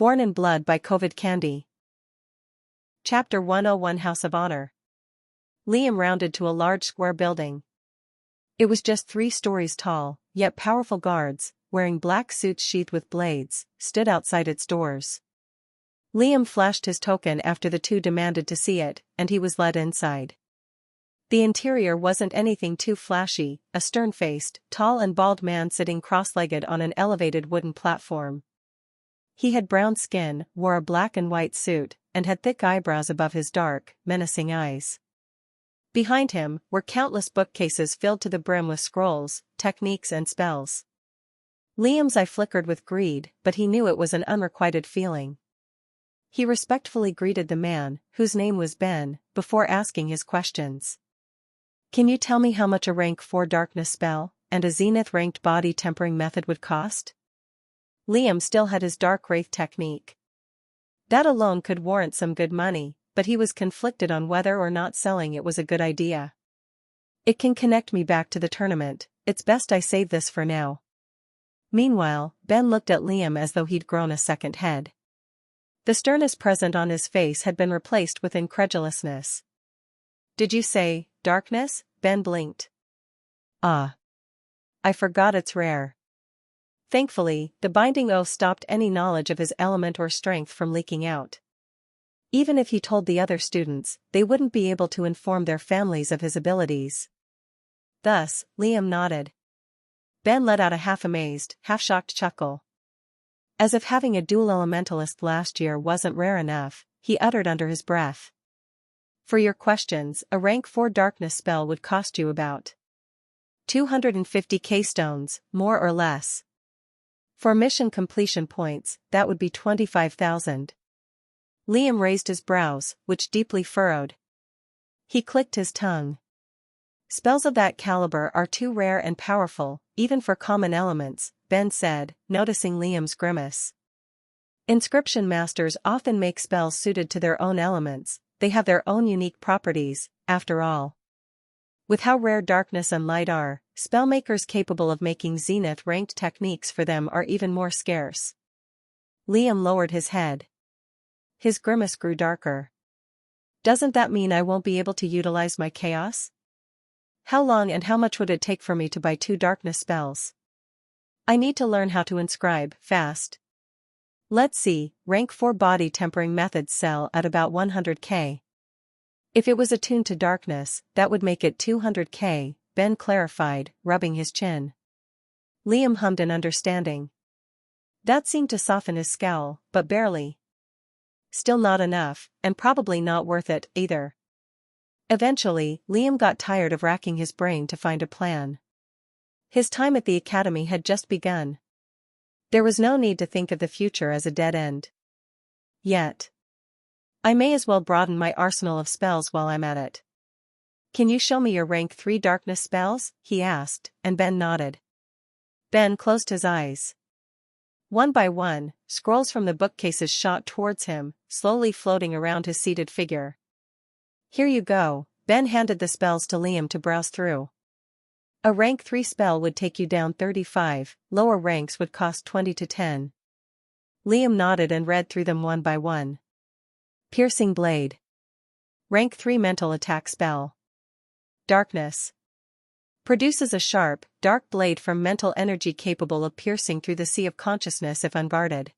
Born in Blood by COVID Candy. Chapter 101 House of Honor. Liam rounded to a large square building. It was just 3 stories tall, yet powerful guards, wearing black suits sheathed with blades, stood outside its doors. Liam flashed his token after the 2 demanded to see it, and he was led inside. The interior wasn't anything too flashy, a stern-faced, tall and bald man sitting cross-legged on an elevated wooden platform. He had brown skin, wore a black and white suit, and had thick eyebrows above his dark, menacing eyes. Behind him were countless bookcases filled to the brim with scrolls, techniques and spells. Liam's eye flickered with greed, but he knew it was an unrequited feeling. He respectfully greeted the man, whose name was Ben, before asking his questions. "Can you tell me how much a rank 4 darkness spell, and a zenith-ranked body tempering method would cost?" Liam still had his dark wraith technique. That alone could warrant some good money, but he was conflicted on whether or not selling it was a good idea. "It can connect me back to the tournament, it's best I save this for now." Meanwhile, Ben looked at Liam as though he'd grown a second head. The sternness present on his face had been replaced with incredulousness. "Did you say, darkness?" Ben blinked. "Ah. I forgot it's rare." Thankfully, the binding oath stopped any knowledge of his element or strength from leaking out. Even if he told the other students, they wouldn't be able to inform their families of his abilities. Thus, Liam nodded. Ben let out a half-amazed, half-shocked chuckle. As if having a dual elementalist last year wasn't rare enough, he uttered under his breath. "For your questions, a rank 4 darkness spell would cost you about 250k stones, more or less. For mission completion points, that would be 25,000. Liam raised his brows, which deeply furrowed. He clicked his tongue. "Spells of that caliber are too rare and powerful, even for common elements," Ben said, noticing Liam's grimace. "Inscription masters often make spells suited to their own elements, they have their own unique properties, after all. With how rare darkness and light are, spellmakers capable of making zenith-ranked techniques for them are even more scarce." Liam lowered his head. His grimace grew darker. "Doesn't that mean I won't be able to utilize my chaos? How long and how much would it take for me to buy 2 darkness spells? I need to learn how to inscribe, fast. Let's see, rank 4 body tempering methods sell at about 100k. If it was attuned to darkness, that would make it 200k, Ben clarified, rubbing his chin. Liam hummed in understanding. That seemed to soften his scowl, but barely. Still not enough, and probably not worth it, either. Eventually, Liam got tired of racking his brain to find a plan. His time at the academy had just begun. There was no need to think of the future as a dead end. Yet. I may as well broaden my arsenal of spells while I'm at it. "Can you show me your rank 3 darkness spells?" he asked, and Ben nodded. Ben closed his eyes. One by one, scrolls from the bookcases shot towards him, slowly floating around his seated figure. "Here you go." Ben handed the spells to Liam to browse through. "A rank 3 spell would take you down 35, lower ranks would cost 20 to 10. Liam nodded and read through them one by one. Piercing Blade. Rank 3 mental attack spell. Darkness. Produces a sharp, dark blade from mental energy capable of piercing through the sea of consciousness if unguarded.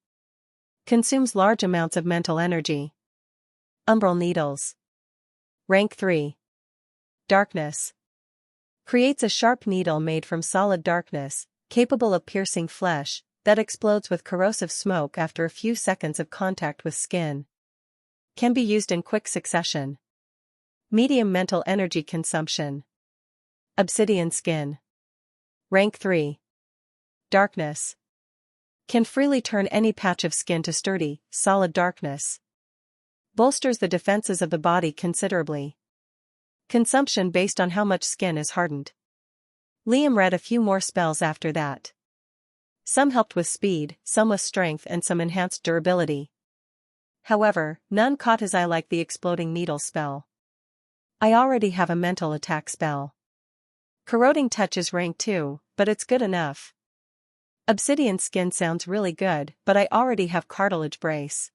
Consumes large amounts of mental energy. Umbral Needles. Rank 3. Darkness. Creates a sharp needle made from solid darkness, capable of piercing flesh, that explodes with corrosive smoke after a few seconds of contact with skin. Can be used in quick succession. Medium mental energy consumption. Obsidian Skin. Rank 3. Darkness. Can freely turn any patch of skin to sturdy, solid darkness. Bolsters the defenses of the body considerably. Consumption based on how much skin is hardened. Liam read a few more spells after that. Some helped with speed, some with strength and some enhanced durability. However, none caught his eye like the Exploding Needle spell. "I already have a mental attack spell. Corroding Touch is rank 2, but it's good enough." Obsidian skin sounds really good, but I already have cartilage brace.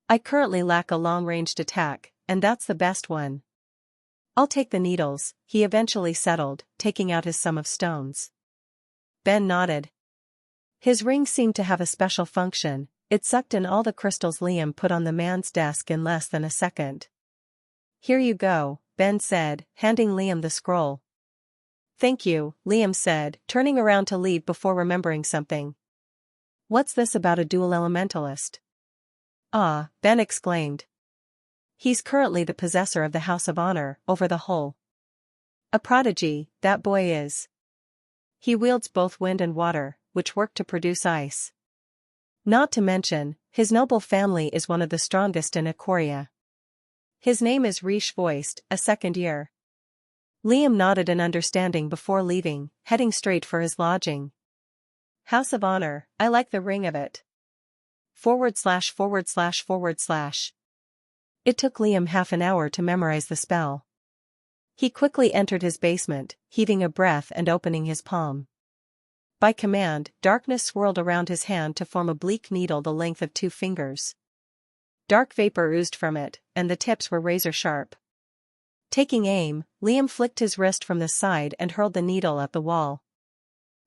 I currently lack a long-ranged attack, and that's the best one. I'll take the needles, he eventually settled, taking out his sum of stones. Ben nodded. His ring seemed to have a special function. It sucked in all the crystals Liam put on the man's desk in less than a second. Here you go, Ben said, handing Liam the scroll. Thank you, Liam said, turning around to leave before remembering something. What's this about a dual elementalist? Ah, Ben exclaimed. He's currently the possessor of the House of Honor, over the whole. A prodigy, that boy is. He wields both wind and water, which work to produce ice. Not to mention, his noble family is one of the strongest in Ikoria. His name is Riche-voiced, a second year. Liam nodded in understanding before leaving, heading straight for his lodging. House of Honor, I like the ring of it. //////. It took Liam half an hour to memorize the spell. He quickly entered his basement, heaving a breath and opening his palm. By command, darkness swirled around his hand to form a bleak needle the length of 2 fingers. Dark vapor oozed from it, and the tips were razor-sharp. Taking aim, Liam flicked his wrist from the side and hurled the needle at the wall.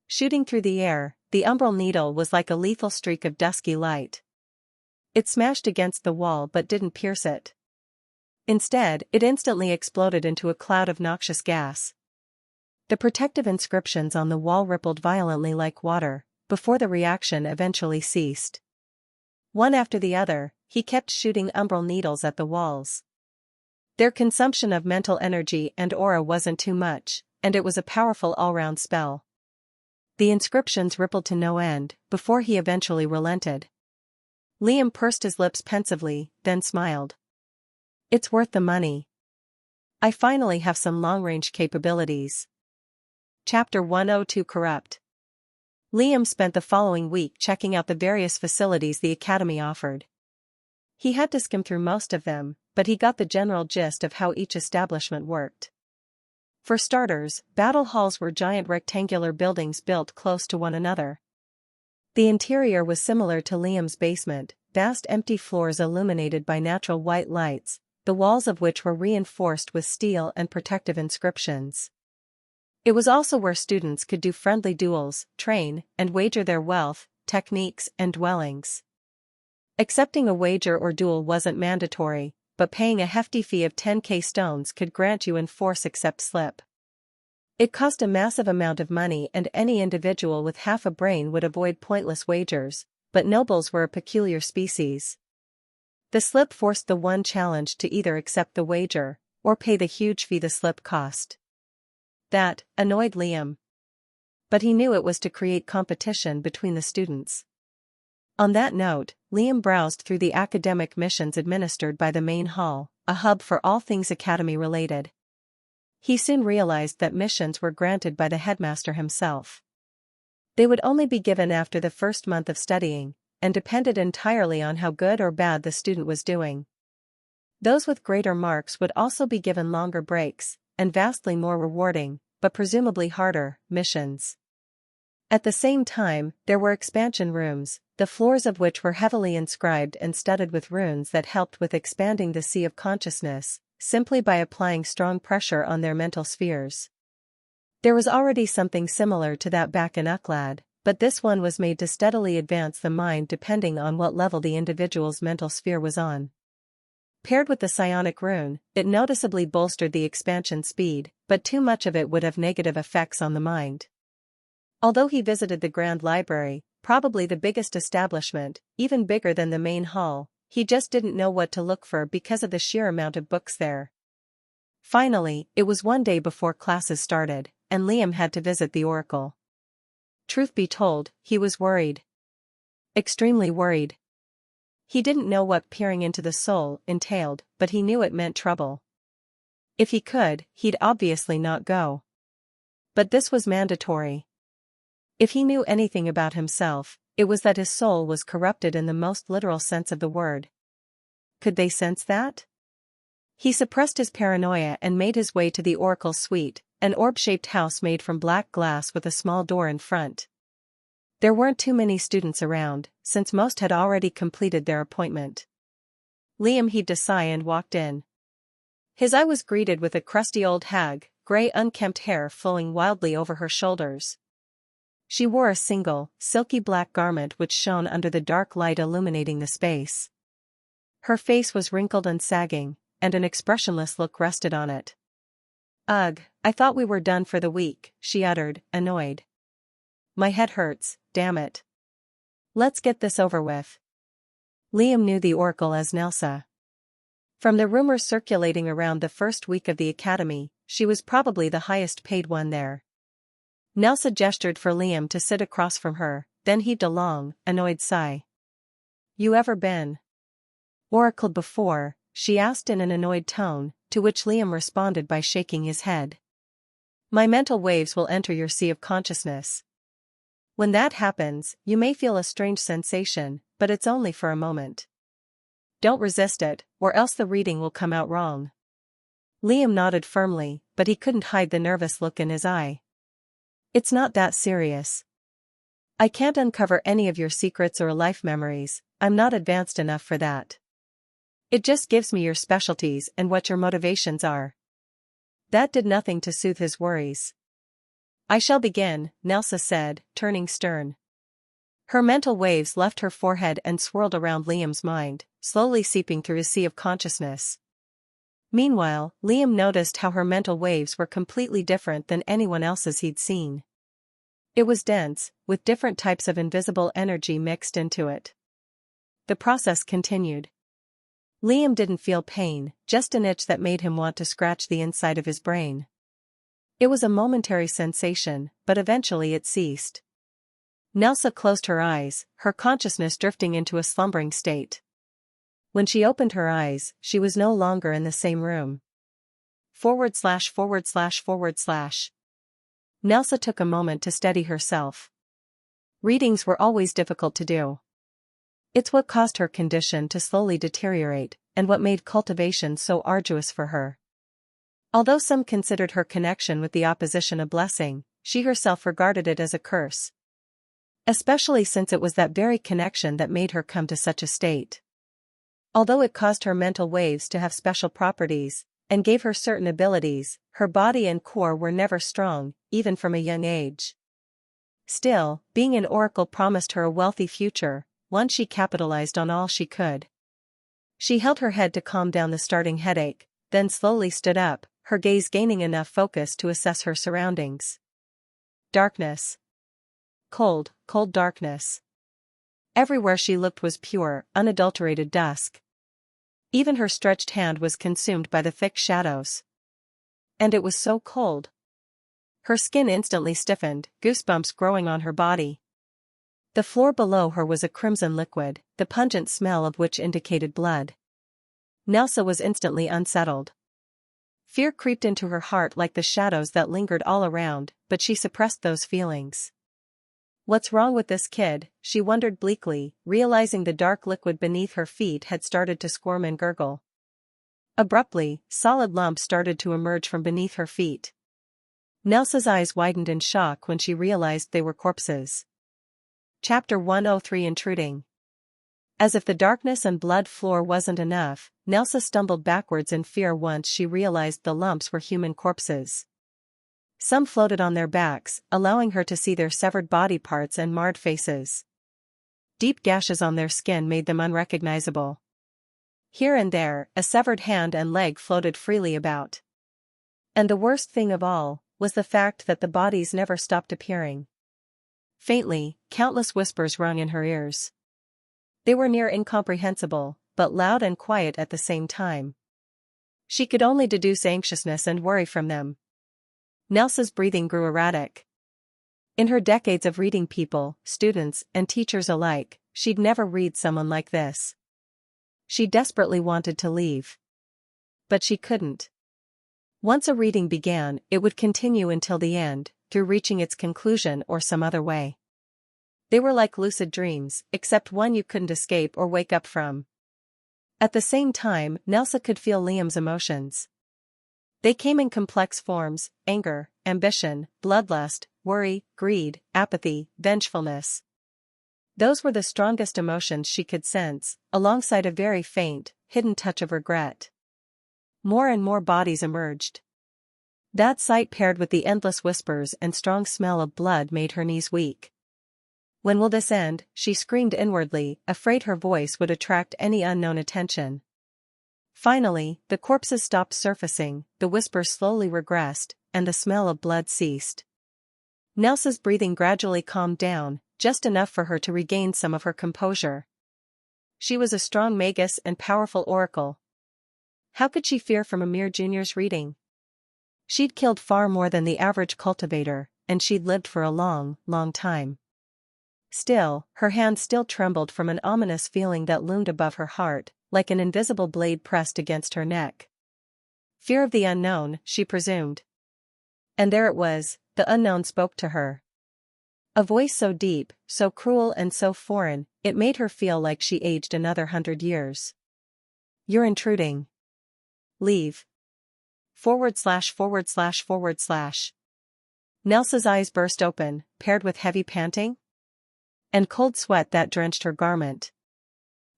Shooting through the air, the umbral needle was like a lethal streak of dusky light. It smashed against the wall but didn't pierce it. Instead, it instantly exploded into a cloud of noxious gas. The protective inscriptions on the wall rippled violently like water, before the reaction eventually ceased. One after the other, he kept shooting umbral needles at the walls. Their consumption of mental energy and aura wasn't too much, and it was a powerful all-round spell. The inscriptions rippled to no end, before he eventually relented. Liam pursed his lips pensively, then smiled. It's worth the money. I finally have some long-range capabilities. Chapter 102 Corrupt. Liam spent the following week checking out the various facilities the Academy offered. He had to skim through most of them, but he got the general gist of how each establishment worked. For starters, battle halls were giant rectangular buildings built close to one another. The interior was similar to Liam's basement, vast empty floors illuminated by natural white lights, the walls of which were reinforced with steel and protective inscriptions. It was also where students could do friendly duels, train, and wager their wealth, techniques, and dwellings. Accepting a wager or duel wasn't mandatory, but paying a hefty fee of 10k stones could grant you enforce accept slip. It cost a massive amount of money and any individual with half a brain would avoid pointless wagers, but nobles were a peculiar species. The slip forced the one challenged to either accept the wager, or pay the huge fee the slip cost. That annoyed Liam. But he knew it was to create competition between the students. On that note, Liam browsed through the academic missions administered by the main hall, a hub for all things academy-related. He soon realized that missions were granted by the headmaster himself. They would only be given after the first month of studying, and depended entirely on how good or bad the student was doing. Those with greater marks would also be given longer breaks, and vastly more rewarding, but presumably harder, missions. At the same time, there were expansion rooms, the floors of which were heavily inscribed and studded with runes that helped with expanding the sea of consciousness, simply by applying strong pressure on their mental spheres. There was already something similar to that back in Ucladd, but this one was made to steadily advance the mind depending on what level the individual's mental sphere was on. Paired with the psionic rune, it noticeably bolstered the expansion speed, but too much of it would have negative effects on the mind. Although he visited the Grand Library, probably the biggest establishment, even bigger than the main hall, he just didn't know what to look for because of the sheer amount of books there. Finally, it was one day before classes started, and Liam had to visit the Oracle. Truth be told, he was worried. Extremely worried. He didn't know what peering into the soul entailed, but he knew it meant trouble. If he could, he'd obviously not go. But this was mandatory. If he knew anything about himself, it was that his soul was corrupted in the most literal sense of the word. Could they sense that? He suppressed his paranoia and made his way to the Oracle's suite, an orb-shaped house made from black glass with a small door in front. There weren't too many students around, since most had already completed their appointment. Liam heaved a sigh and walked in. His eye was greeted with a crusty old hag, grey unkempt hair flowing wildly over her shoulders. She wore a single, silky black garment which shone under the dark light illuminating the space. Her face was wrinkled and sagging, and an expressionless look rested on it. "Ugh, I thought we were done for the week," she uttered, annoyed. "My head hurts, damn it. Let's get this over with." Liam knew the oracle as Nelsa. From the rumors circulating around the first week of the academy, she was probably the highest paid one there. Nelsa gestured for Liam to sit across from her, then heaved a long, annoyed sigh. "You ever been oracled before?" she asked in an annoyed tone, to which Liam responded by shaking his head. "My mental waves will enter your sea of consciousness. When that happens, you may feel a strange sensation, but it's only for a moment. Don't resist it, or else the reading will come out wrong." Liam nodded firmly, but he couldn't hide the nervous look in his eye. "It's not that serious. I can't uncover any of your secrets or life memories, I'm not advanced enough for that. It just gives me your specialties and what your motivations are." That did nothing to soothe his worries. "I shall begin," Nelsa said, turning stern. Her mental waves left her forehead and swirled around Liam's mind, slowly seeping through his sea of consciousness. Meanwhile, Liam noticed how her mental waves were completely different than anyone else's he'd seen. It was dense, with different types of invisible energy mixed into it. The process continued. Liam didn't feel pain, just an itch that made him want to scratch the inside of his brain. It was a momentary sensation, but eventually it ceased. Nelsa closed her eyes, her consciousness drifting into a slumbering state. When she opened her eyes, she was no longer in the same room. /////. Nelsa took a moment to steady herself. Readings were always difficult to do. It's what caused her condition to slowly deteriorate, and what made cultivation so arduous for her. Although some considered her connection with the opposition a blessing, she herself regarded it as a curse. Especially since it was that very connection that made her come to such a state. Although it caused her mental waves to have special properties, and gave her certain abilities, her body and core were never strong, even from a young age. Still, being an oracle promised her a wealthy future, one she capitalized on all she could. She held her head to calm down the starting headache, then slowly stood up, her gaze gaining enough focus to assess her surroundings. Darkness. Cold, cold darkness. Everywhere she looked was pure, unadulterated dusk. Even her stretched hand was consumed by the thick shadows. And it was so cold. Her skin instantly stiffened, goosebumps growing on her body. The floor below her was a crimson liquid, the pungent smell of which indicated blood. Nelsa was instantly unsettled. Fear creeped into her heart like the shadows that lingered all around, but she suppressed those feelings. What's wrong with this kid, she wondered bleakly, realizing the dark liquid beneath her feet had started to squirm and gurgle. Abruptly, solid lumps started to emerge from beneath her feet. Nelsa's eyes widened in shock when she realized they were corpses. Chapter 103 Intruding. As if the darkness and blood floor wasn't enough, Nelsa stumbled backwards in fear once she realized the lumps were human corpses. Some floated on their backs, allowing her to see their severed body parts and marred faces. Deep gashes on their skin made them unrecognizable. Here and there, a severed hand and leg floated freely about. And the worst thing of all, was the fact that the bodies never stopped appearing. Faintly, countless whispers rung in her ears. They were near incomprehensible, but loud and quiet at the same time. She could only deduce anxiousness and worry from them. Nelsa's breathing grew erratic. In her decades of reading people, students, and teachers alike, she'd never read someone like this. She desperately wanted to leave. But she couldn't. Once a reading began, it would continue until the end, through reaching its conclusion or some other way. They were like lucid dreams, except one you couldn't escape or wake up from. At the same time, Nelsa could feel Liam's emotions. They came in complex forms: anger, ambition, bloodlust, worry, greed, apathy, vengefulness. Those were the strongest emotions she could sense, alongside a very faint, hidden touch of regret. More and more bodies emerged. That sight paired with the endless whispers and strong smell of blood made her knees weak. When will this end? She screamed inwardly, afraid her voice would attract any unknown attention. Finally, the corpses stopped surfacing, the whispers slowly regressed, and the smell of blood ceased. Nelsa's breathing gradually calmed down, just enough for her to regain some of her composure. She was a strong magus and powerful oracle. How could she fear from a mere junior's reading? She'd killed far more than the average cultivator, and she'd lived for a long, long time. Still, her hand still trembled from an ominous feeling that loomed above her heart, like an invisible blade pressed against her neck. Fear of the unknown, she presumed. And there it was, the unknown spoke to her. A voice so deep, so cruel and so foreign, it made her feel like she aged another 100 years. You're intruding. Leave. / Nelsa's eyes burst open, paired with heavy panting and cold sweat that drenched her garment.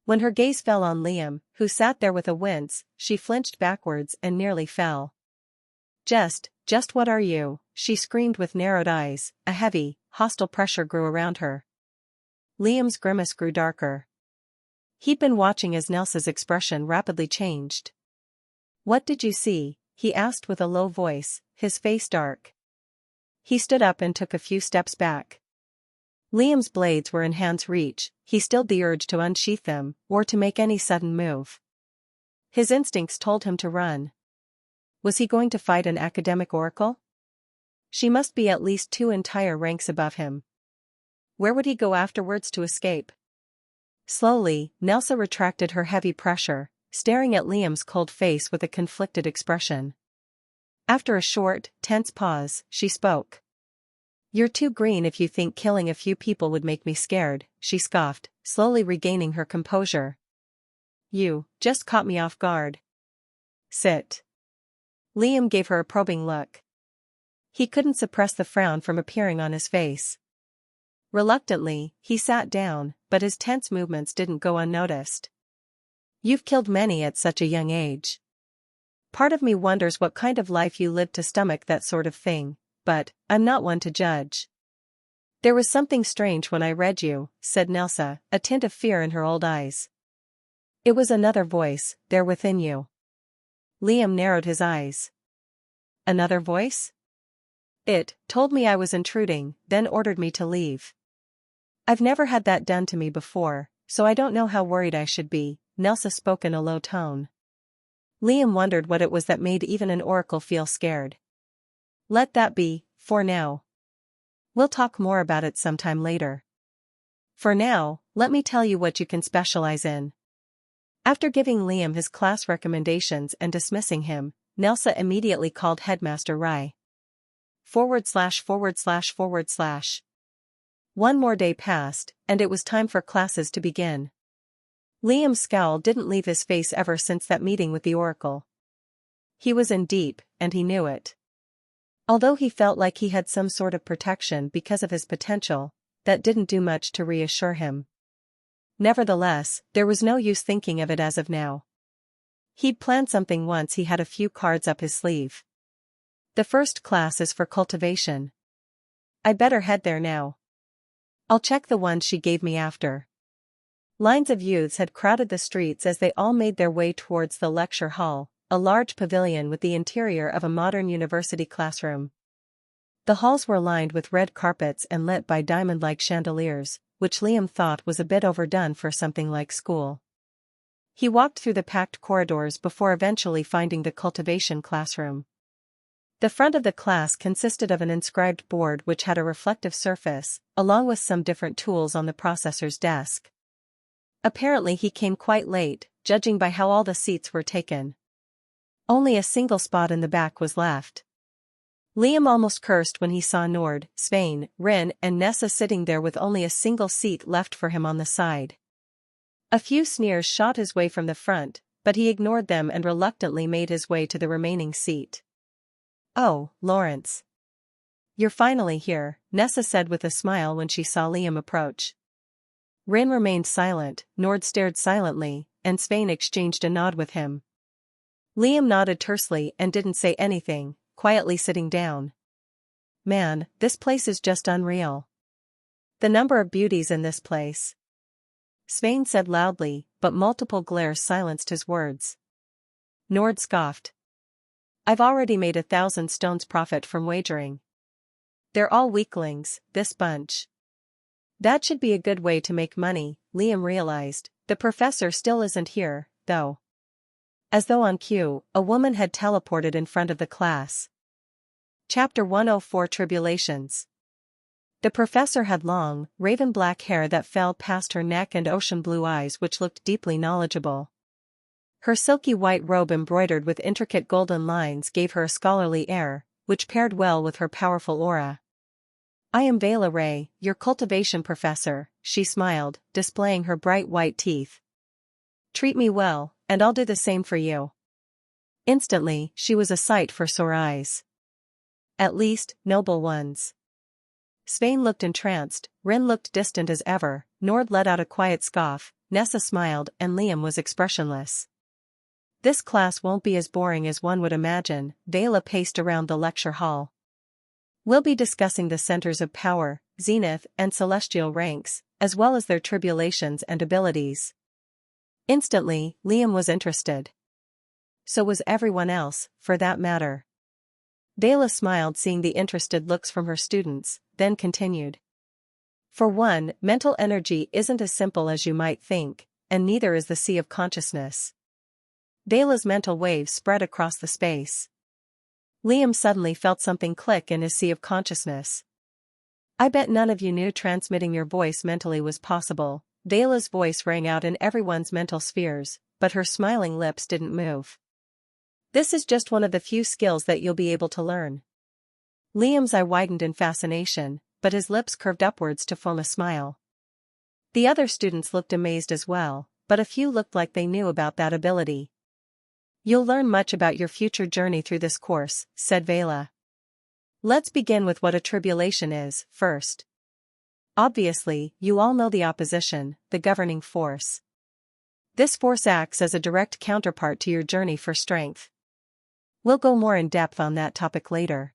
When her gaze fell on Liam, who sat there with a wince, she flinched backwards and nearly fell. Just what are you? She screamed with narrowed eyes, a heavy, hostile pressure grew around her. Liam's grimace grew darker. He'd been watching as Nelsa's expression rapidly changed. What did you see? He asked with a low voice, his face dark. He stood up and took a few steps back. Liam's blades were in hand's reach, he stilled the urge to unsheath them, or to make any sudden move. His instincts told him to run. Was he going to fight an academic oracle? She must be at least 2 entire ranks above him. Where would he go afterwards to escape? Slowly, Nelsa retracted her heavy pressure, staring at Liam's cold face with a conflicted expression. After a short, tense pause, she spoke. You're too green if you think killing a few people would make me scared, she scoffed, slowly regaining her composure. You just caught me off guard. Sit. Liam gave her a probing look. He couldn't suppress the frown from appearing on his face. Reluctantly, he sat down, but his tense movements didn't go unnoticed. You've killed many at such a young age. Part of me wonders what kind of life you lived to stomach that sort of thing, but I'm not one to judge. There was something strange when I read you, said Nelsa, a tint of fear in her old eyes. It was another voice, there within you. Liam narrowed his eyes. Another voice? It told me I was intruding, then ordered me to leave. I've never had that done to me before, so I don't know how worried I should be, Nelsa spoke in a low tone. Liam wondered what it was that made even an oracle feel scared. Let that be, for now. We'll talk more about it sometime later. For now, let me tell you what you can specialize in. After giving Liam his class recommendations and dismissing him, Nelsa immediately called Headmaster Rai. / One more day passed, and it was time for classes to begin. Liam's scowl didn't leave his face ever since that meeting with the oracle. He was in deep, and he knew it. Although he felt like he had some sort of protection because of his potential, that didn't do much to reassure him. Nevertheless, there was no use thinking of it as of now. He'd planned something once he had a few cards up his sleeve. The first class is for cultivation. I'd better head there now. I'll check the ones she gave me after. Lines of youths had crowded the streets as they all made their way towards the lecture hall, a large pavilion with the interior of a modern university classroom. The halls were lined with red carpets and lit by diamond-like chandeliers, which Liam thought was a bit overdone for something like school. He walked through the packed corridors before eventually finding the cultivation classroom. The front of the class consisted of an inscribed board which had a reflective surface, along with some different tools on the processor's desk. Apparently he came quite late, judging by how all the seats were taken. Only a single spot in the back was left. Liam almost cursed when he saw Nord, Svein, Rin and Nessa sitting there with only a single seat left for him on the side. A few sneers shot his way from the front, but he ignored them and reluctantly made his way to the remaining seat. Oh, Lawrence. You're finally here, Nessa said with a smile when she saw Liam approach. Rin remained silent, Nord stared silently, and Svein exchanged a nod with him. Liam nodded tersely and didn't say anything, quietly sitting down. Man, this place is just unreal. The number of beauties in this place. Svein said loudly, but multiple glares silenced his words. Nord scoffed. I've already made 1,000 stones profit from wagering. They're all weaklings, this bunch. That should be a good way to make money, Liam realized. The professor still isn't here, though. As though on cue, a woman had teleported in front of the class. Chapter 104 Tribulations. The professor had long, raven-black hair that fell past her neck and ocean blue eyes which looked deeply knowledgeable. Her silky white robe embroidered with intricate golden lines gave her a scholarly air, which paired well with her powerful aura. I am Vela Ray, your cultivation professor, she smiled, displaying her bright white teeth. Treat me well, and I'll do the same for you. Instantly, she was a sight for sore eyes. At least, noble ones. Svein looked entranced, Rin looked distant as ever, Nord let out a quiet scoff, Nessa smiled and Liam was expressionless. This class won't be as boring as one would imagine, Vela paced around the lecture hall. We'll be discussing the centers of power, zenith and celestial ranks, as well as their tribulations and abilities. Instantly, Liam was interested. So was everyone else, for that matter. Vela smiled seeing the interested looks from her students, then continued. For one, mental energy isn't as simple as you might think, and neither is the sea of consciousness. Vela's mental waves spread across the space. Liam suddenly felt something click in his sea of consciousness. I bet none of you knew transmitting your voice mentally was possible. Vela's voice rang out in everyone's mental spheres, but her smiling lips didn't move. This is just one of the few skills that you'll be able to learn. Liam's eye widened in fascination, but his lips curved upwards to form a smile. The other students looked amazed as well, but a few looked like they knew about that ability. You'll learn much about your future journey through this course, said Vela. Let's begin with what a tribulation is, first. Obviously, you all know the opposition, the governing force. This force acts as a direct counterpart to your journey for strength. We'll go more in depth on that topic later.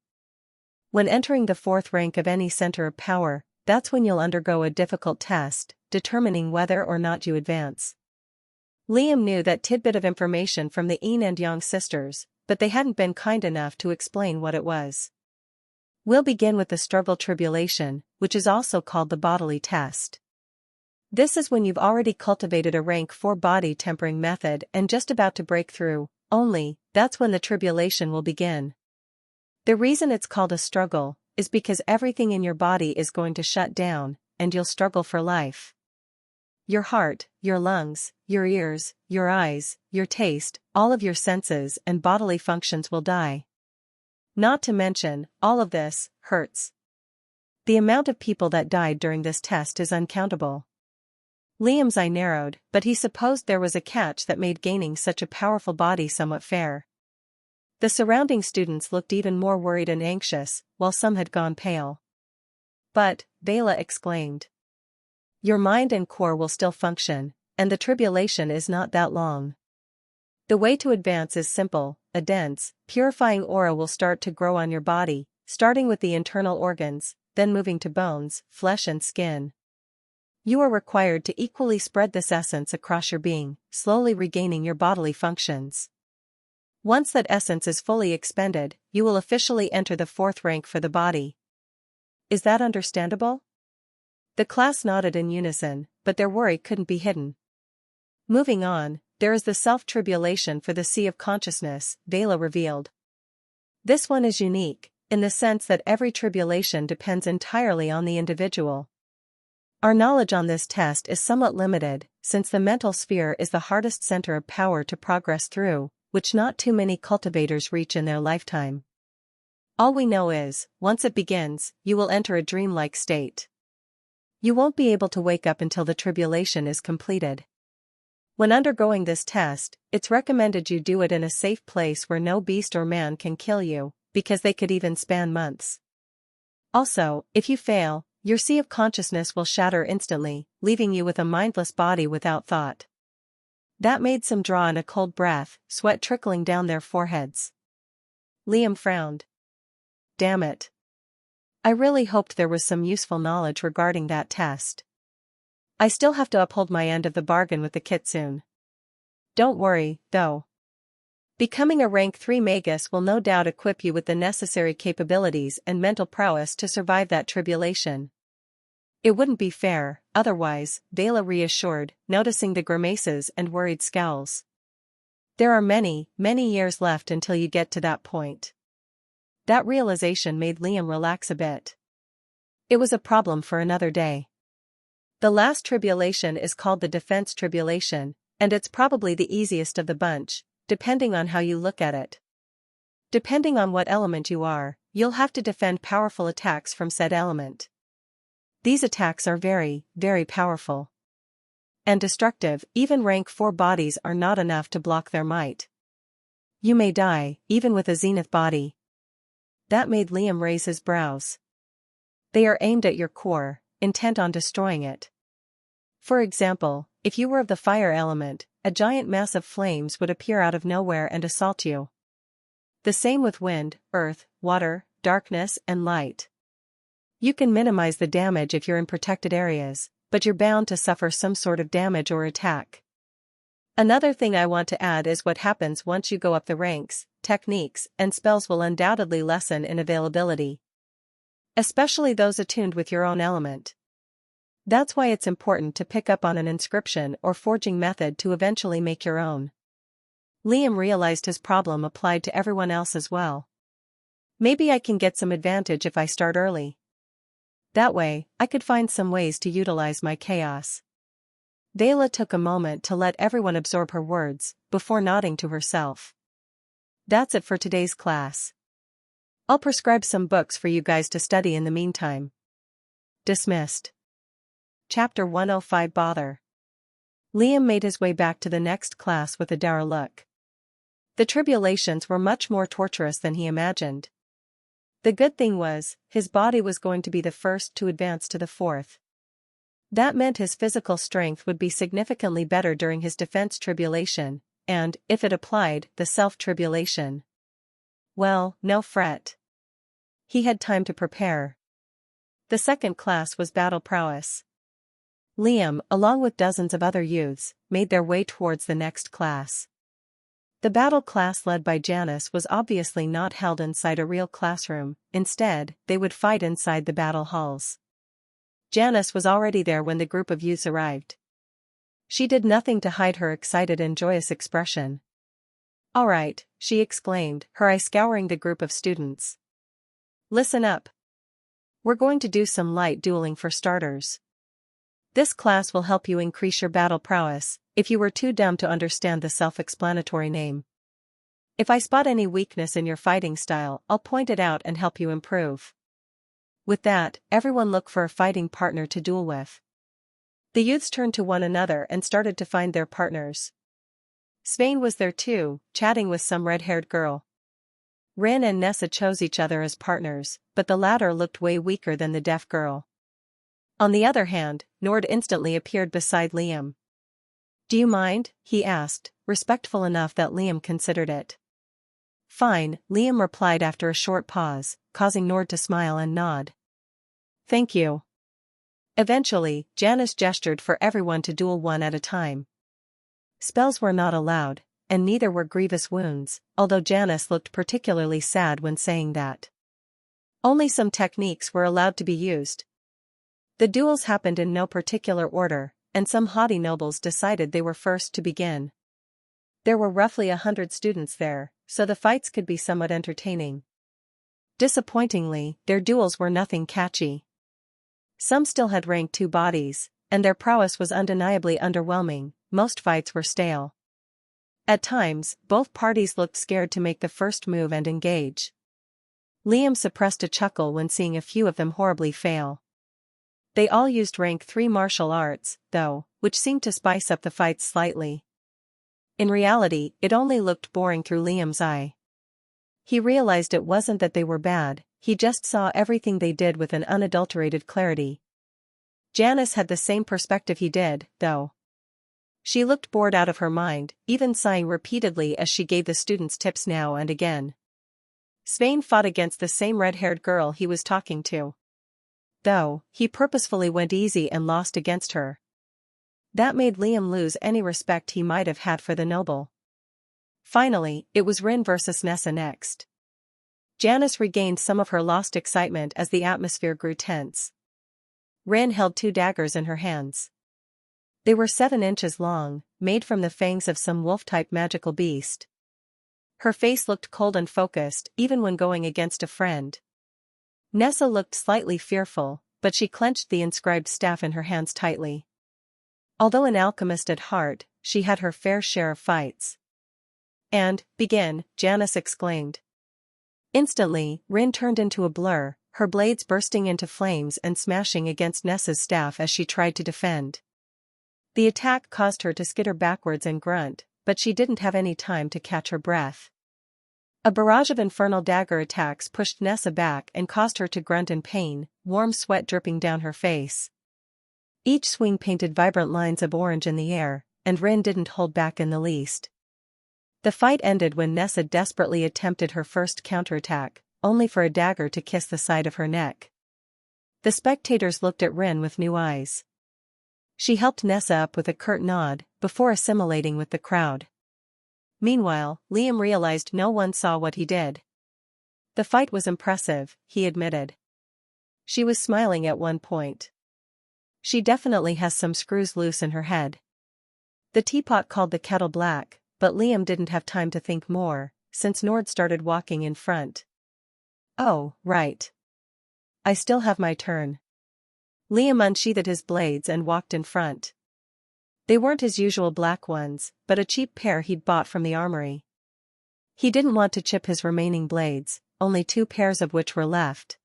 When entering the 4th rank of any center of power, that's when you'll undergo a difficult test, determining whether or not you advance. Liam knew that tidbit of information from the Yin and Yang sisters, but they hadn't been kind enough to explain what it was. We'll begin with the struggle tribulation, which is also called the bodily test. This is when you've already cultivated a rank 4 body tempering method and just about to break through, only, that's when the tribulation will begin. The reason it's called a struggle is because everything in your body is going to shut down, and you'll struggle for life. Your heart, your lungs, your ears, your eyes, your taste, all of your senses and bodily functions will die. Not to mention, all of this hurts. The amount of people that died during this test is uncountable. Liam's eye narrowed, but he supposed there was a catch that made gaining such a powerful body somewhat fair. The surrounding students looked even more worried and anxious, while some had gone pale. But, Vela exclaimed. Your mind and core will still function, and the tribulation is not that long. The way to advance is simple, a dense, purifying aura will start to grow on your body, starting with the internal organs, then moving to bones, flesh and skin. You are required to equally spread this essence across your being, slowly regaining your bodily functions. Once that essence is fully expended, you will officially enter the 4th rank for the body. Is that understandable? The class nodded in unison, but their worry couldn't be hidden. Moving on, there is the self-tribulation for the sea of consciousness, Vela revealed. This one is unique, in the sense that every tribulation depends entirely on the individual. Our knowledge on this test is somewhat limited, since the mental sphere is the hardest center of power to progress through, which not too many cultivators reach in their lifetime. All we know is, once it begins, you will enter a dreamlike state. You won't be able to wake up until the tribulation is completed. When undergoing this test, it's recommended you do it in a safe place where no beast or man can kill you, because they could even span months. Also, if you fail, your sea of consciousness will shatter instantly, leaving you with a mindless body without thought. That made some draw in a cold breath, sweat trickling down their foreheads. Liam frowned. Damn it. I really hoped there was some useful knowledge regarding that test. I still have to uphold my end of the bargain with the kitsune. Don't worry, though. Becoming a rank 3 magus will no doubt equip you with the necessary capabilities and mental prowess to survive that tribulation. It wouldn't be fair, otherwise, Dela reassured, noticing the grimaces and worried scowls. There are many, many years left until you get to that point. That realization made Liam relax a bit. It was a problem for another day. The last tribulation is called the defense tribulation, and it's probably the easiest of the bunch, depending on how you look at it. Depending on what element you are, you'll have to defend powerful attacks from said element. These attacks are very, very powerful. And destructive. Even rank 4 bodies are not enough to block their might. You may die, even with a zenith body. That made Liam raise his brows. They are aimed at your core, intent on destroying it. For example, if you were of the fire element, a giant mass of flames would appear out of nowhere and assault you. The same with wind, earth, water, darkness, and light. You can minimize the damage if you're in protected areas, but you're bound to suffer some sort of damage or attack. Another thing I want to add is what happens once you go up the ranks. Techniques and spells will undoubtedly lessen in availability. Especially those attuned with your own element. That's why it's important to pick up on an inscription or forging method to eventually make your own. Liam realized his problem applied to everyone else as well. Maybe I can get some advantage if I start early. That way, I could find some ways to utilize my chaos. Dela took a moment to let everyone absorb her words, before nodding to herself. That's it for today's class. I'll prescribe some books for you guys to study in the meantime. Dismissed. Chapter 105 Bother. Liam made his way back to the next class with a dour look. The tribulations were much more torturous than he imagined. The good thing was, his body was going to be the first to advance to the 4th. That meant his physical strength would be significantly better during his defense tribulation, and, if it applied, the self-tribulation. Well, no fret. He had time to prepare. The second class was battle prowess. Liam, along with dozens of other youths, made their way towards the next class. The battle class led by Janice was obviously not held inside a real classroom, instead, they would fight inside the battle halls. Janice was already there when the group of youths arrived. She did nothing to hide her excited and joyous expression. "All right," she exclaimed, her eye scouring the group of students. "Listen up. We're going to do some light dueling for starters. This class will help you increase your battle prowess, if you were too dumb to understand the self-explanatory name. If I spot any weakness in your fighting style, I'll point it out and help you improve." With that, everyone looked for a fighting partner to duel with. The youths turned to one another and started to find their partners. Svein was there too, chatting with some red-haired girl. Rin and Nessa chose each other as partners, but the latter looked way weaker than the deaf girl. On the other hand, Nord instantly appeared beside Liam. "Do you mind?" he asked, respectful enough that Liam considered it. "Fine," Liam replied after a short pause, causing Nord to smile and nod. "Thank you." Eventually, Janice gestured for everyone to duel one at a time. Spells were not allowed, and neither were grievous wounds, although Janice looked particularly sad when saying that. Only some techniques were allowed to be used. The duels happened in no particular order, and some haughty nobles decided they were first to begin. There were roughly 100 students there, so the fights could be somewhat entertaining. Disappointingly, their duels were nothing catchy. Some still had rank 2 bodies, and their prowess was undeniably underwhelming. Most fights were stale. At times, both parties looked scared to make the first move and engage. Liam suppressed a chuckle when seeing a few of them horribly fail. They all used rank 3 martial arts, though, which seemed to spice up the fights slightly. In reality, it only looked boring through Liam's eye. He realized it wasn't that they were bad, he just saw everything they did with an unadulterated clarity. Janice had the same perspective he did, though. She looked bored out of her mind, even sighing repeatedly as she gave the students tips now and again. Svein fought against the same red-haired girl he was talking to. Though, he purposefully went easy and lost against her. That made Liam lose any respect he might have had for the noble. Finally, it was Rin versus Nessa next. Janice regained some of her lost excitement as the atmosphere grew tense. Rin held 2 daggers in her hands. They were 7 inches long, made from the fangs of some wolf-type magical beast. Her face looked cold and focused, even when going against a friend. Nessa looked slightly fearful, but she clenched the inscribed staff in her hands tightly. Although an alchemist at heart, she had her fair share of fights. "And, begin," Janice exclaimed. Instantly, Rin turned into a blur, her blades bursting into flames and smashing against Nessa's staff as she tried to defend. The attack caused her to skitter backwards and grunt, but she didn't have any time to catch her breath. A barrage of infernal dagger attacks pushed Nessa back and caused her to grunt in pain, warm sweat dripping down her face. Each swing painted vibrant lines of orange in the air, and Rin didn't hold back in the least. The fight ended when Nessa desperately attempted her first counterattack, only for a dagger to kiss the side of her neck. The spectators looked at Rin with new eyes. She helped Nessa up with a curt nod, before assimilating with the crowd. Meanwhile, Liam realized no one saw what he did. The fight was impressive, he admitted. She was smiling at one point. She definitely has some screws loose in her head. The teapot called the kettle black, but Liam didn't have time to think more, since Nord started walking in front. "Oh, right. I still have my turn." Liam unsheathed his blades and walked in front. They weren't his usual black ones, but a cheap pair he'd bought from the armory. He didn't want to chip his remaining blades, only 2 pairs of which were left.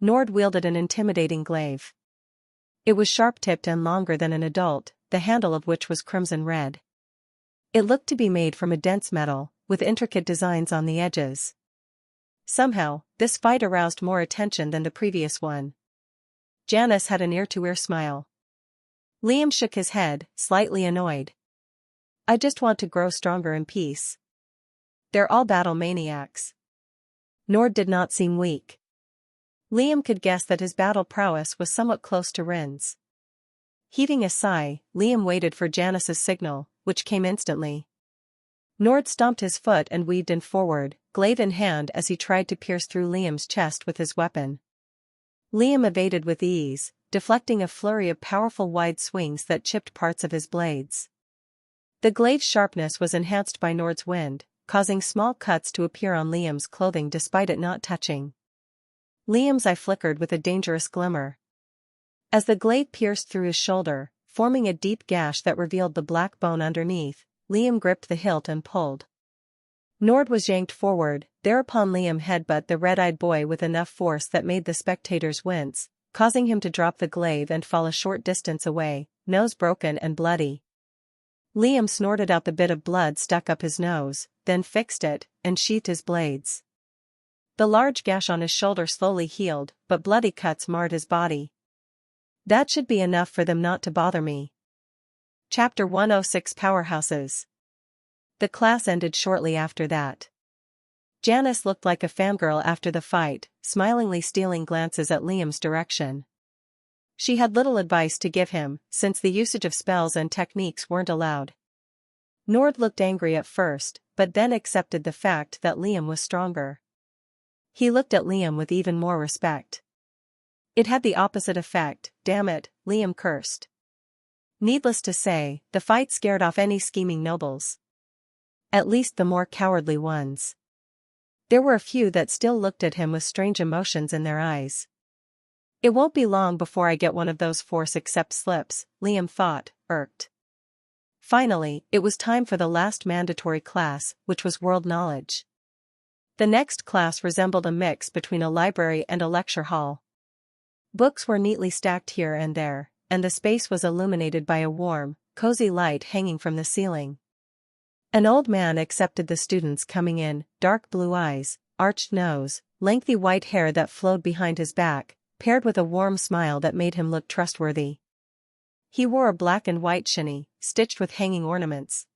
Nord wielded an intimidating glaive. It was sharp-tipped and longer than an adult, the handle of which was crimson red. It looked to be made from a dense metal, with intricate designs on the edges. Somehow, this fight aroused more attention than the previous one. Janice had an ear-to-ear smile. Liam shook his head, slightly annoyed. "I just want to grow stronger in peace. They're all battle maniacs." Nord did not seem weak. Liam could guess that his battle prowess was somewhat close to Rin's. Heaving a sigh, Liam waited for Janice's signal, which came instantly. Nord stomped his foot and weaved in forward, glaive in hand as he tried to pierce through Liam's chest with his weapon. Liam evaded with ease, deflecting a flurry of powerful wide swings that chipped parts of his blades. The glaive's sharpness was enhanced by Nord's wind, causing small cuts to appear on Liam's clothing despite it not touching. Liam's eye flickered with a dangerous glimmer. As the glaive pierced through his shoulder, forming a deep gash that revealed the black bone underneath, Liam gripped the hilt and pulled. Nord was yanked forward, thereupon Liam headbutted the red-eyed boy with enough force that made the spectators wince, causing him to drop the glaive and fall a short distance away, nose broken and bloody. Liam snorted out the bit of blood stuck up his nose, then fixed it, and sheathed his blades. The large gash on his shoulder slowly healed, but bloody cuts marred his body. "That should be enough for them not to bother me." Chapter 106 Powerhouses. The class ended shortly after that. Janice looked like a fangirl after the fight, smilingly stealing glances at Liam's direction. She had little advice to give him, since the usage of spells and techniques weren't allowed. Nord looked angry at first, but then accepted the fact that Liam was stronger. He looked at Liam with even more respect. It had the opposite effect. "Damn it," Liam cursed. Needless to say, the fight scared off any scheming nobles. At least the more cowardly ones. There were a few that still looked at him with strange emotions in their eyes. "It won't be long before I get one of those force accept slips," Liam thought, irked. Finally, it was time for the last mandatory class, which was world knowledge. The next class resembled a mix between a library and a lecture hall. Books were neatly stacked here and there, and the space was illuminated by a warm, cozy light hanging from the ceiling. An old man accepted the students coming in, dark blue eyes, arched nose, lengthy white hair that flowed behind his back, paired with a warm smile that made him look trustworthy. He wore a black and white chini, stitched with hanging ornaments.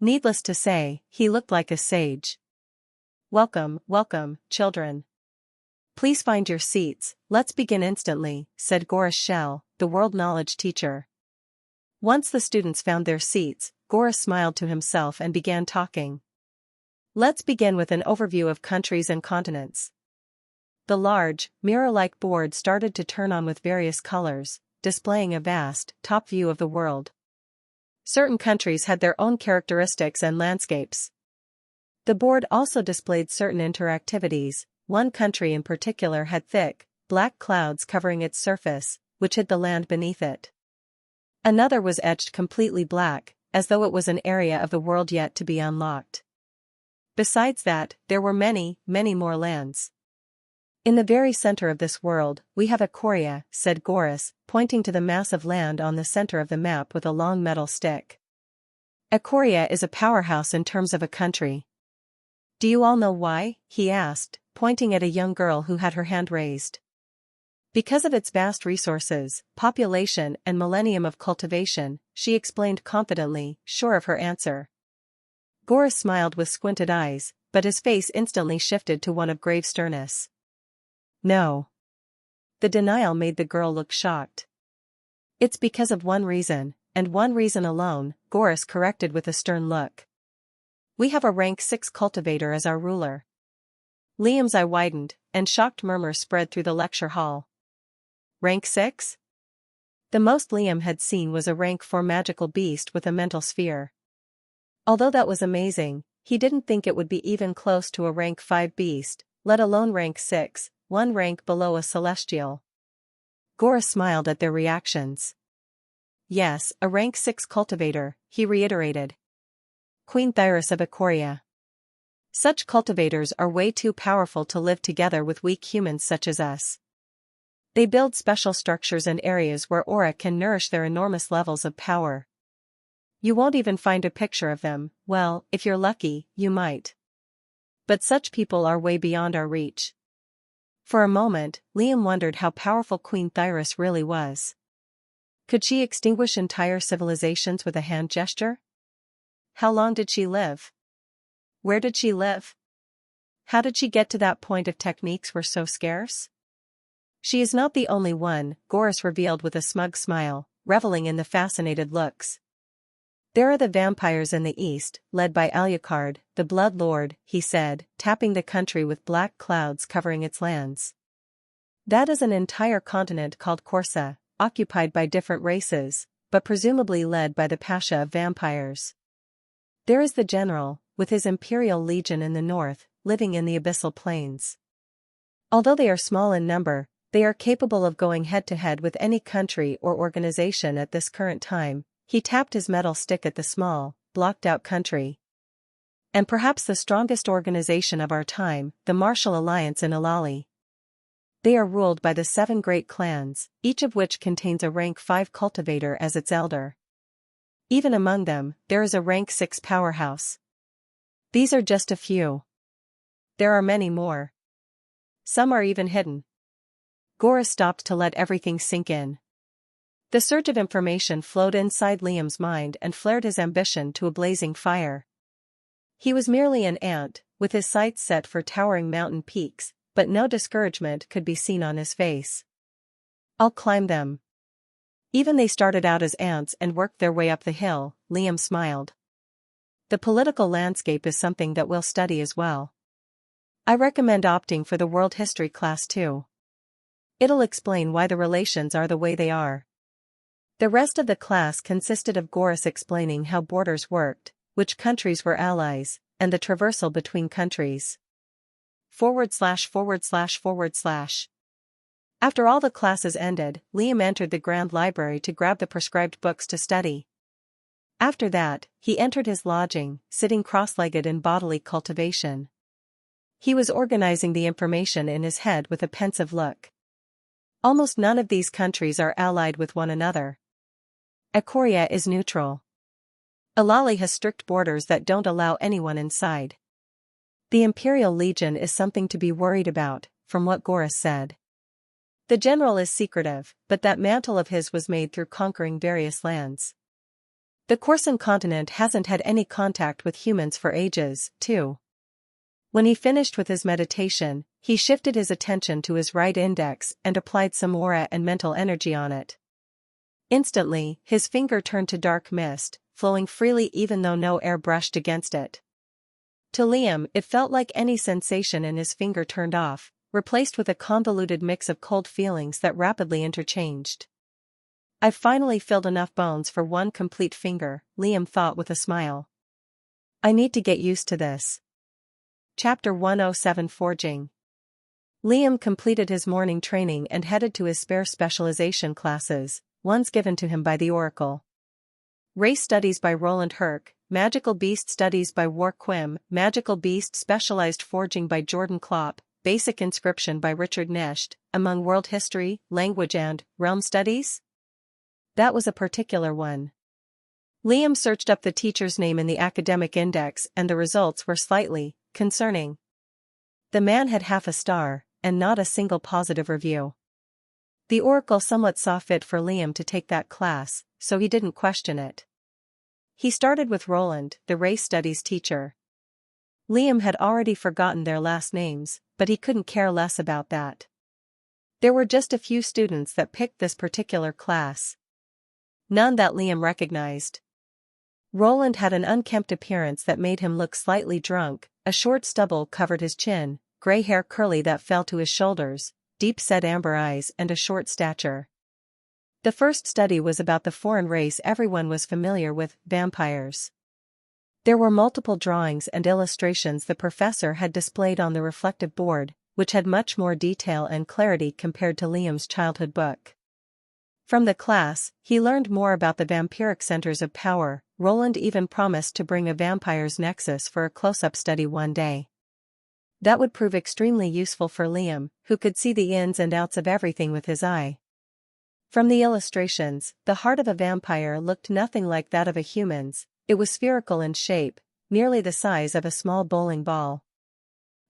Needless to say, he looked like a sage. "Welcome, welcome, children. Please find your seats, let's begin instantly," said Goris Shell, the world knowledge teacher. Once the students found their seats, Goris smiled to himself and began talking. Let's begin with an overview of countries and continents. The large, mirror-like board started to turn on with various colors, displaying a vast, top view of the world. Certain countries had their own characteristics and landscapes. The board also displayed certain interactivities. One country in particular had thick, black clouds covering its surface, which hid the land beneath it. Another was etched completely black, as though it was an area of the world yet to be unlocked. Besides that, there were many, many more lands. "In the very center of this world, we have Akoria," said Goris, pointing to the mass of land on the center of the map with a long metal stick. "Akoria is a powerhouse in terms of a country." "Do you all know why?" he asked, pointing at a young girl who had her hand raised. "Because of its vast resources, population and millennium of cultivation," she explained confidently, sure of her answer. Goris smiled with squinted eyes, but his face instantly shifted to one of grave sternness. "No." The denial made the girl look shocked. "It's because of one reason, and one reason alone," Goris corrected with a stern look. "We have a rank 6 cultivator as our ruler." Liam's eye widened, and shocked murmurs spread through the lecture hall. Rank 6? The most Liam had seen was a rank 4 magical beast with a mental sphere. Although that was amazing, he didn't think it would be even close to a rank 5 beast, let alone rank 6, one rank below a celestial. Goris smiled at their reactions. "Yes, a rank 6 cultivator," he reiterated. "Queen-Darius of Akoria. Such cultivators are way too powerful to live together with weak humans such as us. They build special structures and areas where aura can nourish their enormous levels of power. You won't even find a picture of them, well, if you're lucky, you might. But such people are way beyond our reach." For a moment, Liam wondered how powerful Queen-Darius really was. Could she extinguish entire civilizations with a hand gesture? How long did she live? Where did she live? How did she get to that point if techniques were so scarce? "She is not the only one," Goris revealed with a smug smile, reveling in the fascinated looks. "There are the vampires in the east, led by Ucladd, the Blood Lord," he said, tapping the country with black clouds covering its lands. "That is an entire continent called Corsa, occupied by different races, but presumably led by the Pasha of vampires. There is the General, with his Imperial Legion in the north, living in the abyssal plains. Although they are small in number, they are capable of going head-to-head with any country or organization at this current time." He tapped his metal stick at the small, blocked-out country. "And perhaps the strongest organization of our time, the Martial Alliance in Ucladd. They are ruled by the 7 great clans, each of which contains a rank 5 cultivator as its elder. Even among them, there is a rank 6 powerhouse. These are just a few. There are many more. Some are even hidden." Goris stopped to let everything sink in. The surge of information flowed inside Liam's mind and flared his ambition to a blazing fire. He was merely an ant, with his sights set for towering mountain peaks, but no discouragement could be seen on his face. "I'll climb them." "Even they started out as ants and worked their way up the hill," Liam smiled. "The political landscape is something that we'll study as well. I recommend opting for the world history class too. It'll explain why the relations are the way they are." The rest of the class consisted of Goris explaining how borders worked, which countries were allies, and the traversal between countries. /////. After all the classes ended, Liam entered the Grand Library to grab the prescribed books to study. After that, he entered his lodging, sitting cross-legged in bodily cultivation. He was organizing the information in his head with a pensive look. Almost none of these countries are allied with one another. Akoria is neutral. Ucladd has strict borders that don't allow anyone inside. The Imperial Legion is something to be worried about, from what Goris said. The general is secretive, but that mantle of his was made through conquering various lands. The Corsan continent hasn't had any contact with humans for ages, too. When he finished with his meditation, he shifted his attention to his right index and applied some aura and mental energy on it. Instantly, his finger turned to dark mist, flowing freely even though no air brushed against it. To Liam, it felt like any sensation in his finger turned off, replaced with a convoluted mix of cold feelings that rapidly interchanged. I've finally filled enough bones for one complete finger, Liam thought with a smile. I need to get used to this. Chapter 107 Forging. Liam completed his morning training and headed to his spare specialization classes, ones given to him by the Oracle. Race Studies by Roland Herc, Magical Beast Studies by War Quim, Magical Beast Specialized Forging by Jordan Klopp, Basic Inscription by Richard Nesht, among World History, Language and Realm Studies? That was a particular one. Liam searched up the teacher's name in the academic index and the results were slightly concerning. The man had half a star, and not a single positive review. The Oracle somewhat saw fit for Liam to take that class, so he didn't question it. He started with Roland, the race studies teacher. Liam had already forgotten their last names, but he couldn't care less about that. There were just a few students that picked this particular class. None that Liam recognized. Roland had an unkempt appearance that made him look slightly drunk, a short stubble covered his chin, gray hair curly that fell to his shoulders, deep-set amber eyes and a short stature. The first study was about the foreign race everyone was familiar with, vampires. There were multiple drawings and illustrations the professor had displayed on the reflective board, which had much more detail and clarity compared to Liam's childhood book. From the class, he learned more about the vampiric centers of power. Roland even promised to bring a vampire's nexus for a close-up study one day. That would prove extremely useful for Liam, who could see the ins and outs of everything with his eye. From the illustrations, the heart of a vampire looked nothing like that of a human's. It was spherical in shape, nearly the size of a small bowling ball.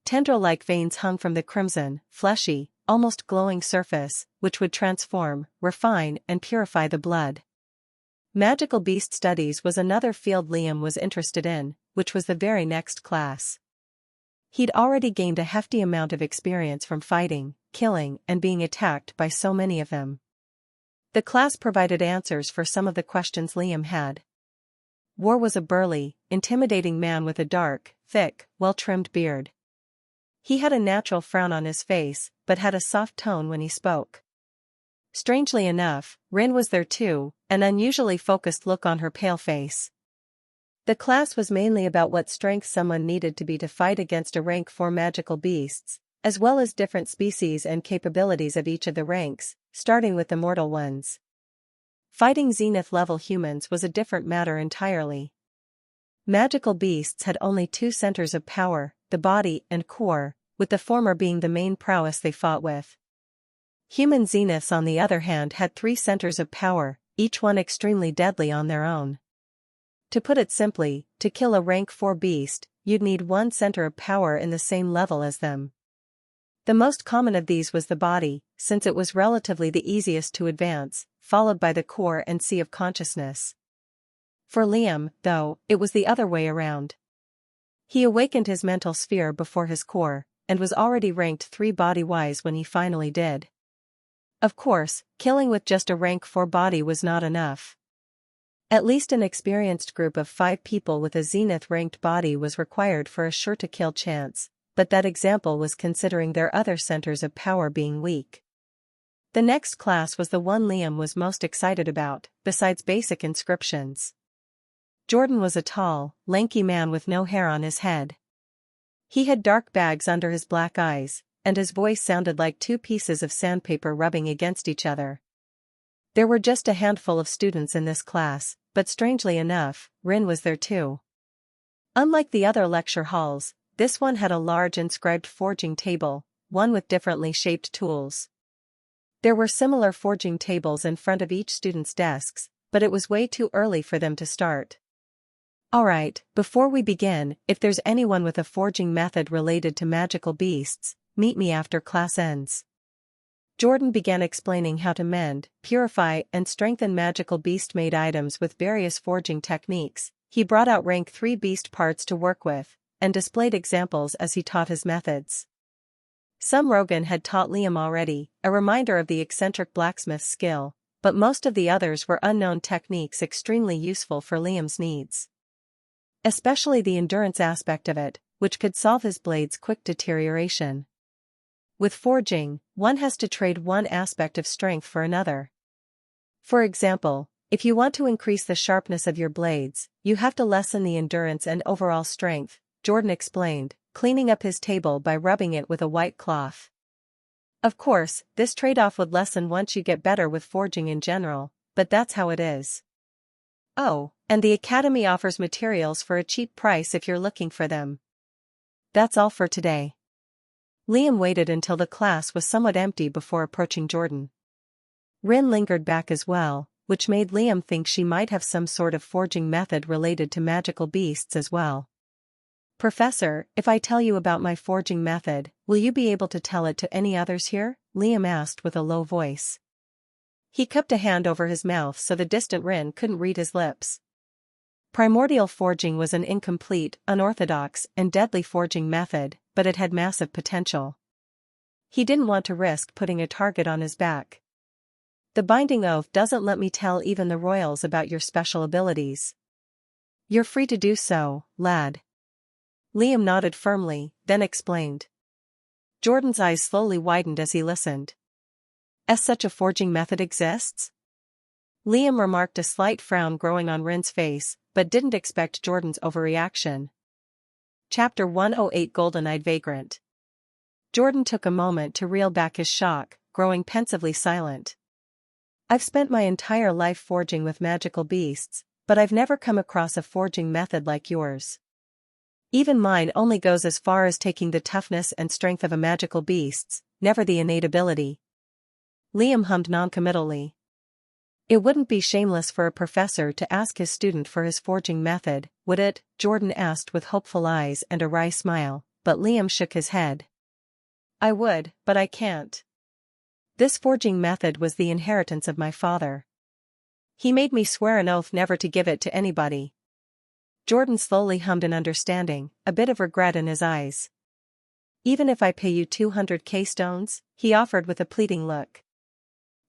Tendril-like veins hung from the crimson, fleshy, almost glowing surface, which would transform, refine, and purify the blood. Magical Beast Studies was another field Liam was interested in, which was the very next class. He'd already gained a hefty amount of experience from fighting, killing, and being attacked by so many of them. The class provided answers for some of the questions Liam had. War was a burly, intimidating man with a dark, thick, well-trimmed beard. He had a natural frown on his face, but had a soft tone when he spoke. Strangely enough, Rin was there too, an unusually focused look on her pale face. The class was mainly about what strength someone needed to be to fight against a rank 4 magical beasts, as well as different species and capabilities of each of the ranks, starting with the mortal ones. Fighting Zenith-level humans was a different matter entirely. Magical beasts had only 2 centers of power, the body and core, with the former being the main prowess they fought with. Human Zeniths on the other hand had 3 centers of power, each one extremely deadly on their own. To put it simply, to kill a rank 4 beast, you'd need 1 center of power in the same level as them. The most common of these was the body, since it was relatively the easiest to advance, followed by the core and sea of consciousness. For Liam, though, it was the other way around. He awakened his mental sphere before his core, and was already ranked 3 body-wise when he finally did. Of course, killing with just a rank 4 body was not enough. At least an experienced group of 5 people with a Zenith-ranked body was required for a sure-to-kill chance, but that example was considering their other centers of power being weak. The next class was the one Liam was most excited about, besides basic inscriptions. Jordan was a tall, lanky man with no hair on his head. He had dark bags under his black eyes, and his voice sounded like 2 pieces of sandpaper rubbing against each other. There were just a handful of students in this class, but strangely enough, Rin was there too. Unlike the other lecture halls, this one had a large inscribed forging table, one with differently shaped tools. There were similar forging tables in front of each student's desks, but it was way too early for them to start. Alright, before we begin, if there's anyone with a forging method related to magical beasts, meet me after class ends. Jordan began explaining how to mend, purify, and strengthen magical beast-made items with various forging techniques. He brought out rank 3 beast parts to work with, and displayed examples as he taught his methods. Some Rogan had taught Liam already, a reminder of the eccentric blacksmith's skill, but most of the others were unknown techniques extremely useful for Liam's needs. Especially the endurance aspect of it, which could solve his blade's quick deterioration. With forging, one has to trade one aspect of strength for another. For example, if you want to increase the sharpness of your blades, you have to lessen the endurance and overall strength, Jordan explained, cleaning up his table by rubbing it with a white cloth. Of course, this trade-off would lessen once you get better with forging in general, but that's how it is. Oh, and the Academy offers materials for a cheap price if you're looking for them. That's all for today. Liam waited until the class was somewhat empty before approaching Jordan. Rin lingered back as well, which made Liam think she might have some sort of forging method related to magical beasts as well. Professor, if I tell you about my forging method, will you be able to tell it to any others here? Liam asked with a low voice. He cupped a hand over his mouth so the distant Rin couldn't read his lips. Primordial forging was an incomplete, unorthodox, and deadly forging method, but it had massive potential. He didn't want to risk putting a target on his back. The binding oath doesn't let me tell even the royals about your special abilities. You're free to do so, lad. Liam nodded firmly, then explained. Jordan's eyes slowly widened as he listened. As such a forging method exists? Liam remarked, a slight frown growing on Rin's face, but didn't expect Jordan's overreaction. Chapter 108 Golden-Eyed Vagrant. Jordan took a moment to reel back his shock, growing pensively silent. I've spent my entire life forging with magical beasts, but I've never come across a forging method like yours. Even mine only goes as far as taking the toughness and strength of a magical beast's, never the innate ability. Liam hummed noncommittally. It wouldn't be shameless for a professor to ask his student for his forging method, would it? Jordan asked with hopeful eyes and a wry smile, but Liam shook his head. I would, but I can't. This forging method was the inheritance of my father. He made me swear an oath never to give it to anybody. Jordan slowly hummed in understanding, a bit of regret in his eyes. Even if I pay you 200k stones? He offered with a pleading look.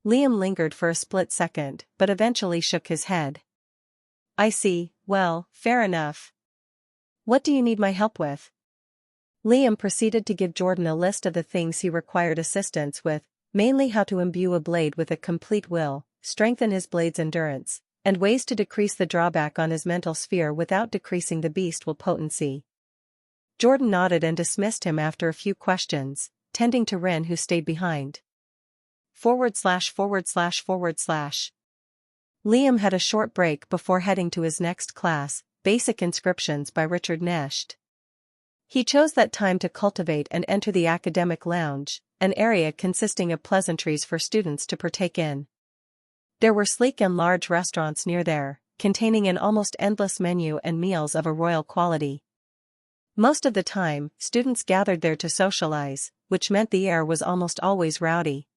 Liam lingered for a split second, but eventually shook his head. I see, well, fair enough. What do you need my help with? Liam proceeded to give Jordan a list of the things he required assistance with, mainly how to imbue a blade with a complete will, strengthen his blade's endurance, and ways to decrease the drawback on his mental sphere without decreasing the beast will potency. Jordan nodded and dismissed him after a few questions, tending to Rin, who stayed behind. //. Liam had a short break before heading to his next class, Basic Inscriptions by Richard Nesht. He chose that time to cultivate and enter the academic lounge, an area consisting of pleasantries for students to partake in. There were sleek and large restaurants near there, containing an almost endless menu and meals of a royal quality. Most of the time, students gathered there to socialize, which meant the air was almost always rowdy.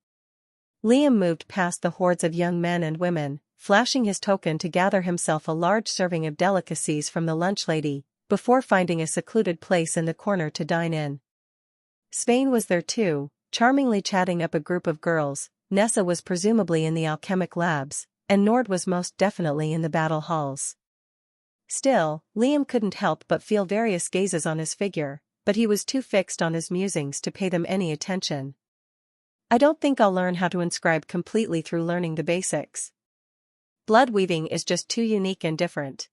Liam moved past the hordes of young men and women, flashing his token to gather himself a large serving of delicacies from the lunch lady, before finding a secluded place in the corner to dine in. Svein was there too, charmingly chatting up a group of girls. Nessa was presumably in the alchemic labs, and Nord was most definitely in the battle halls. Still, Liam couldn't help but feel various gazes on his figure, but he was too fixed on his musings to pay them any attention. I don't think I'll learn how to inscribe completely through learning the basics. Blood weaving is just too unique and different.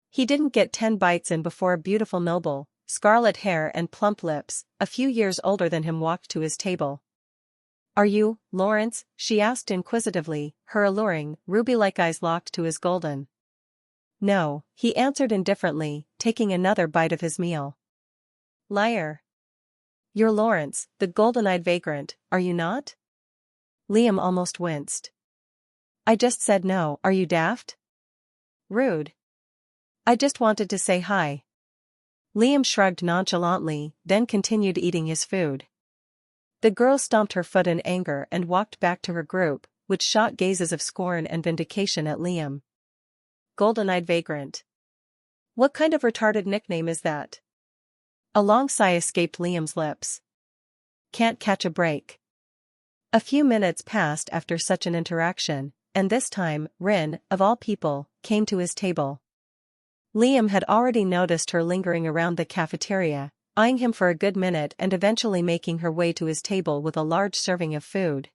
He didn't get 10 bites in before a beautiful noble, scarlet hair and plump lips, a few years older than him, walked to his table. Are you, Lawrence? She asked inquisitively, her alluring, ruby-like eyes locked to his golden. No, he answered indifferently, taking another bite of his meal. Liar. You're Lawrence, the golden-eyed vagrant, are you not? Liam almost winced. I just said no, are you daft? Rude. I just wanted to say hi. Liam shrugged nonchalantly, then continued eating his food. The girl stomped her foot in anger and walked back to her group, which shot gazes of scorn and vindication at Liam. Golden-eyed vagrant. What kind of retarded nickname is that? A long sigh escaped Liam's lips. Can't catch a break. A few minutes passed after such an interaction, and this time, Rin, of all people, came to his table. Liam had already noticed her lingering around the cafeteria, eyeing him for a good minute and eventually making her way to his table with a large serving of food.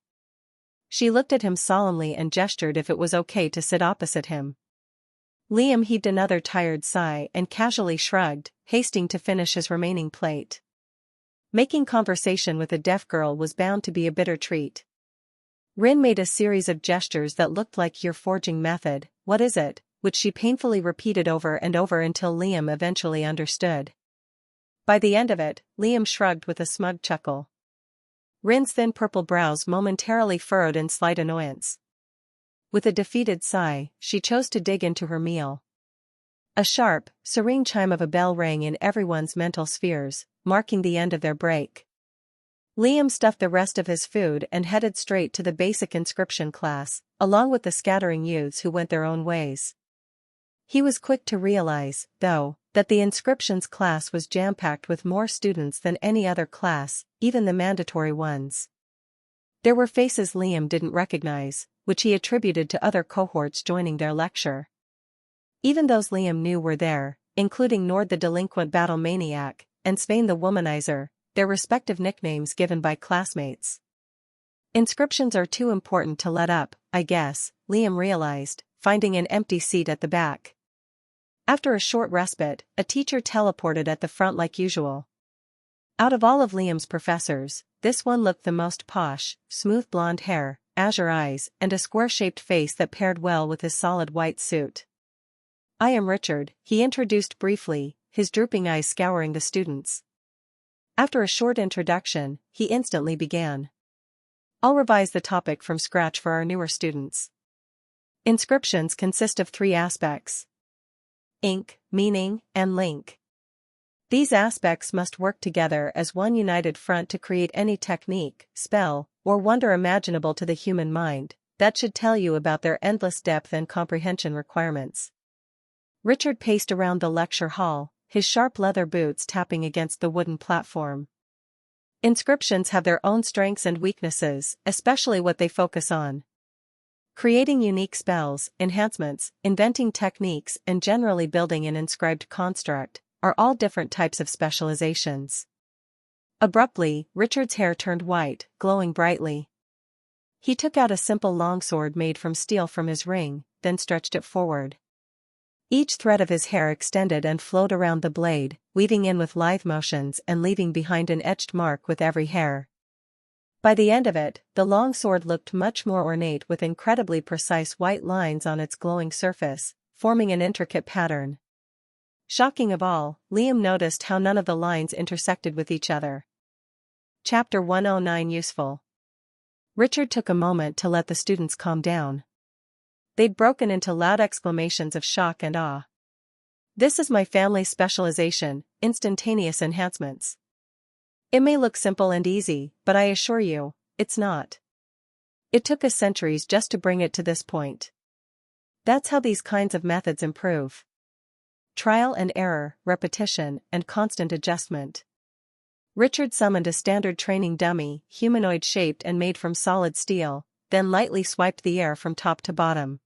She looked at him solemnly and gestured if it was okay to sit opposite him. Liam heaved another tired sigh and casually shrugged, hasting to finish his remaining plate. Making conversation with a deaf girl was bound to be a bitter treat. Rin made a series of gestures that looked like your forging method, what is it, which she painfully repeated over and over until Liam eventually understood. By the end of it, Liam shrugged with a smug chuckle. Rin's thin purple brows momentarily furrowed in slight annoyance. With a defeated sigh, she chose to dig into her meal. A sharp, serene chime of a bell rang in everyone's mental spheres, marking the end of their break. Liam stuffed the rest of his food and headed straight to the basic inscription class, along with the scattering youths who went their own ways. He was quick to realize, though, that the inscriptions class was jam-packed with more students than any other class, even the mandatory ones. There were faces Liam didn't recognize, which he attributed to other cohorts joining their lecture. Even those Liam knew were there, including Nord the delinquent battle maniac, and Svein the womanizer, their respective nicknames given by classmates. Inscriptions are too important to let up, I guess, Liam realized, finding an empty seat at the back. After a short respite, a teacher teleported at the front like usual. Out of all of Liam's professors, this one looked the most posh, smooth blonde hair, azure eyes, and a square-shaped face that paired well with his solid white suit. I am Richard, he introduced briefly, his drooping eyes scouring the students. After a short introduction, he instantly began. I'll revise the topic from scratch for our newer students. Inscriptions consist of three aspects: ink, meaning, and link. These aspects must work together as one united front to create any technique, spell, or wonder imaginable to the human mind, that should tell you about their endless depth and comprehension requirements. Richard paced around the lecture hall, his sharp leather boots tapping against the wooden platform. Inscriptions have their own strengths and weaknesses, especially what they focus on. Creating unique spells, enhancements, inventing techniques, and generally building an inscribed construct are all different types of specializations. Abruptly, Richard's hair turned white, glowing brightly. He took out a simple longsword made from steel from his ring, then stretched it forward. Each thread of his hair extended and flowed around the blade, weaving in with lithe motions and leaving behind an etched mark with every hair. By the end of it, the long sword looked much more ornate with incredibly precise white lines on its glowing surface, forming an intricate pattern. Shocking of all, Liam noticed how none of the lines intersected with each other. Chapter 109 Useful. Richard took a moment to let the students calm down. They'd broken into loud exclamations of shock and awe. This is my family's specialization, instantaneous enhancements. It may look simple and easy, but I assure you, it's not. It took us centuries just to bring it to this point. That's how these kinds of methods improve. Trial and error, repetition, and constant adjustment. Richard summoned a standard training dummy, humanoid-shaped and made from solid steel, then lightly swiped the air from top to bottom.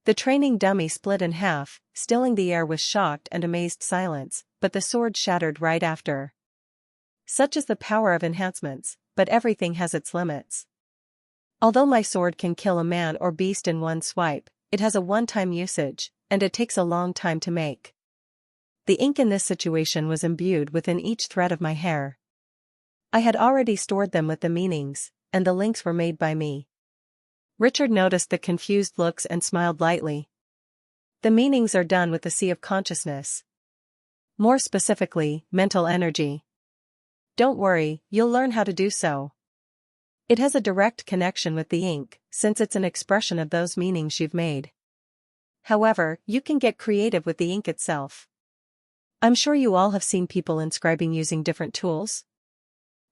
The training dummy split in half, stilling the air with shocked and amazed silence, but the sword shattered right after. Such is the power of enhancements, but everything has its limits. Although my sword can kill a man or beast in one swipe, it has a one-time usage, and it takes a long time to make. The ink in this situation was imbued within each thread of my hair. I had already stored them with the meanings, and the links were made by me. Richard noticed the confused looks and smiled lightly. The meanings are done with the sea of consciousness. More specifically, mental energy. Don't worry, you'll learn how to do so. It has a direct connection with the ink, since it's an expression of those meanings you've made. However, you can get creative with the ink itself. I'm sure you all have seen people inscribing using different tools.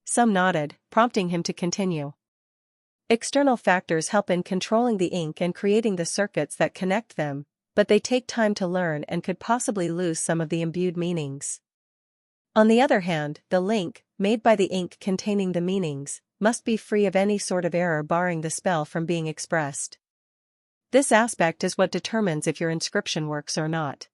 Some nodded, prompting him to continue. External factors help in controlling the ink and creating the circuits that connect them, but they take time to learn and could possibly lose some of the imbued meanings. On the other hand, the link, made by the ink containing the meanings, must be free of any sort of error barring the spell from being expressed. This aspect is what determines if your inscription works or not.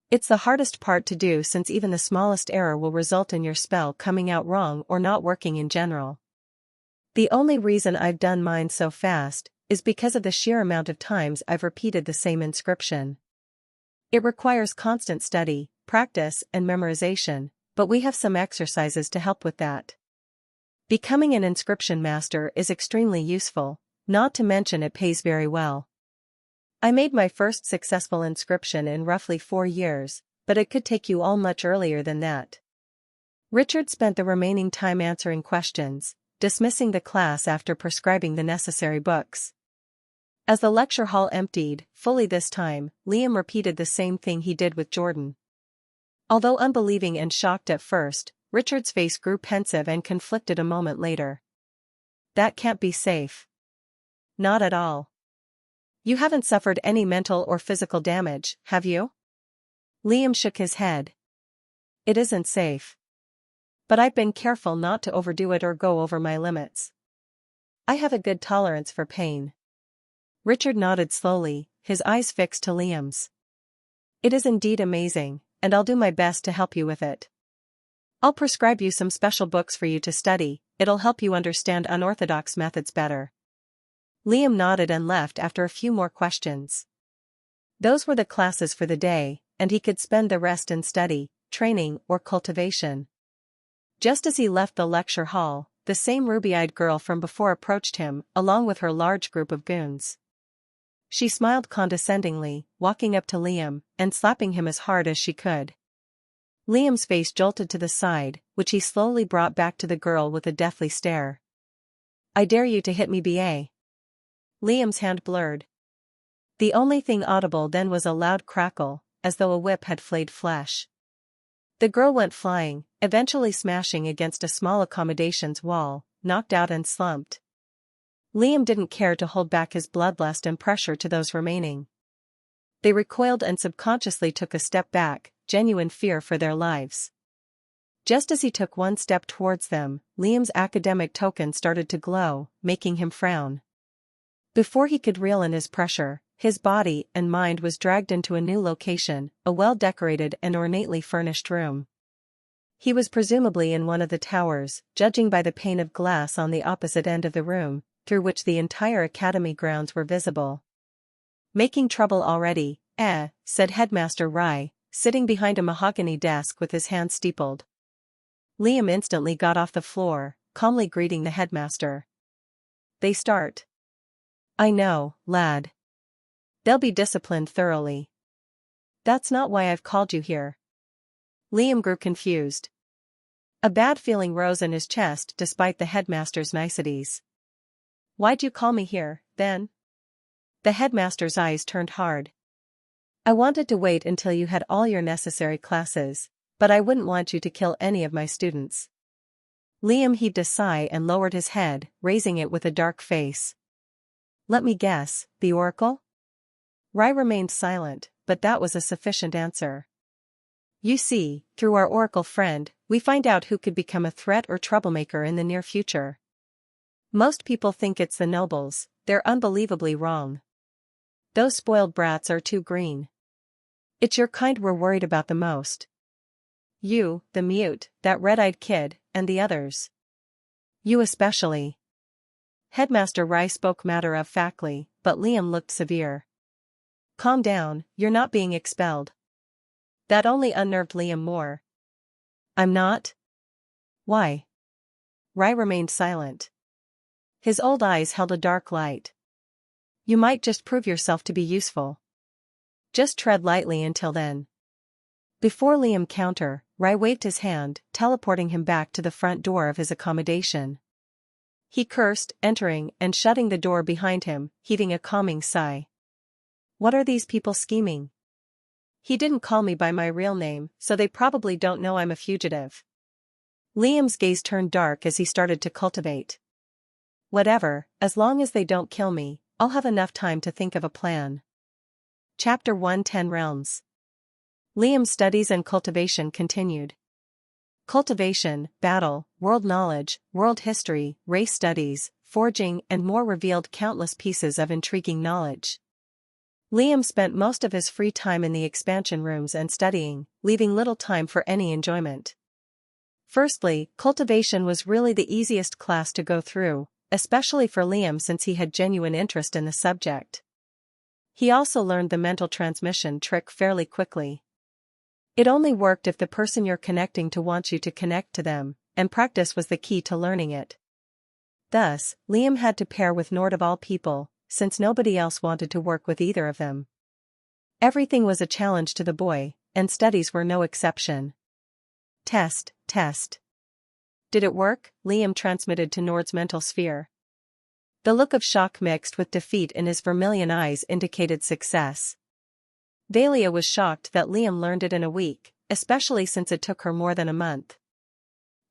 It's the hardest part to do since even the smallest error will result in your spell coming out wrong or not working in general. The only reason I've done mine so fast is because of the sheer amount of times I've repeated the same inscription. It requires constant study, practice, and memorization, but we have some exercises to help with that. Becoming an inscription master is extremely useful, not to mention it pays very well. I made my first successful inscription in roughly 4 years, but it could take you all much earlier than that. Richard spent the remaining time answering questions, dismissing the class after prescribing the necessary books. As the lecture hall emptied, fully this time, Liam repeated the same thing he did with Jordan. Although unbelieving and shocked at first, Richard's face grew pensive and conflicted a moment later. That can't be safe. Not at all. You haven't suffered any mental or physical damage, have you? Liam shook his head. It isn't safe. But I've been careful not to overdo it or go over my limits. I have a good tolerance for pain. Richard nodded slowly, his eyes fixed to Liam's. It is indeed amazing, and I'll do my best to help you with it. I'll prescribe you some special books for you to study, it'll help you understand unorthodox methods better. Liam nodded and left after a few more questions. Those were the classes for the day, and he could spend the rest in study, training, or cultivation. Just as he left the lecture hall, the same ruby-eyed girl from before approached him, along with her large group of goons. She smiled condescendingly, walking up to Liam, and slapping him as hard as she could. Liam's face jolted to the side, which he slowly brought back to the girl with a deathly stare. I dare you to hit me, B.A. Liam's hand blurred. The only thing audible then was a loud crackle, as though a whip had flayed flesh. The girl went flying, eventually smashing against a small accommodations wall, knocked out and slumped. Liam didn't care to hold back his bloodlust and pressure to those remaining. They recoiled and subconsciously took a step back, genuine fear for their lives. Just as he took one step towards them, Liam's academic token started to glow, making him frown. Before he could reel in his pressure, his body and mind was dragged into a new location, a well-decorated and ornately furnished room. He was presumably in one of the towers, judging by the pane of glass on the opposite end of the room, through which the entire academy grounds were visible. Making trouble already, said Headmaster Rye, sitting behind a mahogany desk with his hands steepled. Liam instantly got off the floor, calmly greeting the headmaster. They start. I know, lad. They'll be disciplined thoroughly. That's not why I've called you here. Liam grew confused. A bad feeling rose in his chest despite the headmaster's niceties. Why'd you call me here, then? The headmaster's eyes turned hard. I wanted to wait until you had all your necessary classes, but I wouldn't want you to kill any of my students. Liam heaved a sigh and lowered his head, raising it with a dark face. Let me guess, the Oracle? Rye remained silent, but that was a sufficient answer. You see, through our Oracle friend, we find out who could become a threat or troublemaker in the near future. Most people think it's the nobles, they're unbelievably wrong. Those spoiled brats are too green. It's your kind we're worried about the most. You, the mute, that red-eyed kid, and the others. You especially. Headmaster Rye spoke matter-of-factly, but Liam looked severe. Calm down, you're not being expelled. That only unnerved Liam more. I'm not? Why? Rye remained silent. His old eyes held a dark light. You might just prove yourself to be useful. Just tread lightly until then. Before Liam counter, Rye waved his hand, teleporting him back to the front door of his accommodation. He cursed, entering and shutting the door behind him, heaving a calming sigh. What are these people scheming? He didn't call me by my real name, so they probably don't know I'm a fugitive. Liam's gaze turned dark as he started to cultivate. Whatever, as long as they don't kill me, I'll have enough time to think of a plan. Chapter 110 Realms. Liam's studies and cultivation continued. Cultivation, battle, world knowledge, world history, race studies, forging, and more revealed countless pieces of intriguing knowledge. Liam spent most of his free time in the expansion rooms and studying, leaving little time for any enjoyment. Firstly, cultivation was really the easiest class to go through, especially for Liam since he had genuine interest in the subject. He also learned the mental transmission trick fairly quickly. It only worked if the person you're connecting to wants you to connect to them, and practice was the key to learning it. Thus, Liam had to pair with Nord of all people, since nobody else wanted to work with either of them. Everything was a challenge to the boy, and studies were no exception. Test. Did it work? Liam transmitted to Nord's mental sphere. The look of shock mixed with defeat in his vermilion eyes indicated success. Valia was shocked that Liam learned it in a week, especially since it took her more than a month.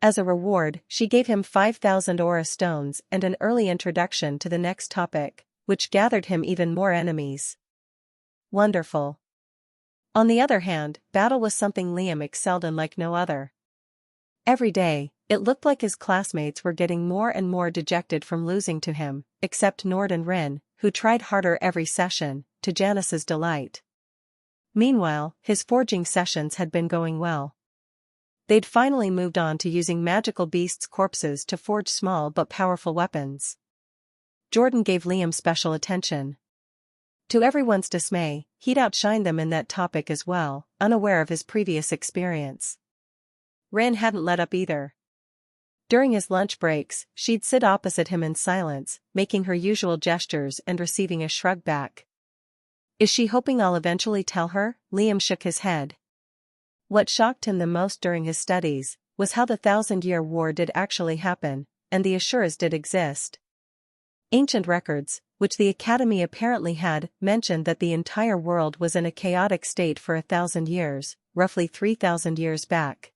As a reward, she gave him 5,000 aura stones and an early introduction to the next topic, which gathered him even more enemies. Wonderful. On the other hand, battle was something Liam excelled in like no other. Every day, it looked like his classmates were getting more and more dejected from losing to him, except Nord and Rin, who tried harder every session, to Janice's delight. Meanwhile, his forging sessions had been going well. They'd finally moved on to using magical beasts' corpses to forge small but powerful weapons. Jordan gave Liam special attention. To everyone's dismay, he'd outshined them in that topic as well, unaware of his previous experience. Rin hadn't let up either. During his lunch breaks, she'd sit opposite him in silence, making her usual gestures and receiving a shrug back. Is she hoping I'll eventually tell her? Liam shook his head. What shocked him the most during his studies was how the 1,000-year war did actually happen, and the Asuras did exist. Ancient records, which the Academy apparently had, mentioned that the entire world was in a chaotic state for 1,000 years, roughly 3,000 years back.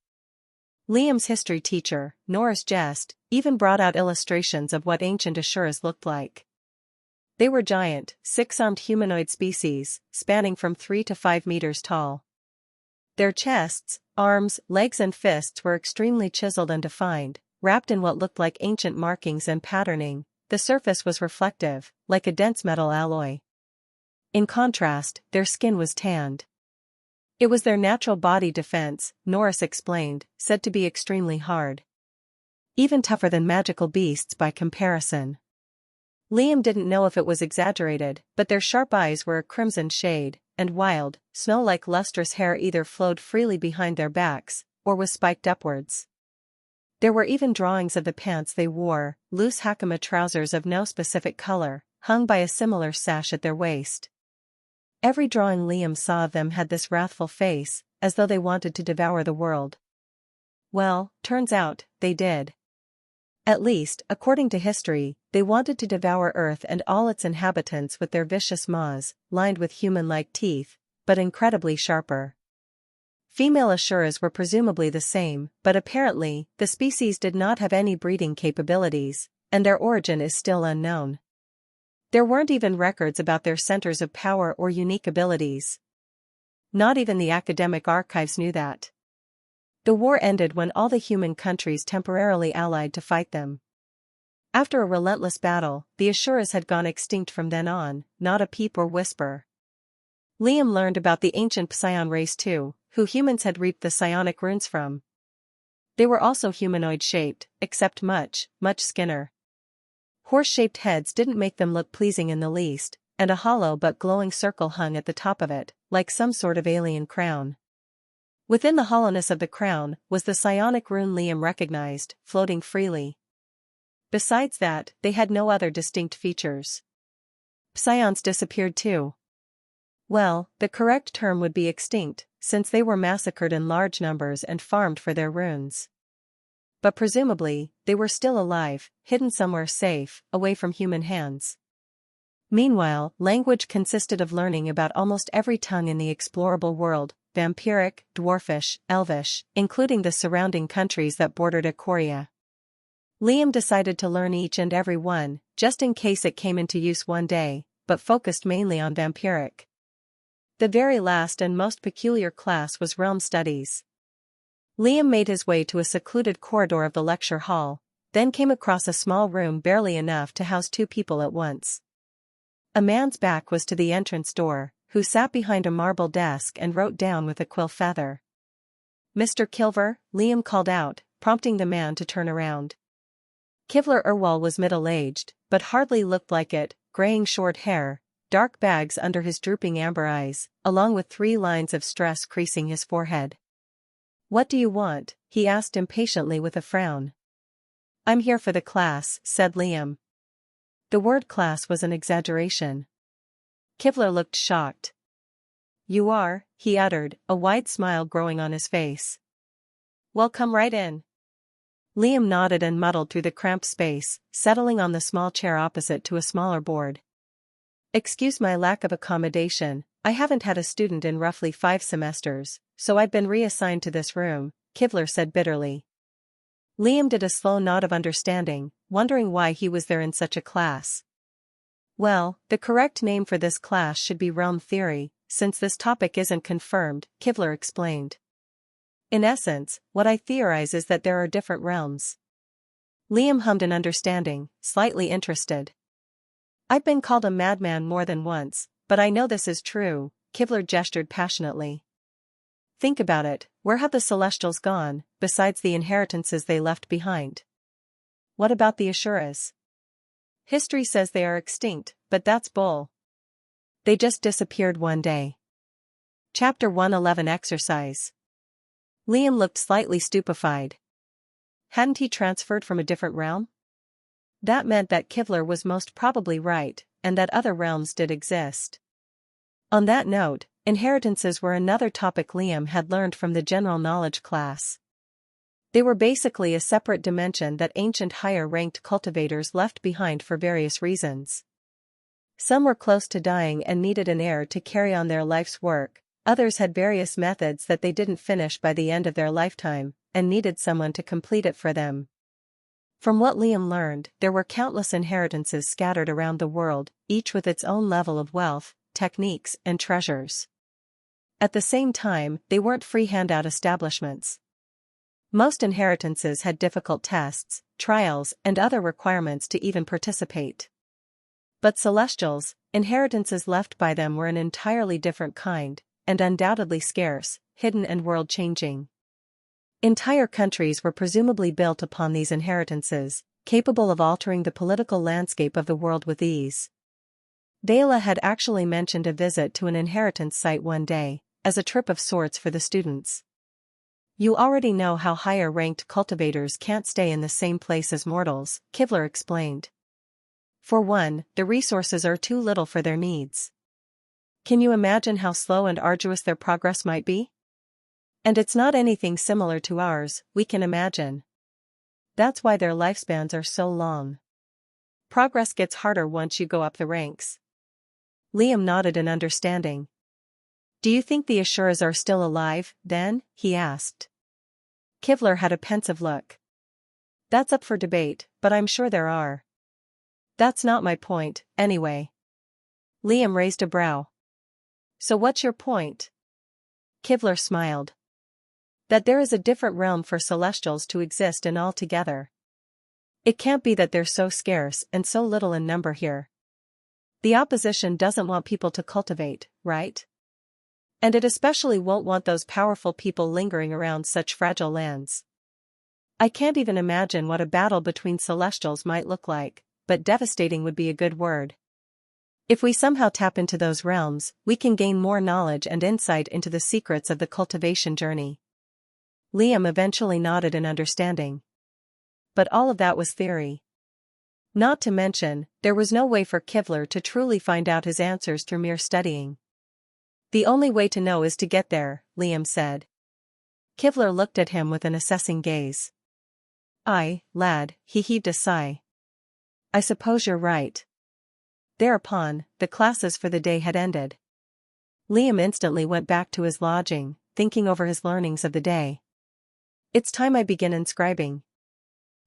Liam's history teacher, Norris Jest, even brought out illustrations of what ancient Asuras looked like. They were giant, six-armed humanoid species, spanning from 3 to 5 meters tall. Their chests, arms, legs and fists were extremely chiseled and defined, wrapped in what looked like ancient markings and patterning. The surface was reflective, like a dense metal alloy. In contrast, their skin was tanned. It was their natural body defense, Norris explained, said to be extremely hard. Even tougher than magical beasts by comparison. Liam didn't know if it was exaggerated, but their sharp eyes were a crimson shade, and wild, snow-like lustrous hair either flowed freely behind their backs, or was spiked upwards. There were even drawings of the pants they wore, loose hakama trousers of no specific color, hung by a similar sash at their waist. Every drawing Liam saw of them had this wrathful face, as though they wanted to devour the world. Well, turns out, they did. At least, according to history, they wanted to devour Earth and all its inhabitants with their vicious maws, lined with human-like teeth, but incredibly sharper. Female Asuras were presumably the same, but apparently, the species did not have any breeding capabilities, and their origin is still unknown. There weren't even records about their centers of power or unique abilities. Not even the academic archives knew that. The war ended when all the human countries temporarily allied to fight them. After a relentless battle, the Asuras had gone extinct from then on, not a peep or whisper. Liam learned about the ancient Psion race too, who humans had reaped the psionic runes from. They were also humanoid-shaped, except much skinner. Horse-shaped heads didn't make them look pleasing in the least, and a hollow but glowing circle hung at the top of it, like some sort of alien crown. Within the hollowness of the crown was the psionic rune Liam recognized, floating freely. Besides that, they had no other distinct features. Psions disappeared too. Well, the correct term would be extinct, since they were massacred in large numbers and farmed for their runes. But presumably, they were still alive, hidden somewhere safe, away from human hands. Meanwhile, language consisted of learning about almost every tongue in the explorable world, vampiric, dwarfish, elvish, including the surrounding countries that bordered Ikoria. Liam decided to learn each and every one, just in case it came into use one day, but focused mainly on vampiric. The very last and most peculiar class was realm studies. Liam made his way to a secluded corridor of the lecture hall, then came across a small room barely enough to house 2 people at once. A man's back was to the entrance door, who sat behind a marble desk and wrote down with a quill feather. "Mr. Kilver," Liam called out, prompting the man to turn around. Kivler Irwal was middle-aged, but hardly looked like it, graying short hair, dark bags under his drooping amber eyes, along with 3 lines of stress creasing his forehead. "What do you want?" he asked impatiently with a frown. "I'm here for the class," said Liam. The word class was an exaggeration. Kivler looked shocked. "You are," he uttered, a wide smile growing on his face. "Well, come right in." Liam nodded and muddled through the cramped space, settling on the small chair opposite to a smaller board. "Excuse my lack of accommodation, I haven't had a student in roughly 5 semesters, so I've been reassigned to this room," Kivler said bitterly. Liam did a slow nod of understanding, wondering why he was there in such a class. "Well, the correct name for this class should be realm theory, since this topic isn't confirmed," Kivler explained. "In essence, what I theorize is that there are different realms." Liam hummed in understanding, slightly interested. "I've been called a madman more than once, but I know this is true," Kivler gestured passionately. "Think about it, where have the Celestials gone, besides the inheritances they left behind? What about the Asuras? History says they are extinct, but that's bull. They just disappeared one day." Chapter 111 Exercise. Liam looked slightly stupefied. Hadn't he transferred from a different realm? That meant that Kivler was most probably right, and that other realms did exist. On that note, inheritances were another topic Liam had learned from the general knowledge class. They were basically a separate dimension that ancient higher-ranked cultivators left behind for various reasons. Some were close to dying and needed an heir to carry on their life's work, others had various methods that they didn't finish by the end of their lifetime, and needed someone to complete it for them. From what Liam learned, there were countless inheritances scattered around the world, each with its own level of wealth, techniques, and treasures. At the same time, they weren't free handout establishments. Most inheritances had difficult tests, trials, and other requirements to even participate. But Celestials, inheritances left by them were an entirely different kind, and undoubtedly scarce, hidden and world-changing. Entire countries were presumably built upon these inheritances, capable of altering the political landscape of the world with ease. Dela had actually mentioned a visit to an inheritance site one day, as a trip of sorts for the students. "You already know how higher-ranked cultivators can't stay in the same place as mortals," Kivler explained. "For one, the resources are too little for their needs. Can you imagine how slow and arduous their progress might be? And it's not anything similar to ours, we can imagine. That's why their lifespans are so long. Progress gets harder once you go up the ranks." Liam nodded in understanding. "Do you think the Asuras are still alive, then?" he asked. Kivler had a pensive look. "That's up for debate, but I'm sure there are. That's not my point, anyway." Liam raised a brow. "So what's your point?" Kivler smiled. "That there is a different realm for Celestials to exist in altogether. It can't be that they're so scarce and so little in number here. The opposition doesn't want people to cultivate, right? And it especially won't want those powerful people lingering around such fragile lands. I can't even imagine what a battle between Celestials might look like, but devastating would be a good word. If we somehow tap into those realms, we can gain more knowledge and insight into the secrets of the cultivation journey." Liam eventually nodded in understanding. But all of that was theory. Not to mention, there was no way for Kivler to truly find out his answers through mere studying. "The only way to know is to get there," Liam said. Kivler looked at him with an assessing gaze. "Aye, lad," he heaved a sigh. "I suppose you're right. Thereupon, the classes for the day had ended. Liam instantly went back to his lodging, thinking over his learnings of the day. It's time I begin inscribing.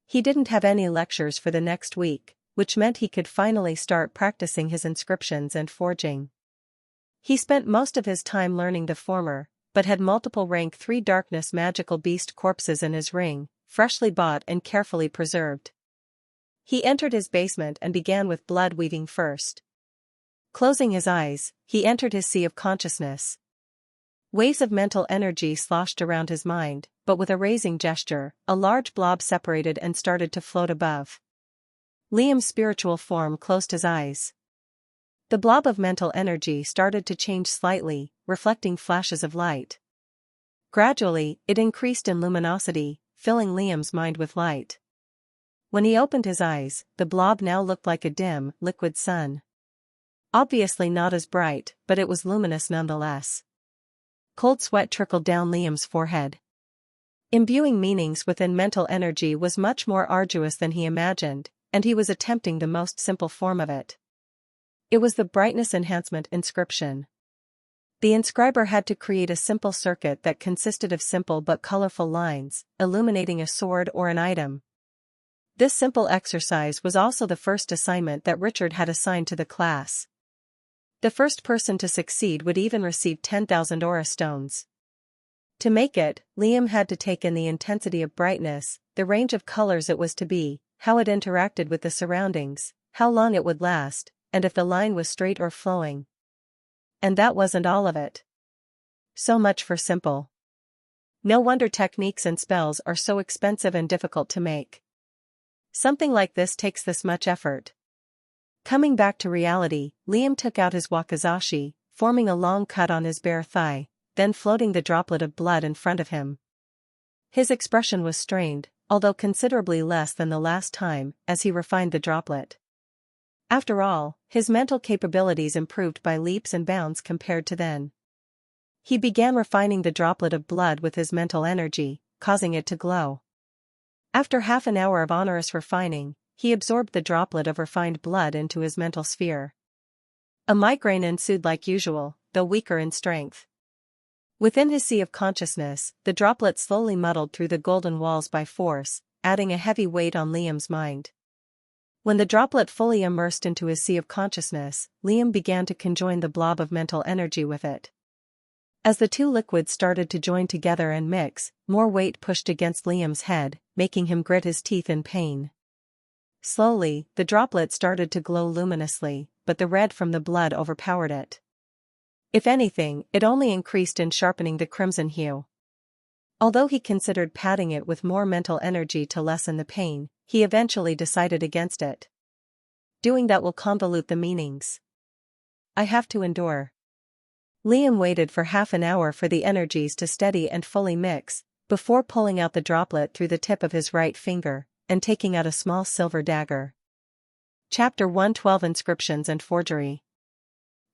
He didn't have any lectures for the next week, which meant he could finally start practicing his inscriptions and forging. He spent most of his time learning the former, but had multiple rank 3 darkness magical beast corpses in his ring, freshly bought and carefully preserved. He entered his basement and began with blood weaving first. Closing his eyes, he entered his sea of consciousness. Waves of mental energy sloshed around his mind, but with a raising gesture, a large blob separated and started to float above. Liam's spiritual form closed his eyes. The blob of mental energy started to change slightly, reflecting flashes of light. Gradually, it increased in luminosity, filling Liam's mind with light. When he opened his eyes, the blob now looked like a dim, liquid sun. Obviously not as bright, but it was luminous nonetheless. Cold sweat trickled down Liam's forehead. Imbuing meanings within mental energy was much more arduous than he imagined, and he was attempting the most simple form of it. It was the brightness enhancement inscription. The inscriber had to create a simple circuit that consisted of simple but colorful lines, illuminating a sword or an item. This simple exercise was also the first assignment that Richard had assigned to the class. The first person to succeed would even receive 10,000 aura stones. To make it, Liam had to take in the intensity of brightness, the range of colors it was to be, how it interacted with the surroundings, how long it would last, and if the line was straight or flowing. And that wasn't all of it. So much for simple. No wonder techniques and spells are so expensive and difficult to make. Something like this takes this much effort. Coming back to reality, Liam took out his wakizashi, forming a long cut on his bare thigh, then floating the droplet of blood in front of him. His expression was strained, although considerably less than the last time, as he refined the droplet. After all, his mental capabilities improved by leaps and bounds compared to then. He began refining the droplet of blood with his mental energy, causing it to glow. After half an hour of onerous refining, he absorbed the droplet of refined blood into his mental sphere. A migraine ensued like usual, though weaker in strength. Within his sea of consciousness, the droplet slowly muddled through the golden walls by force, adding a heavy weight on Liam's mind. When the droplet fully immersed into his sea of consciousness, Liam began to conjoin the blob of mental energy with it. As the two liquids started to join together and mix, more weight pushed against Liam's head, making him grit his teeth in pain. Slowly, the droplet started to glow luminously, but the red from the blood overpowered it. If anything, it only increased in sharpening the crimson hue. Although he considered padding it with more mental energy to lessen the pain, he eventually decided against it. Doing that will convolute the meanings. I have to endure. Liam waited for half an hour for the energies to steady and fully mix, before pulling out the droplet through the tip of his right finger, and taking out a small silver dagger. Chapter 112 Inscriptions and Forgery.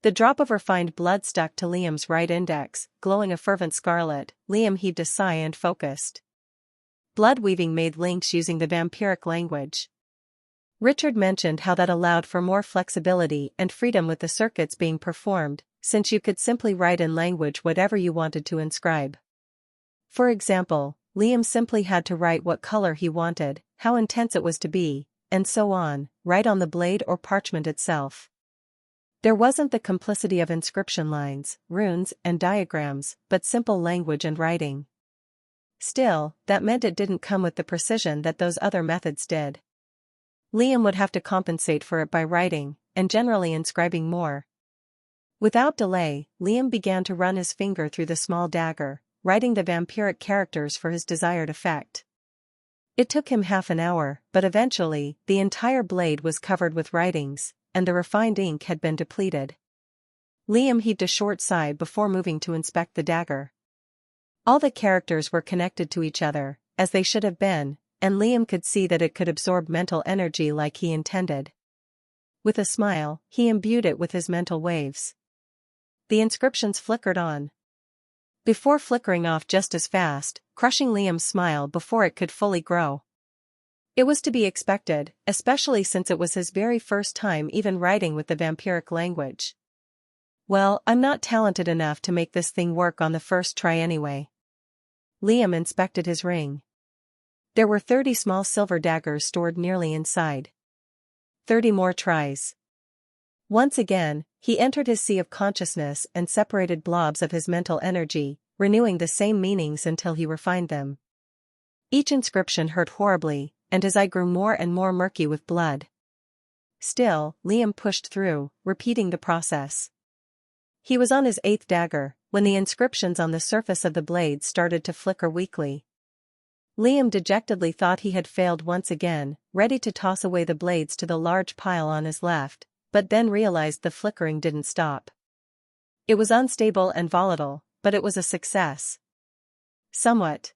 The drop of refined blood stuck to Liam's right index, glowing a fervent scarlet. Liam heaved a sigh and focused. Blood weaving made links using the vampiric language. Richard mentioned how that allowed for more flexibility and freedom with the circuits being performed, since you could simply write in language whatever you wanted to inscribe. For example, Liam simply had to write what color he wanted, how intense it was to be, and so on, right on the blade or parchment itself. There wasn't the complicity of inscription lines, runes, and diagrams, but simple language and writing. Still, that meant it didn't come with the precision that those other methods did. Liam would have to compensate for it by writing, and generally inscribing more. Without delay, Liam began to run his finger through the small dagger, writing the vampiric characters for his desired effect. It took him half an hour, but eventually, the entire blade was covered with writings, and the refined ink had been depleted. Liam heaved a short sigh before moving to inspect the dagger. All the characters were connected to each other, as they should have been, and Liam could see that it could absorb mental energy like he intended. With a smile, he imbued it with his mental waves. The inscriptions flickered on, before flickering off just as fast, crushing Liam's smile before it could fully grow. It was to be expected, especially since it was his very first time even writing with the vampiric language. Well, I'm not talented enough to make this thing work on the first try anyway. Liam inspected his ring. There were 30 small silver daggers stored nearly inside. 30 more tries. Once again, he entered his sea of consciousness and separated blobs of his mental energy, renewing the same meanings until he refined them. Each inscription hurt horribly, and his eye grew more and more murky with blood. Still, Liam pushed through, repeating the process. He was on his 8th dagger, when the inscriptions on the surface of the blade started to flicker weakly. Liam dejectedly thought he had failed once again, ready to toss away the blades to the large pile on his left, but then realized the flickering didn't stop. It was unstable and volatile, but it was a success. Somewhat.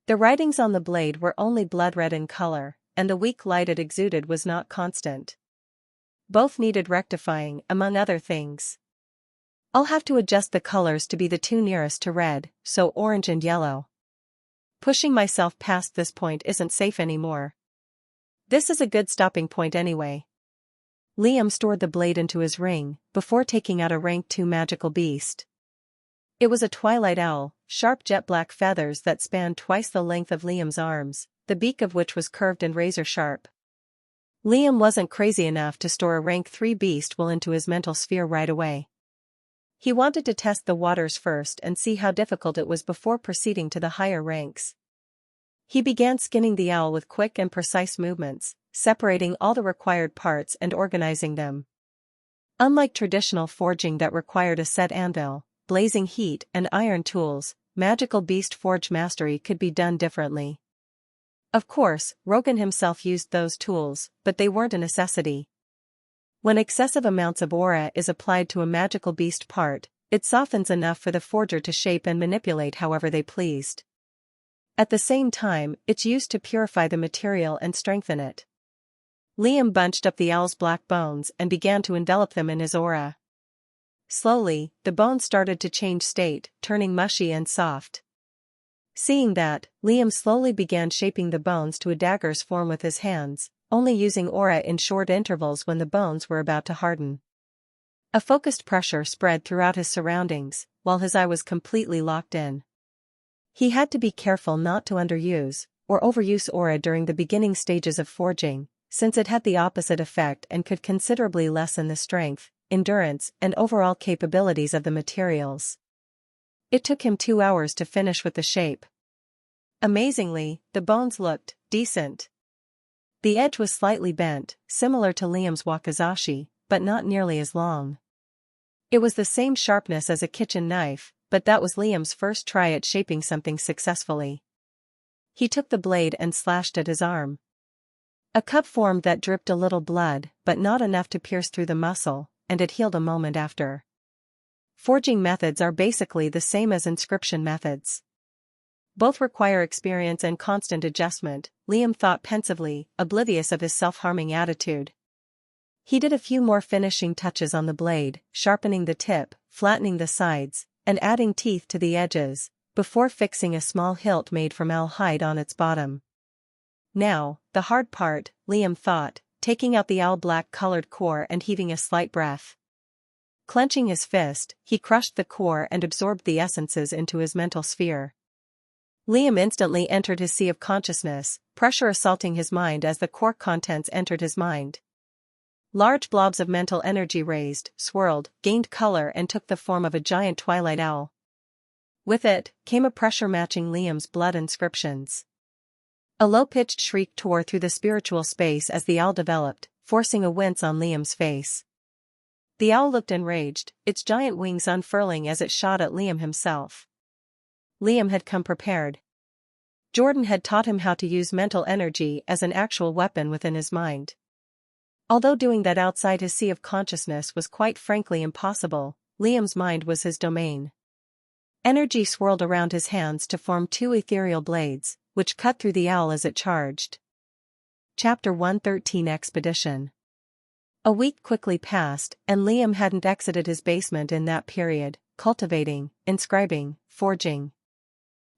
The writings on the blade were only blood red in color, and the weak light it exuded was not constant. Both needed rectifying, among other things. I'll have to adjust the colors to be the two nearest to red, so orange and yellow. Pushing myself past this point isn't safe anymore. This is a good stopping point anyway. Liam stored the blade into his ring, before taking out a rank 2 magical beast. It was a twilight owl, sharp jet-black feathers that spanned twice the length of Liam's arms, the beak of which was curved and razor-sharp. Liam wasn't crazy enough to store a rank 3 beast well into his mental sphere right away. He wanted to test the waters first and see how difficult it was before proceeding to the higher ranks. He began skinning the owl with quick and precise movements, separating all the required parts and organizing them. Unlike traditional forging that required a set anvil, blazing heat and iron tools, magical beast forge mastery could be done differently. Of course, Rogan himself used those tools, but they weren't a necessity. When excessive amounts of aura is applied to a magical beast part, it softens enough for the forger to shape and manipulate however they pleased. At the same time, it's used to purify the material and strengthen it. Liam bunched up the owl's black bones and began to envelop them in his aura. Slowly, the bones started to change state, turning mushy and soft. Seeing that, Liam slowly began shaping the bones to a dagger's form with his hands, only using aura in short intervals when the bones were about to harden. A focused pressure spread throughout his surroundings, while his eye was completely locked in. He had to be careful not to underuse, or overuse aura during the beginning stages of forging, since it had the opposite effect and could considerably lessen the strength, endurance, and overall capabilities of the materials. It took him 2 hours to finish with the shape. Amazingly, the bones looked decent. The edge was slightly bent, similar to Liam's wakizashi, but not nearly as long. It was the same sharpness as a kitchen knife, but that was Liam's first try at shaping something successfully. He took the blade and slashed at his arm. A cut formed that dripped a little blood, but not enough to pierce through the muscle, and it healed a moment after. Forging methods are basically the same as inscription methods. Both require experience and constant adjustment, Liam thought pensively, oblivious of his self-harming attitude. He did a few more finishing touches on the blade, sharpening the tip, flattening the sides, and adding teeth to the edges, before fixing a small hilt made from owl hide on its bottom. Now, the hard part, Liam thought, taking out the owl-black colored core and heaving a slight breath. Clenching his fist, he crushed the core and absorbed the essences into his mental sphere. Liam instantly entered his sea of consciousness, pressure assaulting his mind as the core contents entered his mind. Large blobs of mental energy raised, swirled, gained color and took the form of a giant twilight owl. With it, came a pressure matching Liam's blood inscriptions. A low-pitched shriek tore through the spiritual space as the owl developed, forcing a wince on Liam's face. The owl looked enraged, its giant wings unfurling as it shot at Liam himself. Liam had come prepared. Jordan had taught him how to use mental energy as an actual weapon within his mind. Although doing that outside his sea of consciousness was quite frankly impossible, Liam's mind was his domain. Energy swirled around his hands to form 2 ethereal blades, which cut through the owl as it charged. Chapter 113 Expedition. A week quickly passed, and Liam hadn't exited his basement in that period, cultivating, inscribing, forging.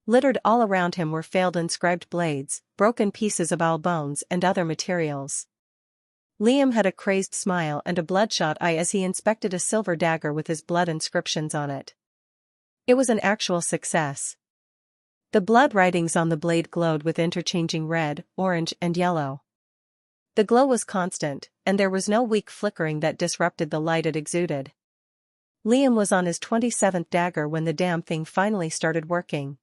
Littered all around him were failed inscribed blades, broken pieces of owl bones and other materials. Liam had a crazed smile and a bloodshot eye as he inspected a silver dagger with his blood inscriptions on it. It was an actual success. The blood writings on the blade glowed with interchanging red, orange, and yellow. The glow was constant, and there was no weak flickering that disrupted the light it exuded. Liam was on his 27th dagger when the damn thing finally started working.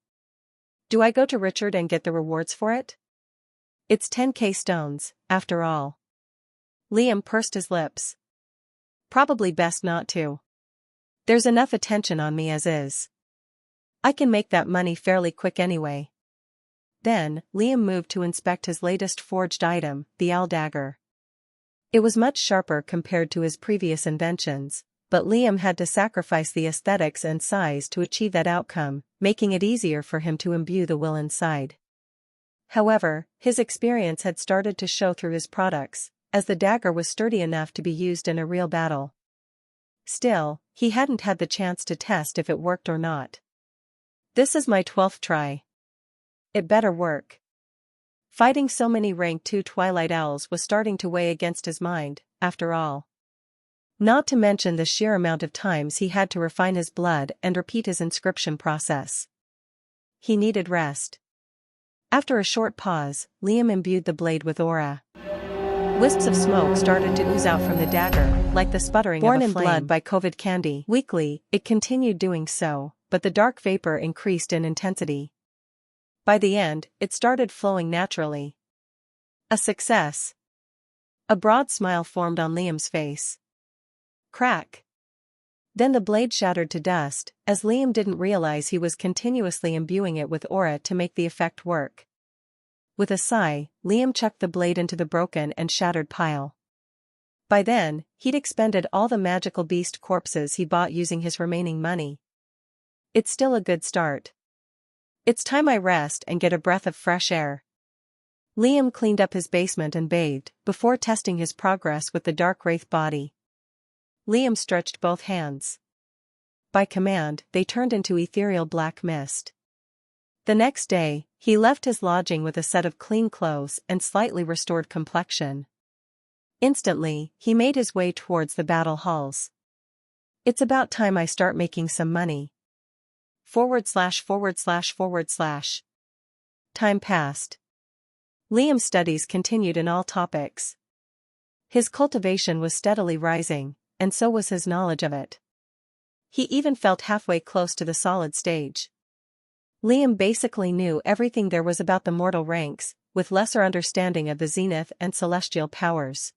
Do I go to Richard and get the rewards for it? It's 10k stones, after all. Liam pursed his lips. Probably best not to. There's enough attention on me as is. I can make that money fairly quick anyway. Then, Liam moved to inspect his latest forged item, the owl dagger. It was much sharper compared to his previous inventions, but Liam had to sacrifice the aesthetics and size to achieve that outcome, making it easier for him to imbue the will inside. However, his experience had started to show through his products, as the dagger was sturdy enough to be used in a real battle. Still, he hadn't had the chance to test if it worked or not. This is my 12th try. It better work. Fighting so many rank 2 Twilight Owls was starting to weigh against his mind, after all. Not to mention the sheer amount of times he had to refine his blood and repeat his inscription process. He needed rest. After a short pause, Liam imbued the blade with aura. Wisps of smoke started to ooze out from the dagger, like the sputtering of a flame. Born in blood by COVID candy. Weakly, it continued doing so, but the dark vapor increased in intensity. By the end, it started flowing naturally. A success. A broad smile formed on Liam's face. Crack. Then the blade shattered to dust, as Liam didn't realize he was continuously imbuing it with aura to make the effect work. With a sigh, Liam chucked the blade into the broken and shattered pile. By then, he'd expended all the magical beast corpses he bought using his remaining money. It's still a good start. It's time I rest and get a breath of fresh air. Liam cleaned up his basement and bathed, before testing his progress with the dark wraith body. Liam stretched both hands. By command, they turned into ethereal black mist. The next day, he left his lodging with a set of clean clothes and slightly restored complexion. Instantly, he made his way towards the battle halls. It's about time I start making some money. /////. Time passed. Liam's studies continued in all topics. His cultivation was steadily rising, and so was his knowledge of it. He even felt halfway close to the solid stage. Liam basically knew everything there was about the mortal ranks, with lesser understanding of the zenith and celestial powers.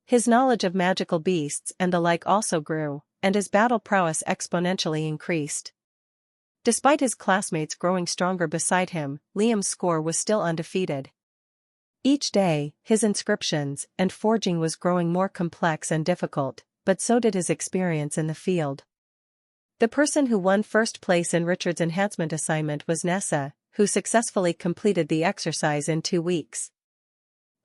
His knowledge of magical beasts and the like also grew, and his battle prowess exponentially increased. Despite his classmates growing stronger beside him, Liam's score was still undefeated. Each day, his inscriptions and forging was growing more complex and difficult, but so did his experience in the field. The person who won first place in Richard's enhancement assignment was Nessa, who successfully completed the exercise in 2 weeks.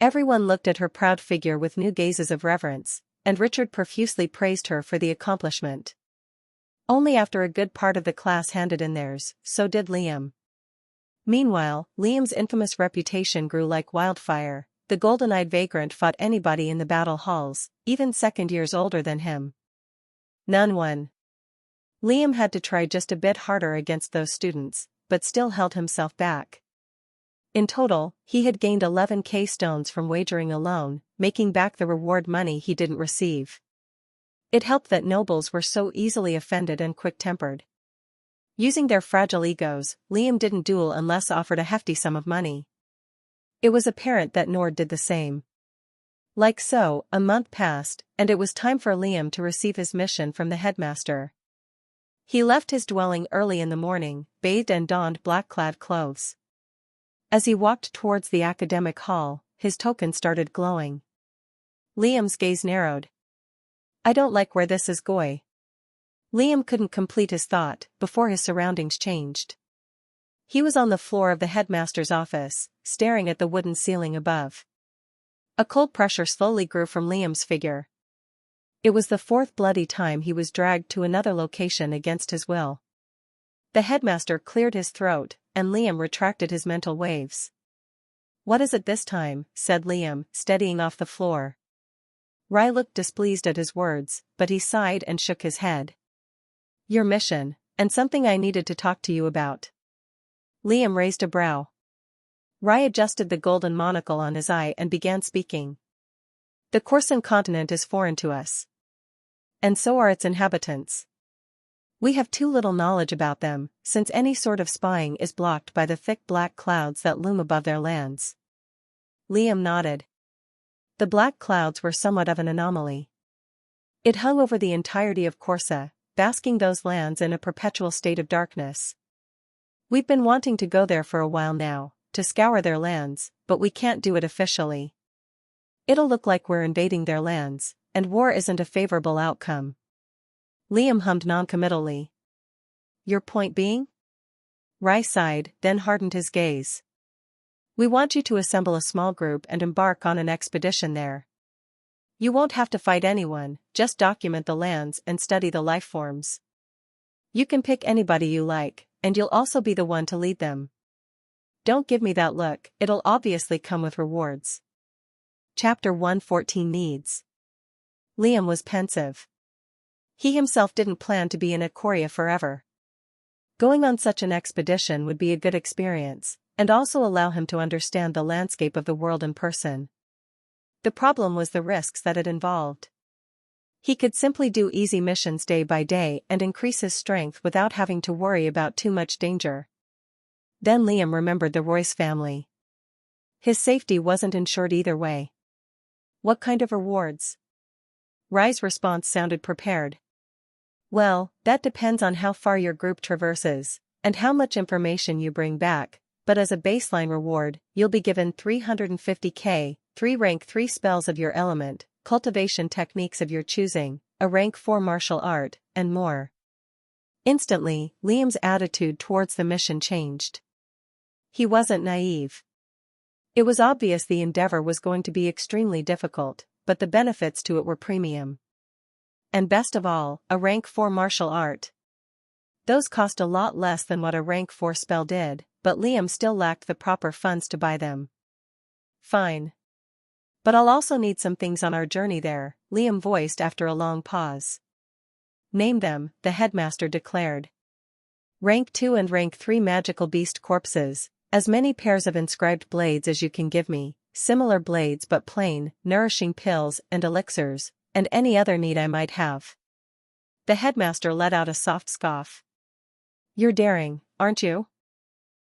Everyone looked at her proud figure with new gazes of reverence, and Richard profusely praised her for the accomplishment. Only after a good part of the class handed in theirs, so did Liam. Meanwhile, Liam's infamous reputation grew like wildfire. The golden-eyed vagrant fought anybody in the battle halls, even second years older than him. None won. Liam had to try just a bit harder against those students, but still held himself back. In total, he had gained 11k stones from wagering alone, making back the reward money he didn't receive. It helped that nobles were so easily offended and quick-tempered. Using their fragile egos, Liam didn't duel unless offered a hefty sum of money. It was apparent that Nord did the same. Like so, a month passed, and it was time for Liam to receive his mission from the headmaster. He left his dwelling early in the morning, bathed and donned black-clad clothes. As he walked towards the academic hall, his token started glowing. Liam's gaze narrowed. I don't like where this is going. Liam couldn't complete his thought before his surroundings changed. He was on the floor of the headmaster's office, staring at the wooden ceiling above. A cold pressure slowly grew from Liam's figure. It was the 4th bloody time he was dragged to another location against his will. The headmaster cleared his throat, and Liam retracted his mental waves. "What is it this time?" said Liam, steadying off the floor. Rai looked displeased at his words, but he sighed and shook his head. "Your mission, and something I needed to talk to you about." Liam raised a brow. Rai adjusted the golden monocle on his eye and began speaking. "The Corsan continent is foreign to us. And so are its inhabitants. We have too little knowledge about them, since any sort of spying is blocked by the thick black clouds that loom above their lands." Liam nodded. The black clouds were somewhat of an anomaly. It hung over the entirety of Corsa, basking those lands in a perpetual state of darkness. "We've been wanting to go there for a while now, to scour their lands, but we can't do it officially. It'll look like we're invading their lands, and war isn't a favorable outcome." Liam hummed noncommittally. "Your point being?" Rai sighed, then hardened his gaze. "We want you to assemble a small group and embark on an expedition there. You won't have to fight anyone, just document the lands and study the life forms. You can pick anybody you like, and you'll also be the one to lead them. Don't give me that look, it'll obviously come with rewards." Chapter 114 Needs. Liam was pensive. He himself didn't plan to be in Ikoria forever. Going on such an expedition would be a good experience, and also allow him to understand the landscape of the world in person. The problem was the risks that it involved. He could simply do easy missions day by day and increase his strength without having to worry about too much danger. Then Liam remembered the Royce family. His safety wasn't ensured either way. "What kind of rewards?" Rai's response sounded prepared. "Well, that depends on how far your group traverses, and how much information you bring back, but as a baseline reward, you'll be given 350k, 3 rank 3 spells of your element, cultivation techniques of your choosing, a rank 4 martial art, and more." Instantly, Liam's attitude towards the mission changed. He wasn't naive. It was obvious the endeavor was going to be extremely difficult, but the benefits to it were premium. And best of all, a rank 4 martial art. Those cost a lot less than what a rank 4 spell did, but Liam still lacked the proper funds to buy them. "Fine. But I'll also need some things on our journey there," Liam voiced after a long pause. "Name them," the headmaster declared. "Rank 2 and rank 3 magical beast corpses, as many pairs of inscribed blades as you can give me, similar blades but plain, nourishing pills and elixirs, and any other need I might have." The headmaster let out a soft scoff. "You're daring, aren't you?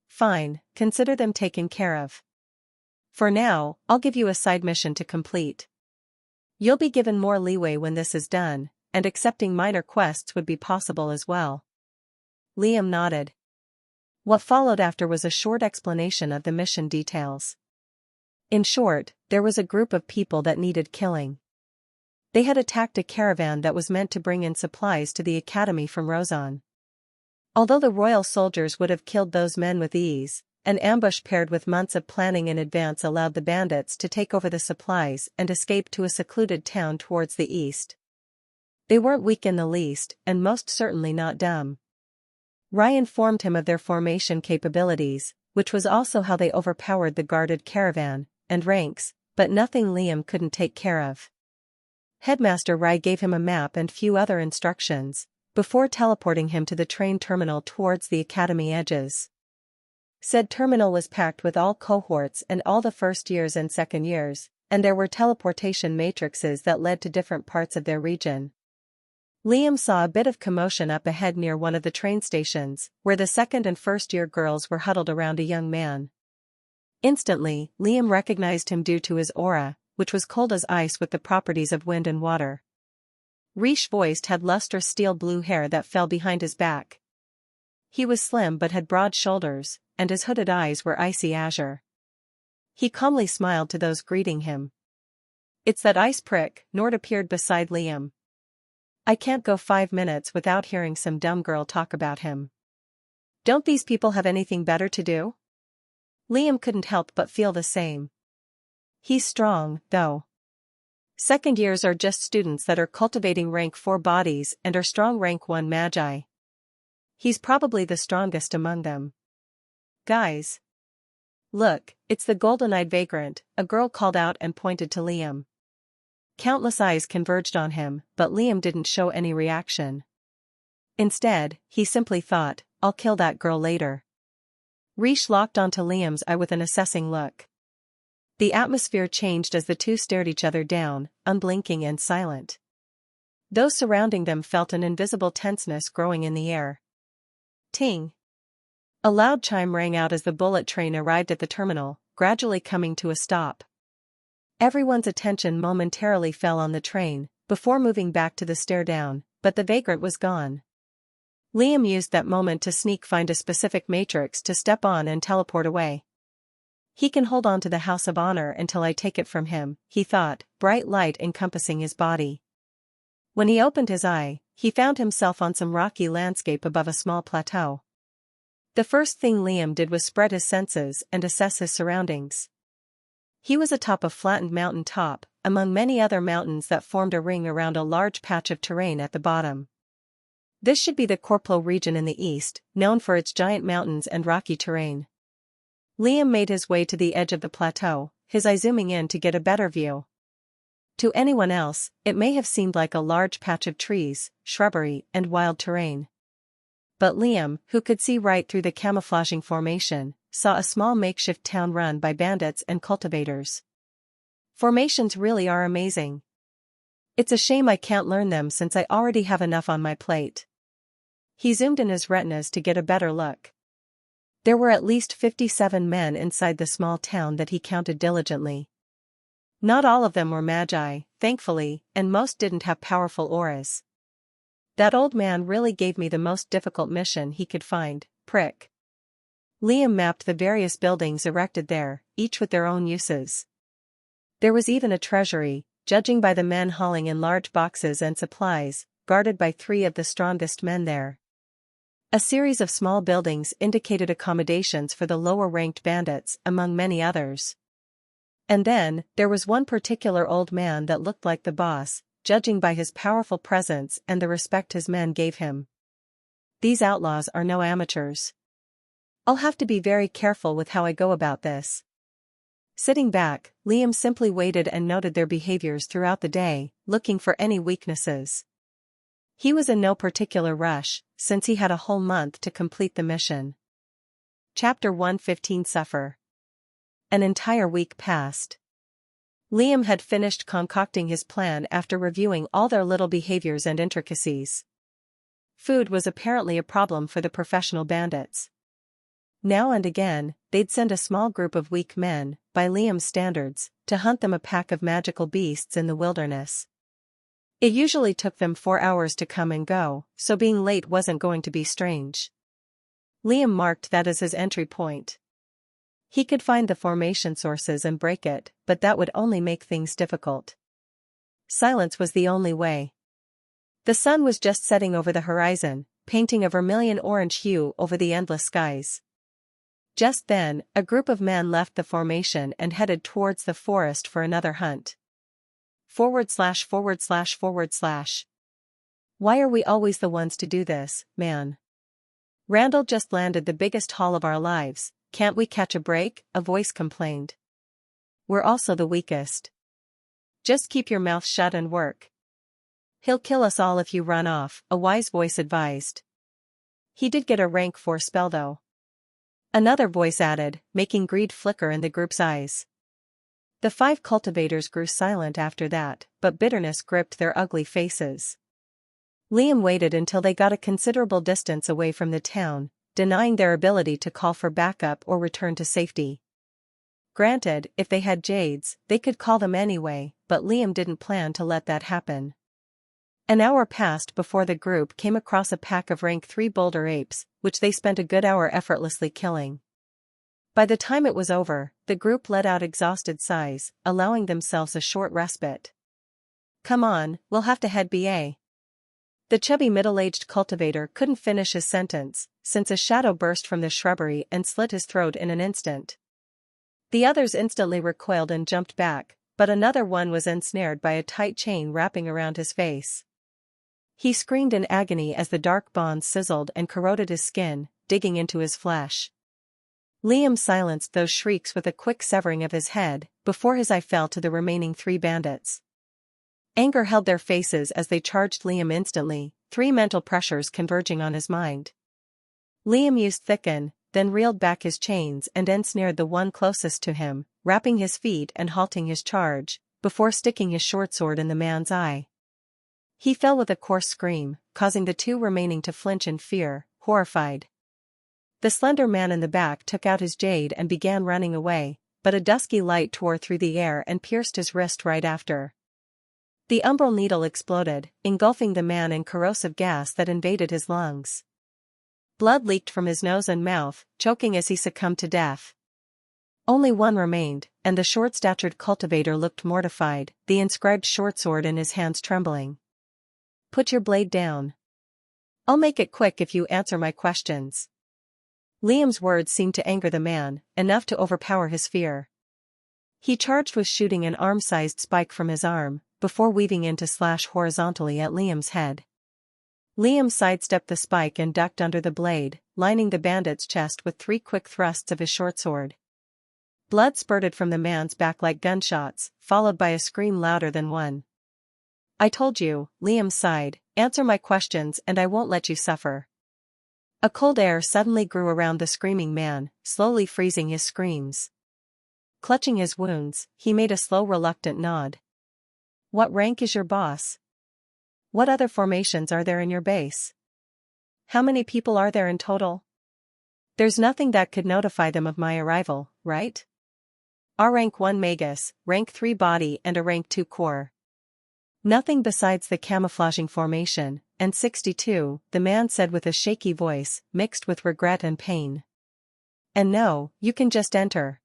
Fine, consider them taken care of. For now, I'll give you a side mission to complete. You'll be given more leeway when this is done, and accepting minor quests would be possible as well." Liam nodded. What followed after was a short explanation of the mission details. In short, there was a group of people that needed killing. They had attacked a caravan that was meant to bring in supplies to the academy from Rozan. Although the royal soldiers would have killed those men with ease, an ambush paired with months of planning in advance allowed the bandits to take over the supplies and escape to a secluded town towards the east. They weren't weak in the least, and most certainly not dumb. Rai informed him of their formation capabilities, which was also how they overpowered the guarded caravan, and ranks, but nothing Liam couldn't take care of. Headmaster Rai gave him a map and few other instructions, before teleporting him to the train terminal towards the academy edges. Said terminal was packed with all cohorts and all the first years and second years, and there were teleportation matrices that led to different parts of their region. Liam saw a bit of commotion up ahead near one of the train stations, where the second and first year girls were huddled around a young man. Instantly, Liam recognized him due to his aura, which was cold as ice with the properties of wind and water. Riche-voiced had lustrous steel blue hair that fell behind his back. He was slim but had broad shoulders, and his hooded eyes were icy azure. He calmly smiled to those greeting him. "It's that ice prick," Nord appeared beside Liam. "I can't go 5 minutes without hearing some dumb girl talk about him. Don't these people have anything better to do?" Liam couldn't help but feel the same. He's strong, though. Second years are just students that are cultivating rank 4 bodies and are strong rank 1 magi. He's probably the strongest among them. guys. Look, it's the golden-eyed vagrant, a girl called out and pointed to Liam. Countless eyes converged on him, but Liam didn't show any reaction. Instead, he simply thought, I'll kill that girl later. Rish locked onto Liam's eye with an assessing look. The atmosphere changed as the two stared each other down, unblinking and silent. Those surrounding them felt an invisible tenseness growing in the air. Ting! A loud chime rang out as the bullet train arrived at the terminal, gradually coming to a stop. Everyone's attention momentarily fell on the train, before moving back to the stare-down, but the vagrant was gone. Liam used that moment to find a specific matrix to step on and teleport away. He can hold on to the House of Honor until I take it from him, he thought, bright light encompassing his body. When he opened his eye, he found himself on some rocky landscape above a small plateau. The first thing Liam did was spread his senses and assess his surroundings. He was atop a flattened mountain top, among many other mountains that formed a ring around a large patch of terrain at the bottom. This should be the Korplo region in the east, known for its giant mountains and rocky terrain. Liam made his way to the edge of the plateau, his eye zooming in to get a better view. To anyone else, it may have seemed like a large patch of trees, shrubbery, and wild terrain. But Liam, who could see right through the camouflaging formation, saw a small makeshift town run by bandits and cultivators. Formations really are amazing. It's a shame I can't learn them since I already have enough on my plate. He zoomed in his retinas to get a better look. There were at least 57 men inside the small town that he counted diligently. Not all of them were magi, thankfully, and most didn't have powerful auras. That old man really gave me the most difficult mission he could find, prick. Liam mapped the various buildings erected there, each with their own uses. There was even a treasury, judging by the men hauling in large boxes and supplies, guarded by 3 of the strongest men there. A series of small buildings indicated accommodations for the lower-ranked bandits, among many others. And then, there was one particular old man that looked like the boss, judging by his powerful presence and the respect his men gave him. These outlaws are no amateurs. I'll have to be very careful with how I go about this. Sitting back, Liam simply waited and noted their behaviors throughout the day, looking for any weaknesses. He was in no particular rush, since he had a whole month to complete the mission. Chapter 115 Suffer. An entire week passed. Liam had finished concocting his plan after reviewing all their little behaviors and intricacies. Food was apparently a problem for the professional bandits. Now and again, they'd send a small group of weak men, by Liam's standards, to hunt them a pack of magical beasts in the wilderness. It usually took them 4 hours to come and go, so being late wasn't going to be strange. Liam marked that as his entry point. He could find the formation sources and break it, but that would only make things difficult. Silence was the only way. The sun was just setting over the horizon, painting a vermilion-orange hue over the endless skies. Just then, a group of men left the formation and headed towards the forest for another hunt. //////. Why are we always the ones to do this, man? Randall just landed the biggest haul of our lives, can't we catch a break? A voice complained. We're also the weakest. Just keep your mouth shut and work. He'll kill us all if you run off, a wise voice advised. He did get a rank 4 spell though. Another voice added, making greed flicker in the group's eyes. The 5 cultivators grew silent after that, but bitterness gripped their ugly faces. Liam waited until they got a considerable distance away from the town, denying their ability to call for backup or return to safety. Granted, if they had jades, they could call them anyway, but Liam didn't plan to let that happen. An hour passed before the group came across a pack of rank 3 boulder apes, which they spent a good hour effortlessly killing. By the time it was over, the group let out exhausted sighs, allowing themselves a short respite. Come on, we'll have to head BA. The chubby middle-aged cultivator couldn't finish his sentence, since a shadow burst from the shrubbery and slit his throat in an instant. The others instantly recoiled and jumped back, but another one was ensnared by a tight chain wrapping around his face. He screamed in agony as the dark bonds sizzled and corroded his skin, digging into his flesh. Liam silenced those shrieks with a quick severing of his head, before his eye fell to the remaining 3 bandits. Anger held their faces as they charged Liam instantly, 3 mental pressures converging on his mind. Liam used thicken, then reeled back his chains and ensnared the one closest to him, wrapping his feet and halting his charge, before sticking his short sword in the man's eye. He fell with a coarse scream, causing the 2 remaining to flinch in fear, horrified. The slender man in the back took out his jade and began running away, but a dusky light tore through the air and pierced his wrist right after. The umbral needle exploded, engulfing the man in corrosive gas that invaded his lungs. Blood leaked from his nose and mouth, choking as he succumbed to death. Only one remained, and the short-statured cultivator looked mortified, the inscribed short sword in his hands trembling. "Put your blade down. I'll make it quick if you answer my questions." Liam's words seemed to anger the man, enough to overpower his fear. He charged with shooting an arm-sized spike from his arm, before weaving in to slash horizontally at Liam's head. Liam sidestepped the spike and ducked under the blade, lining the bandit's chest with 3 quick thrusts of his short sword. Blood spurted from the man's back like gunshots, followed by a scream louder than one. "I told you," Liam sighed, "answer my questions and I won't let you suffer." A cold air suddenly grew around the screaming man, slowly freezing his screams. Clutching his wounds, he made a slow reluctant nod. "What rank is your boss? What other formations are there in your base? How many people are there in total? There's nothing that could notify them of my arrival, right?" "Our rank 1 magus, rank 3 body and a rank 2 core. Nothing besides the camouflaging formation, and 62, the man said with a shaky voice, mixed with regret and pain. "And no, you can just enter."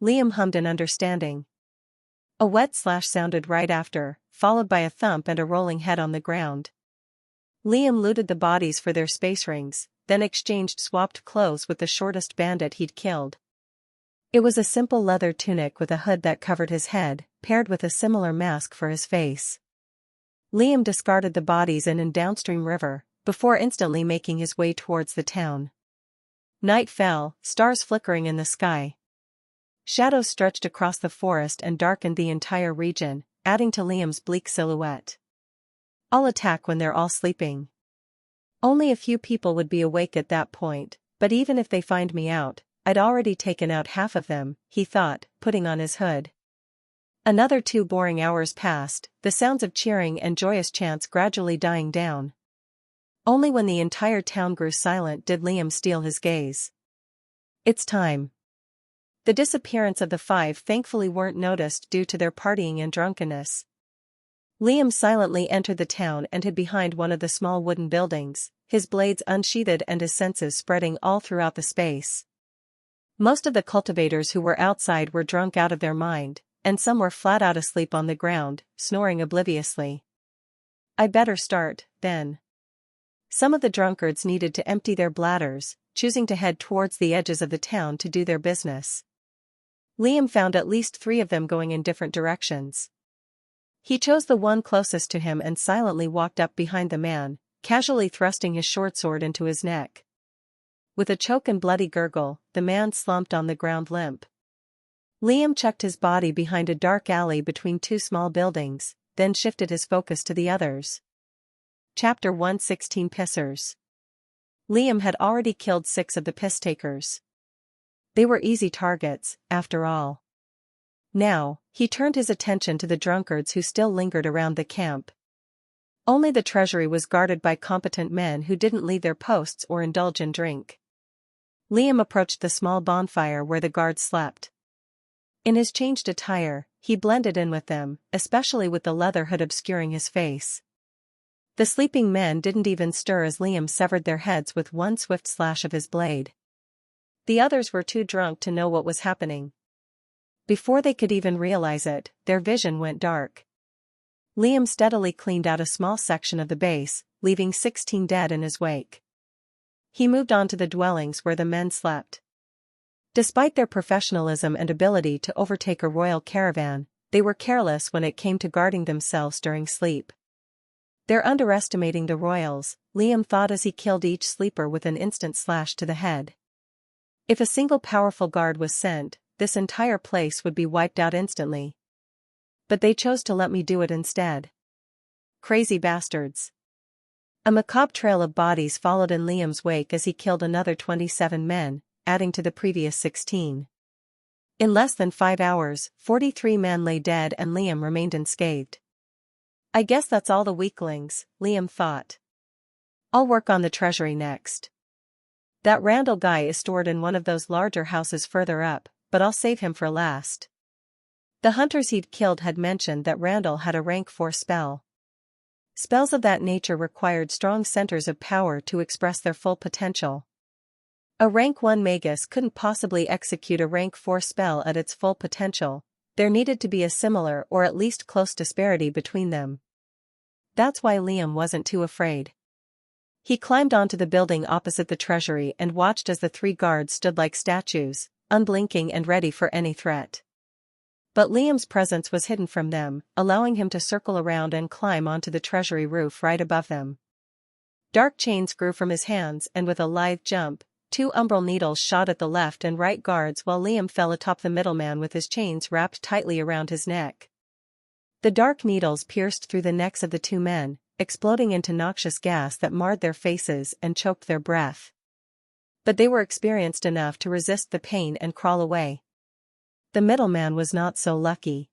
Liam hummed in understanding. A wet slash sounded right after, followed by a thump and a rolling head on the ground. Liam looted the bodies for their space rings, then exchanged swapped clothes with the shortest bandit he'd killed. It was a simple leather tunic with a hood that covered his head, paired with a similar mask for his face. Liam discarded the bodies in a downstream river, before instantly making his way towards the town. Night fell, stars flickering in the sky. Shadows stretched across the forest and darkened the entire region, adding to Liam's bleak silhouette. "I'll attack when they're all sleeping. Only a few people would be awake at that point, but even if they find me out, I'd already taken out half of them," he thought, putting on his hood. Another 2 boring hours passed, the sounds of cheering and joyous chants gradually dying down. Only when the entire town grew silent did Liam steal his gaze. "It's time." The disappearance of the 5 thankfully weren't noticed due to their partying and drunkenness. Liam silently entered the town and hid behind one of the small wooden buildings, his blades unsheathed and his senses spreading all throughout the space. Most of the cultivators who were outside were drunk out of their mind, and some were flat out asleep on the ground, snoring obliviously. "I better start, then." Some of the drunkards needed to empty their bladders, choosing to head towards the edges of the town to do their business. Liam found at least 3 of them going in different directions. He chose the one closest to him and silently walked up behind the man, casually thrusting his short sword into his neck. With a choke and bloody gurgle, the man slumped on the ground limp. Liam checked his body behind a dark alley between 2 small buildings, then shifted his focus to the others. Chapter 116 Pissers. Liam had already killed 6 of the piss-takers. They were easy targets, after all. Now, he turned his attention to the drunkards who still lingered around the camp. Only the treasury was guarded by competent men who didn't leave their posts or indulge in drink. Liam approached the small bonfire where the guards slept. In his changed attire, he blended in with them, especially with the leather hood obscuring his face. The sleeping men didn't even stir as Liam severed their heads with one swift slash of his blade. The others were too drunk to know what was happening. Before they could even realize it, their vision went dark. Liam steadily cleaned out a small section of the base, leaving 16 dead in his wake. He moved on to the dwellings where the men slept. Despite their professionalism and ability to overtake a royal caravan, they were careless when it came to guarding themselves during sleep. "They're underestimating the royals," Liam thought as he killed each sleeper with an instant slash to the head. If a single powerful guard was sent, this entire place would be wiped out instantly. But they chose to let me do it instead. Crazy bastards. A macabre trail of bodies followed in Liam's wake as he killed another 27 men, adding to the previous 16. In less than 5 hours, 43 men lay dead and Liam remained unscathed. I guess that's all the weaklings, Liam thought. I'll work on the treasury next. That Randall guy is stored in one of those larger houses further up, but I'll save him for last. The hunters he'd killed had mentioned that Randall had a rank 4 spell. Spells of that nature required strong centers of power to express their full potential. A rank 1 magus couldn't possibly execute a rank 4 spell at its full potential. There needed to be a similar or at least close disparity between them. That's why Liam wasn't too afraid. He climbed onto the building opposite the treasury and watched as the 3 guards stood like statues, unblinking and ready for any threat. But Liam's presence was hidden from them, allowing him to circle around and climb onto the treasury roof right above them. Dark chains grew from his hands and with a lithe jump, 2 umbral needles shot at the left and right guards while Liam fell atop the middleman with his chains wrapped tightly around his neck. The dark needles pierced through the necks of the 2 men, exploding into noxious gas that marred their faces and choked their breath. But they were experienced enough to resist the pain and crawl away. The middleman was not so lucky.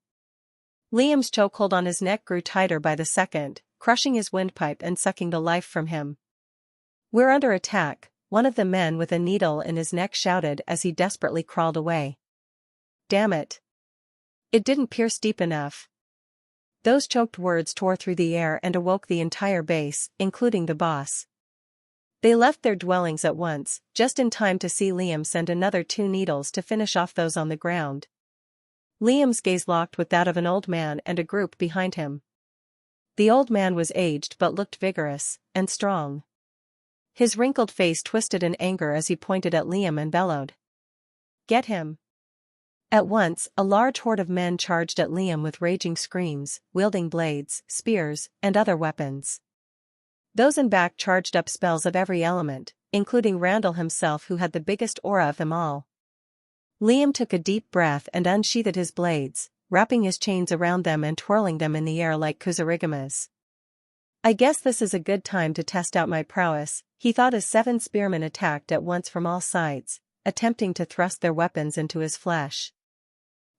Liam's chokehold on his neck grew tighter by the second, crushing his windpipe and sucking the life from him. "We're under attack," one of the men with a needle in his neck shouted as he desperately crawled away. "Damn it. It didn't pierce deep enough." Those choked words tore through the air and awoke the entire base, including the boss. They left their dwellings at once, just in time to see Liam send another 2 needles to finish off those on the ground. Liam's gaze locked with that of an old man and a group behind him. The old man was aged but looked vigorous and strong. His wrinkled face twisted in anger as he pointed at Liam and bellowed, "Get him!" At once, a large horde of men charged at Liam with raging screams, wielding blades, spears, and other weapons. Those in back charged up spells of every element, including Randall himself who had the biggest aura of them all. Liam took a deep breath and unsheathed his blades, wrapping his chains around them and twirling them in the air like kuzarigamas. "I guess this is a good time to test out my prowess," he thought as 7 spearmen attacked at once from all sides, attempting to thrust their weapons into his flesh.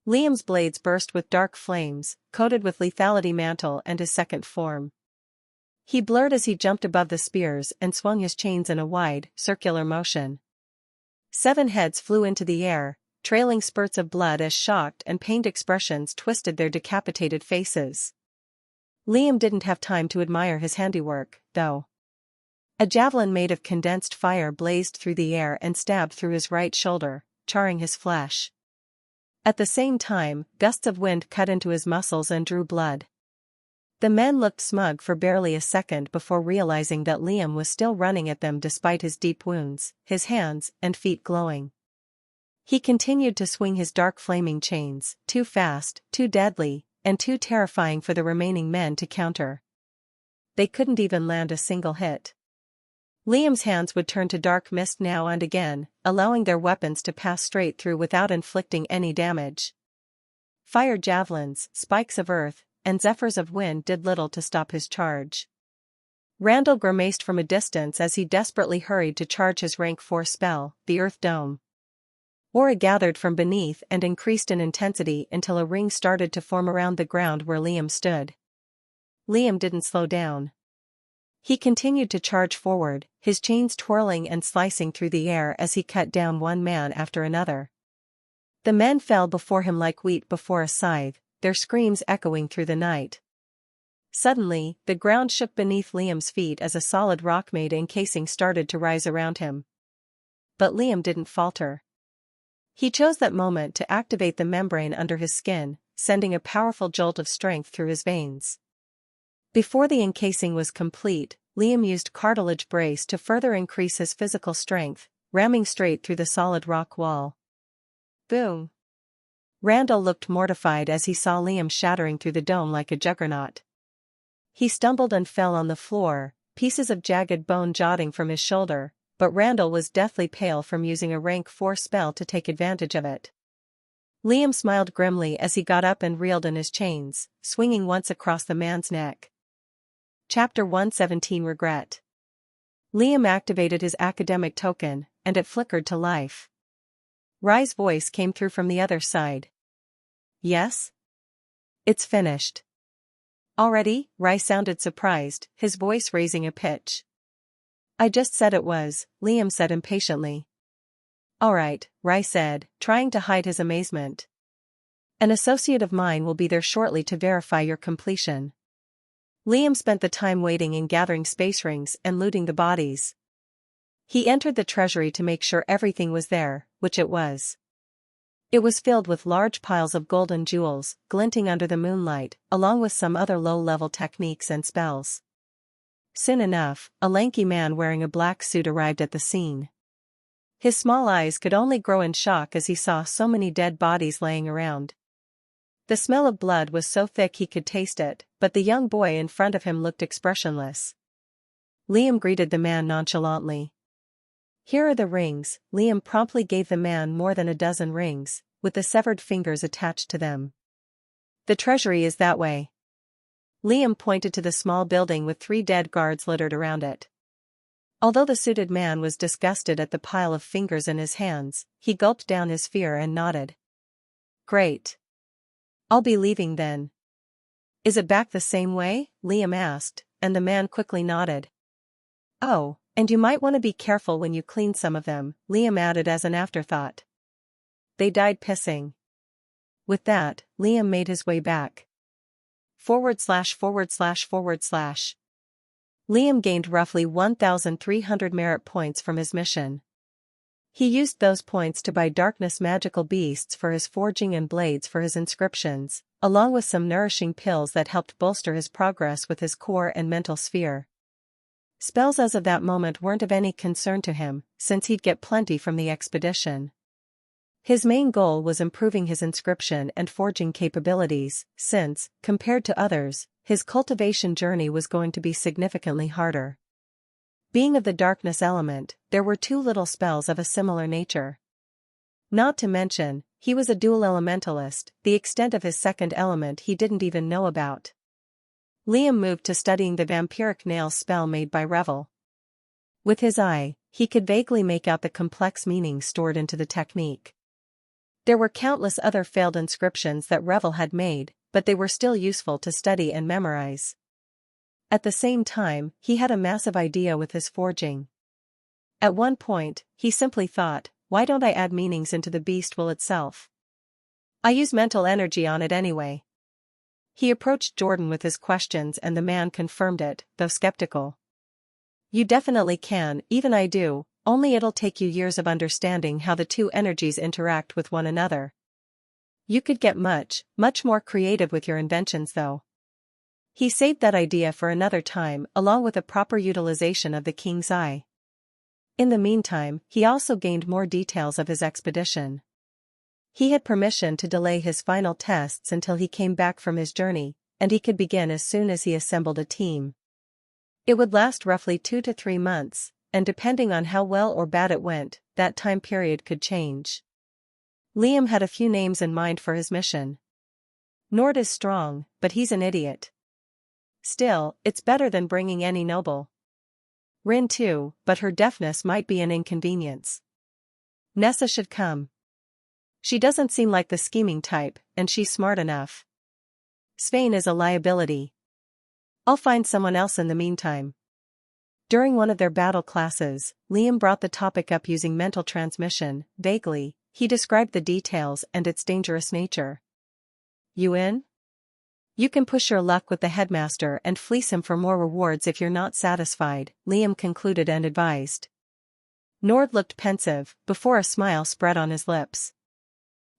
Liam's blades burst with dark flames, coated with lethality mantle and his second form. He blurred as he jumped above the spears and swung his chains in a wide, circular motion. 7 heads flew into the air, trailing spurts of blood as shocked and pained expressions twisted their decapitated faces. Liam didn't have time to admire his handiwork, though. A javelin made of condensed fire blazed through the air and stabbed through his right shoulder, charring his flesh. At the same time, gusts of wind cut into his muscles and drew blood. The men looked smug for barely a second before realizing that Liam was still running at them despite his deep wounds, his hands and feet glowing. He continued to swing his dark flaming chains, too fast, too deadly, and too terrifying for the remaining men to counter. They couldn't even land a single hit. Liam's hands would turn to dark mist now and again, allowing their weapons to pass straight through without inflicting any damage. Fire javelins, spikes of earth, and zephyrs of wind did little to stop his charge. Randall grimaced from a distance as he desperately hurried to charge his rank 4 spell, the Earth Dome. Aura gathered from beneath and increased in intensity until a ring started to form around the ground where Liam stood. Liam didn't slow down. He continued to charge forward, his chains twirling and slicing through the air as he cut down one man after another. The men fell before him like wheat before a scythe, their screams echoing through the night. Suddenly, the ground shook beneath Liam's feet as a solid rock-made encasing started to rise around him. But Liam didn't falter. He chose that moment to activate the membrane under his skin, sending a powerful jolt of strength through his veins. Before the encasing was complete, Liam used cartilage brace to further increase his physical strength, ramming straight through the solid rock wall. Boom! Randall looked mortified as he saw Liam shattering through the dome like a juggernaut. He stumbled and fell on the floor, pieces of jagged bone jutting from his shoulder, but Randall was deathly pale from using a rank 4 spell to take advantage of it. Liam smiled grimly as he got up and reeled in his chains, swinging once across the man's neck. Chapter 117 Regret. Liam activated his academic token, and it flickered to life. Rai's voice came through from the other side. Yes? It's finished. Already? Rai sounded surprised, his voice raising a pitch. I just said it was, Liam said impatiently. Alright, Rai said, trying to hide his amazement. An associate of mine will be there shortly to verify your completion. Liam spent the time waiting and gathering space rings and looting the bodies. He entered the treasury to make sure everything was there, which it was. It was filled with large piles of golden jewels, glinting under the moonlight, along with some other low-level techniques and spells. Soon enough, a lanky man wearing a black suit arrived at the scene. His small eyes could only grow in shock as he saw so many dead bodies laying around. The smell of blood was so thick he could taste it, but the young boy in front of him looked expressionless. Liam greeted the man nonchalantly. Here are the rings. Liam promptly gave the man more than a dozen rings, with the severed fingers attached to them. The treasury is that way. Liam pointed to the small building with 3 dead guards littered around it. Although the suited man was disgusted at the pile of fingers in his hands, he gulped down his fear and nodded. Great. I'll be leaving then. Is it back the same way? Liam asked, and the man quickly nodded. Oh, and you might want to be careful when you clean some of them, Liam added as an afterthought. They died pissing. With that, Liam made his way back. // Liam gained roughly 1,300 merit points from his mission. He used those points to buy darkness magical beasts for his forging and blades for his inscriptions, along with some nourishing pills that helped bolster his progress with his core and mental sphere. Spells as of that moment weren't of any concern to him, since he'd get plenty from the expedition. His main goal was improving his inscription and forging capabilities, since, compared to others, his cultivation journey was going to be significantly harder. Being of the darkness element, there were 2 little spells of a similar nature. Not to mention, he was a dual elementalist, the extent of his second element he didn't even know about. Liam moved to studying the vampiric nail spell made by Revel. With his eye, he could vaguely make out the complex meanings stored into the technique. There were countless other failed inscriptions that Revel had made, but they were still useful to study and memorize. At the same time, he had a massive idea with his forging. At one point, he simply thought, why don't I add meanings into the beast will itself? I use mental energy on it anyway. He approached Jordan with his questions and the man confirmed it, though skeptical. You definitely can, even I do, only it'll take you years of understanding how the 2 energies interact with one another. You could get much more creative with your inventions though. He saved that idea for another time along with a proper utilization of the king's eye. In the meantime, he also gained more details of his expedition. He had permission to delay his final tests until he came back from his journey, and he could begin as soon as he assembled a team. It would last roughly 2 to 3 months, and depending on how well or bad it went, that time period could change. Liam had a few names in mind for his mission. Nord is strong, but he's an idiot. Still, it's better than bringing any noble. Rin too, but her deafness might be an inconvenience. Nessa should come. She doesn't seem like the scheming type, and she's smart enough. Svein is a liability. I'll find someone else in the meantime. During one of their battle classes, Liam brought the topic up using mental transmission. Vaguely, he described the details and its dangerous nature. You in? You can push your luck with the headmaster and fleece him for more rewards if you're not satisfied, Liam concluded and advised. Nord looked pensive, before a smile spread on his lips.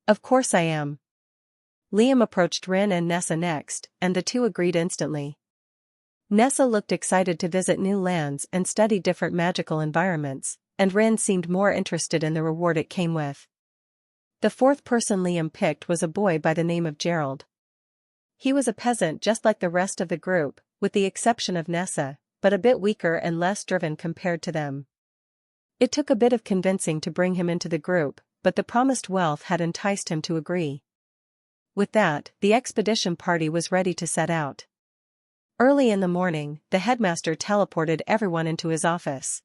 Of course I am. Liam approached Rin and Nessa next, and the 2 agreed instantly. Nessa looked excited to visit new lands and study different magical environments, and Rin seemed more interested in the reward it came with. The 4th person Liam picked was a boy by the name of Gerald. He was a peasant just like the rest of the group, with the exception of Nessa, but a bit weaker and less driven compared to them. It took a bit of convincing to bring him into the group, but the promised wealth had enticed him to agree. With that, the expedition party was ready to set out. Early in the morning, the headmaster teleported everyone into his office.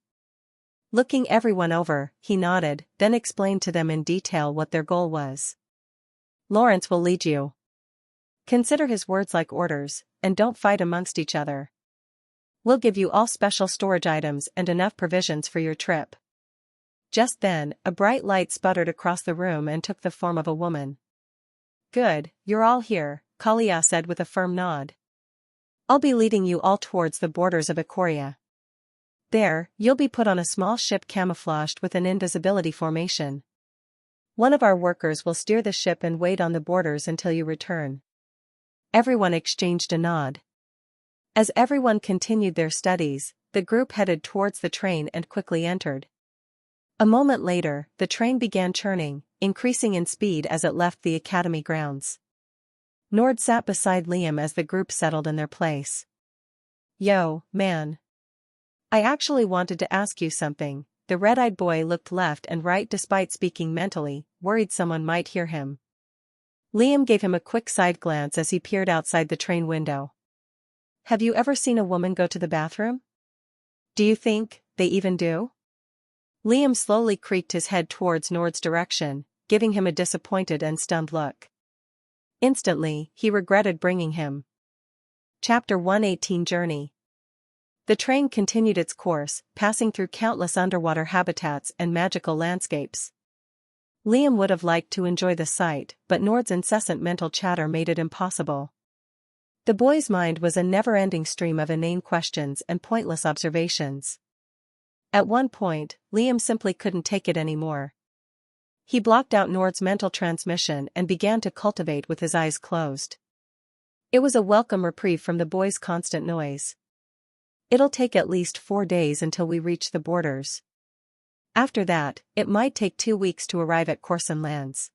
Looking everyone over, he nodded, then explained to them in detail what their goal was. Lawrence will lead you. Consider his words like orders, and don't fight amongst each other. We'll give you all special storage items and enough provisions for your trip. Just then, a bright light sputtered across the room and took the form of a woman. Good, you're all here, Kalia said with a firm nod. I'll be leading you all towards the borders of Ikoria. There, you'll be put on a small ship camouflaged with an invisibility formation. One of our workers will steer the ship and wait on the borders until you return. Everyone exchanged a nod. As everyone continued their studies, the group headed towards the train and quickly entered. A moment later, the train began churning, increasing in speed as it left the academy grounds. Nord sat beside Liam as the group settled in their place. Yo, man. I actually wanted to ask you something. The red-eyed boy looked left and right despite speaking mentally, worried someone might hear him. Liam gave him a quick side glance as he peered outside the train window. Have you ever seen a woman go to the bathroom? Do you think they even do? Liam slowly creaked his head towards Nord's direction, giving him a disappointed and stunned look. Instantly, he regretted bringing him. Chapter 118 Journey. The train continued its course, passing through countless underwater habitats and magical landscapes. Liam would have liked to enjoy the sight, but Nord's incessant mental chatter made it impossible. The boy's mind was a never-ending stream of inane questions and pointless observations. At one point, Liam simply couldn't take it anymore. He blocked out Nord's mental transmission and began to cultivate with his eyes closed. It was a welcome reprieve from the boy's constant noise. It'll take at least 4 days until we reach the borders. After that, it might take 2 weeks to arrive at Corson lands.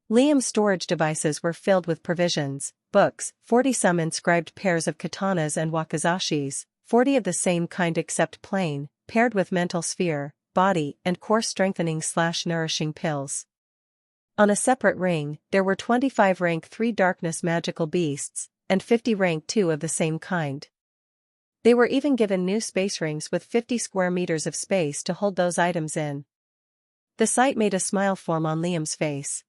Liam's storage devices were filled with provisions, books, 40-some inscribed pairs of katanas and wakizashis, 40 of the same kind except plain, paired with mental sphere, body, and core strengthening/nourishing pills. On a separate ring, there were 25 rank 3 darkness magical beasts, and 50 rank 2 of the same kind. They were even given new space rings with 50 square meters of space to hold those items in. The sight made a smile form on Liam's face.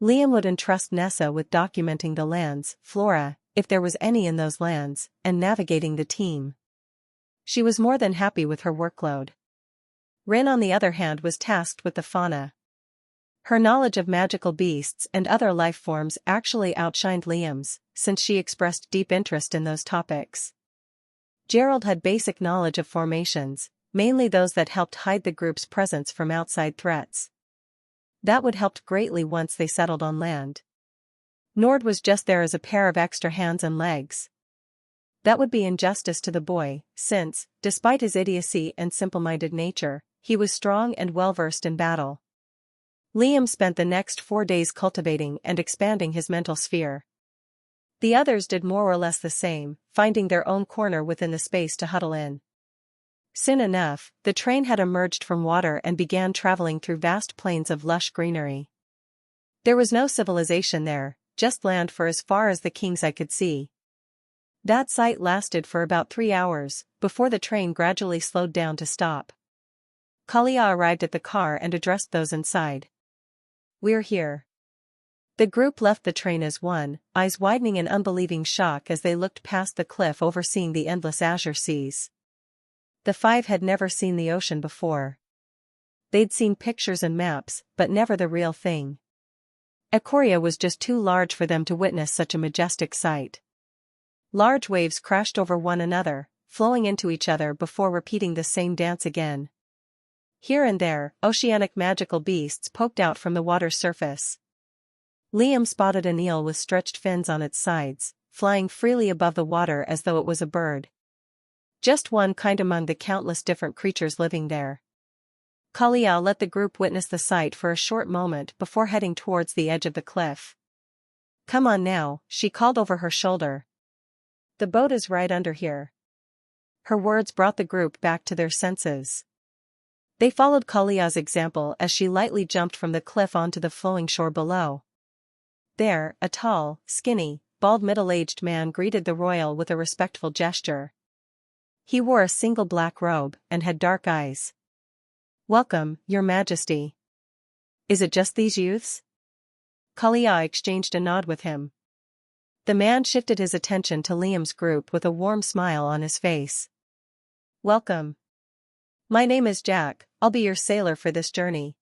Liam would entrust Nessa with documenting the land's flora, if there was any in those lands, and navigating the team. She was more than happy with her workload. Rin on the other hand was tasked with the fauna. Her knowledge of magical beasts and other life forms actually outshined Liam's, since she expressed deep interest in those topics. Gerald had basic knowledge of formations, mainly those that helped hide the group's presence from outside threats. That would help greatly once they settled on land. Nord was just there as a pair of extra hands and legs. That would be injustice to the boy, since, despite his idiocy and simple-minded nature, he was strong and well-versed in battle. Liam spent the next 4 days cultivating and expanding his mental sphere. The others did more or less the same, finding their own corner within the space to huddle in. Soon enough, the train had emerged from water and began traveling through vast plains of lush greenery. There was no civilization there, just land for as far as the king's eye could see. That sight lasted for about 3 hours, before the train gradually slowed down to stop. Kalia arrived at the car and addressed those inside. We're here. The group left the train as one, eyes widening in unbelieving shock as they looked past the cliff overseeing the endless azure seas. The 5 had never seen the ocean before. They'd seen pictures and maps, but never the real thing. Ikoria was just too large for them to witness such a majestic sight. Large waves crashed over one another, flowing into each other before repeating the same dance again. Here and there, oceanic magical beasts poked out from the water's surface. Liam spotted an eel with stretched fins on its sides, flying freely above the water as though it was a bird. Just one kind among the countless different creatures living there. Kalia let the group witness the sight for a short moment before heading towards the edge of the cliff. Come on now, she called over her shoulder. The boat is right under here. Her words brought the group back to their senses. They followed Kalia's example as she lightly jumped from the cliff onto the flowing shore below. There, a tall, skinny, bald middle-aged man greeted the royal with a respectful gesture. He wore a single black robe and had dark eyes. "Welcome, Your Majesty. Is it just these youths?" Kalia exchanged a nod with him. The man shifted his attention to Liam's group with a warm smile on his face. "Welcome. My name is Jack, I'll be your sailor for this journey.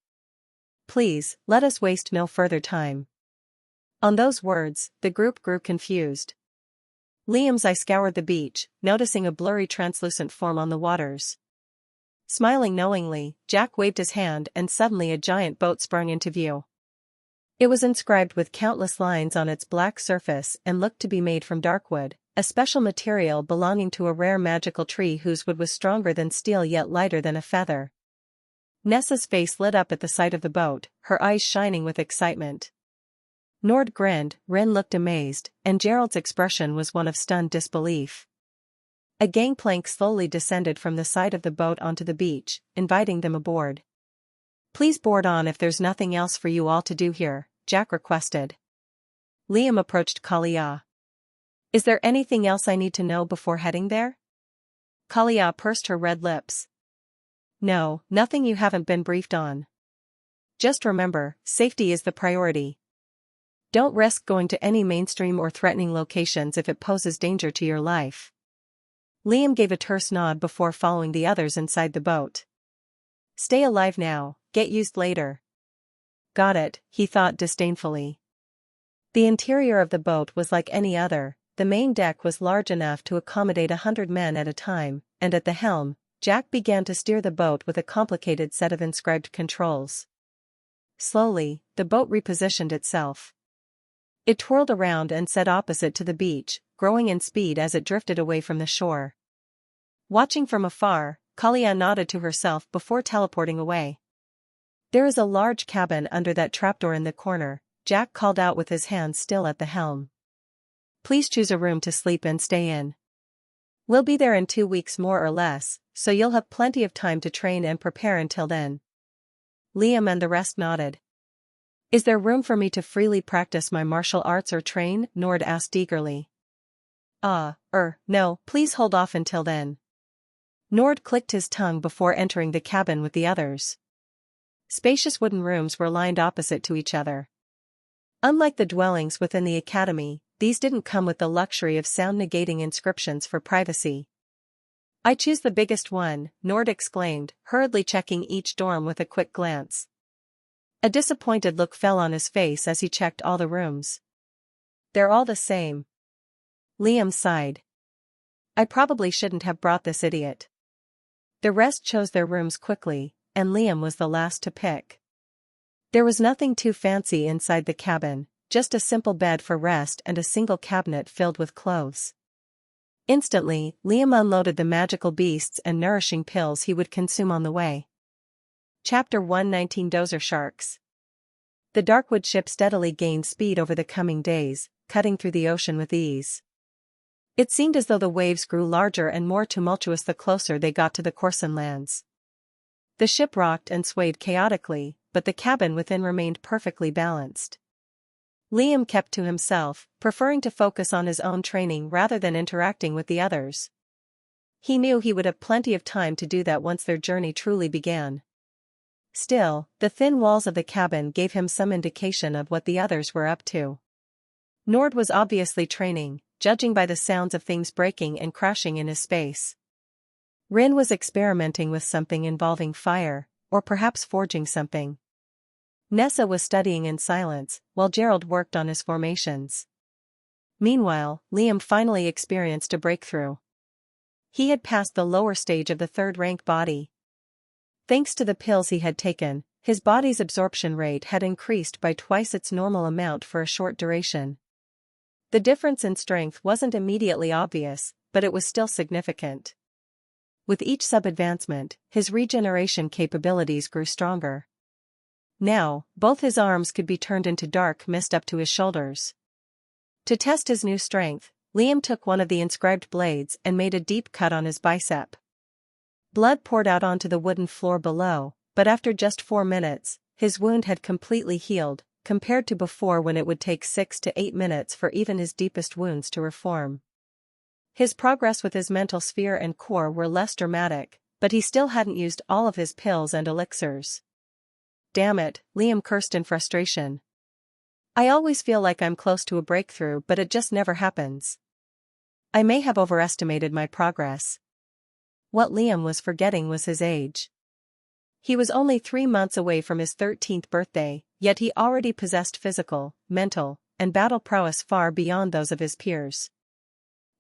Please, let us waste no further time." On those words, the group grew confused. Liam's eye scoured the beach, noticing a blurry translucent form on the waters. Smiling knowingly, Jack waved his hand and suddenly a giant boat sprung into view. It was inscribed with countless lines on its black surface and looked to be made from dark wood, a special material belonging to a rare magical tree whose wood was stronger than steel yet lighter than a feather. Nessa's face lit up at the sight of the boat, her eyes shining with excitement. Nord grinned, Rin looked amazed, and Gerald's expression was one of stunned disbelief. A gangplank slowly descended from the side of the boat onto the beach, inviting them aboard. "Please board on if there's nothing else for you all to do here," Jack requested. Liam approached Kalia. "Is there anything else I need to know before heading there?" Kalia pursed her red lips. "No, nothing you haven't been briefed on. Just remember, safety is the priority. Don't risk going to any mainstream or threatening locations if it poses danger to your life." Liam gave a terse nod before following the others inside the boat. "Stay alive now, get used later." "Got it," he thought disdainfully. The interior of the boat was like any other. The main deck was large enough to accommodate 100 men at a time, and at the helm, Jack began to steer the boat with a complicated set of inscribed controls. Slowly, the boat repositioned itself. It twirled around and set opposite to the beach, growing in speed as it drifted away from the shore. Watching from afar, Kalia nodded to herself before teleporting away. "There is a large cabin under that trapdoor in the corner," Jack called out with his hand still at the helm. "Please choose a room to sleep and stay in. We'll be there in 2 weeks more or less, so you'll have plenty of time to train and prepare until then." Liam and the rest nodded. "Is there room for me to freely practice my martial arts or train?" Nord asked eagerly. No, please hold off until then." Nord clicked his tongue before entering the cabin with the others. Spacious wooden rooms were lined opposite to each other. Unlike the dwellings within the academy, these didn't come with the luxury of sound-negating inscriptions for privacy. "I choose the biggest one," Nord exclaimed, hurriedly checking each dorm with a quick glance. A disappointed look fell on his face as he checked all the rooms. "They're all the same." Liam sighed. "I probably shouldn't have brought this idiot." The rest chose their rooms quickly, and Liam was the last to pick. There was nothing too fancy inside the cabin, just a simple bed for rest and a single cabinet filled with clothes. Instantly, Liam unloaded the magical beasts and nourishing pills he would consume on the way. Chapter 119 Dozer Sharks. The Darkwood ship steadily gained speed over the coming days, cutting through the ocean with ease. It seemed as though the waves grew larger and more tumultuous the closer they got to the Corson lands. The ship rocked and swayed chaotically, but the cabin within remained perfectly balanced. Liam kept to himself, preferring to focus on his own training rather than interacting with the others. He knew he would have plenty of time to do that once their journey truly began. Still, the thin walls of the cabin gave him some indication of what the others were up to. Nord was obviously training, judging by the sounds of things breaking and crashing in his space. Rin was experimenting with something involving fire, or perhaps forging something. Nessa was studying in silence, while Gerald worked on his formations. Meanwhile, Liam finally experienced a breakthrough. He had passed the lower stage of the third-rank body. Thanks to the pills he had taken, his body's absorption rate had increased by twice its normal amount for a short duration. The difference in strength wasn't immediately obvious, but it was still significant. With each sub-advancement, his regeneration capabilities grew stronger. Now, both his arms could be turned into dark mist up to his shoulders. To test his new strength, Liam took one of the inscribed blades and made a deep cut on his bicep. Blood poured out onto the wooden floor below, but after just 4 minutes, his wound had completely healed, compared to before when it would take 6 to 8 minutes for even his deepest wounds to reform. His progress with his mental sphere and core were less dramatic, but he still hadn't used all of his pills and elixirs. Damn it, Liam cursed in frustration. I always feel like I'm close to a breakthrough, but it just never happens. I may have overestimated my progress. What Liam was forgetting was his age. He was only 3 months away from his 13th birthday, yet he already possessed physical, mental, and battle prowess far beyond those of his peers.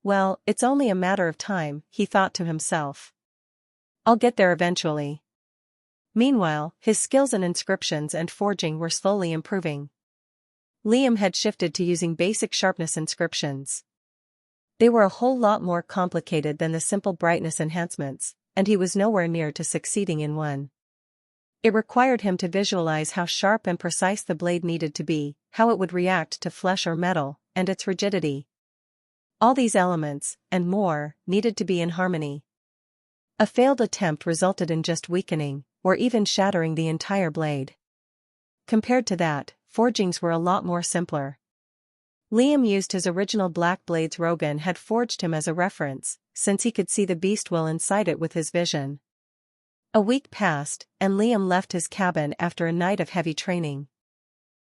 Well, it's only a matter of time, he thought to himself. I'll get there eventually. Meanwhile, his skills in inscriptions and forging were slowly improving. Liam had shifted to using basic sharpness inscriptions. They were a whole lot more complicated than the simple brightness enhancements, and he was nowhere near to succeeding in one. It required him to visualize how sharp and precise the blade needed to be, how it would react to flesh or metal, and its rigidity. All these elements, and more, needed to be in harmony. A failed attempt resulted in just weakening, or even shattering the entire blade. Compared to that, forgings were a lot more simpler. Liam used his original black blades Rogan had forged him as a reference, since he could see the beast will inside it with his vision. A week passed, and Liam left his cabin after a night of heavy training.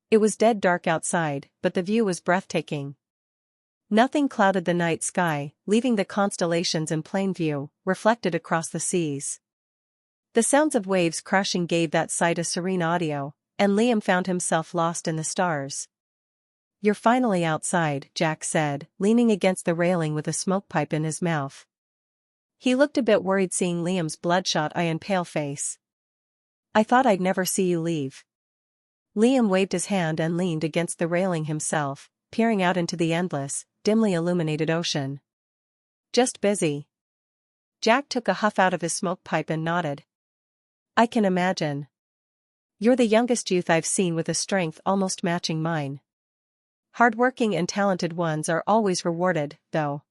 It was dead dark outside, but the view was breathtaking. Nothing clouded the night sky, leaving the constellations in plain view, reflected across the seas. The sounds of waves crashing gave that sight a serene audio, and Liam found himself lost in the stars. You're finally outside, Jack said, leaning against the railing with a smoke pipe in his mouth. He looked a bit worried seeing Liam's bloodshot eye and pale face. I thought I'd never see you leave. Liam waved his hand and leaned against the railing himself, peering out into the endless, dimly illuminated ocean. Just busy. Jack took a huff out of his smoke pipe and nodded. I can imagine. You're the youngest youth I've seen with a strength almost matching mine. Hardworking and talented ones are always rewarded, though.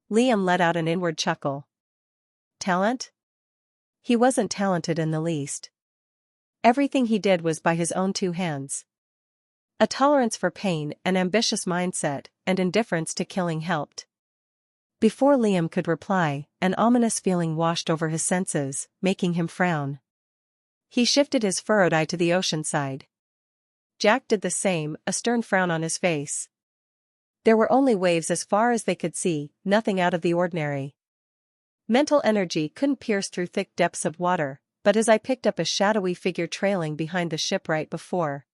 Liam let out an inward chuckle. Talent? He wasn't talented in the least. Everything he did was by his own 2 hands. A tolerance for pain, an ambitious mindset, and indifference to killing helped. Before Liam could reply, an ominous feeling washed over his senses, making him frown. He shifted his furrowed eye to the ocean side. Jack did the same, a stern frown on his face. There were only waves as far as they could see, nothing out of the ordinary. Mental energy couldn't pierce through thick depths of water, but his eye picked up a shadowy figure trailing behind the ship right before.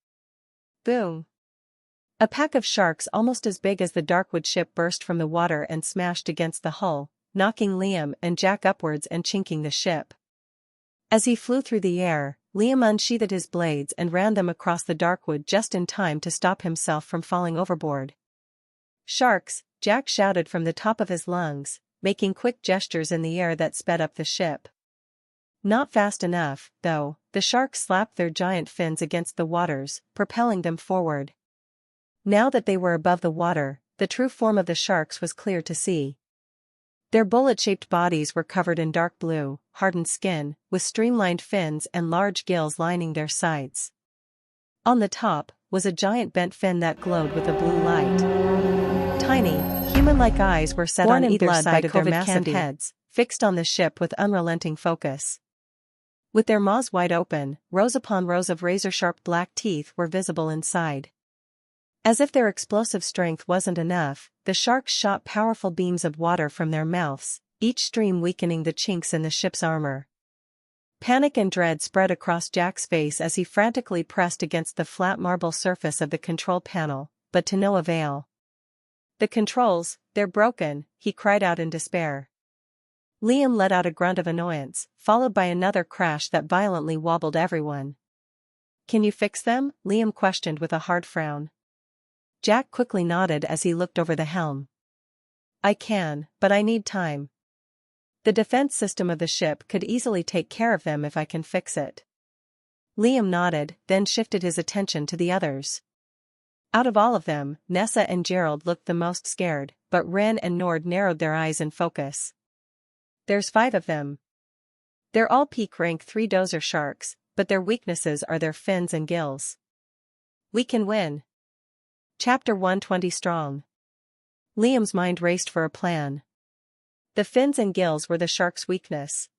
Boom! A pack of sharks almost as big as the Darkwood ship burst from the water and smashed against the hull, knocking Liam and Jack upwards and chinking the ship. As he flew through the air, Liam unsheathed his blades and ran them across the Darkwood just in time to stop himself from falling overboard. Sharks, Jack shouted from the top of his lungs, making quick gestures in the air that sped up the ship. Not fast enough, though, the sharks slapped their giant fins against the waters, propelling them forward. Now that they were above the water, the true form of the sharks was clear to see. Their bullet-shaped bodies were covered in dark blue, hardened skin, with streamlined fins and large gills lining their sides. On the top was a giant bent fin that glowed with a blue light. Tiny, human-like eyes were set on either side of their massive heads, fixed on the ship with unrelenting focus. With their maws wide open, rows upon rows of razor-sharp black teeth were visible inside. As if their explosive strength wasn't enough, the sharks shot powerful beams of water from their mouths, each stream weakening the chinks in the ship's armor. Panic and dread spread across Jack's face as he frantically pressed against the flat marble surface of the control panel, but to no avail. The controls, they're broken, he cried out in despair. Liam let out a grunt of annoyance, followed by another crash that violently wobbled everyone. Can you fix them? Liam questioned with a hard frown. Jack quickly nodded as he looked over the helm. I can, but I need time. The defense system of the ship could easily take care of them if I can fix it. Liam nodded, then shifted his attention to the others. Out of all of them, Nessa and Gerald looked the most scared, but Ren and Nord narrowed their eyes in focus. There's 5 of them. They're all peak rank 3 dozer sharks, but their weaknesses are their fins and gills. We can win. Chapter 120 Strong. Liam's mind raced for a plan. The fins and gills were the shark's weakness.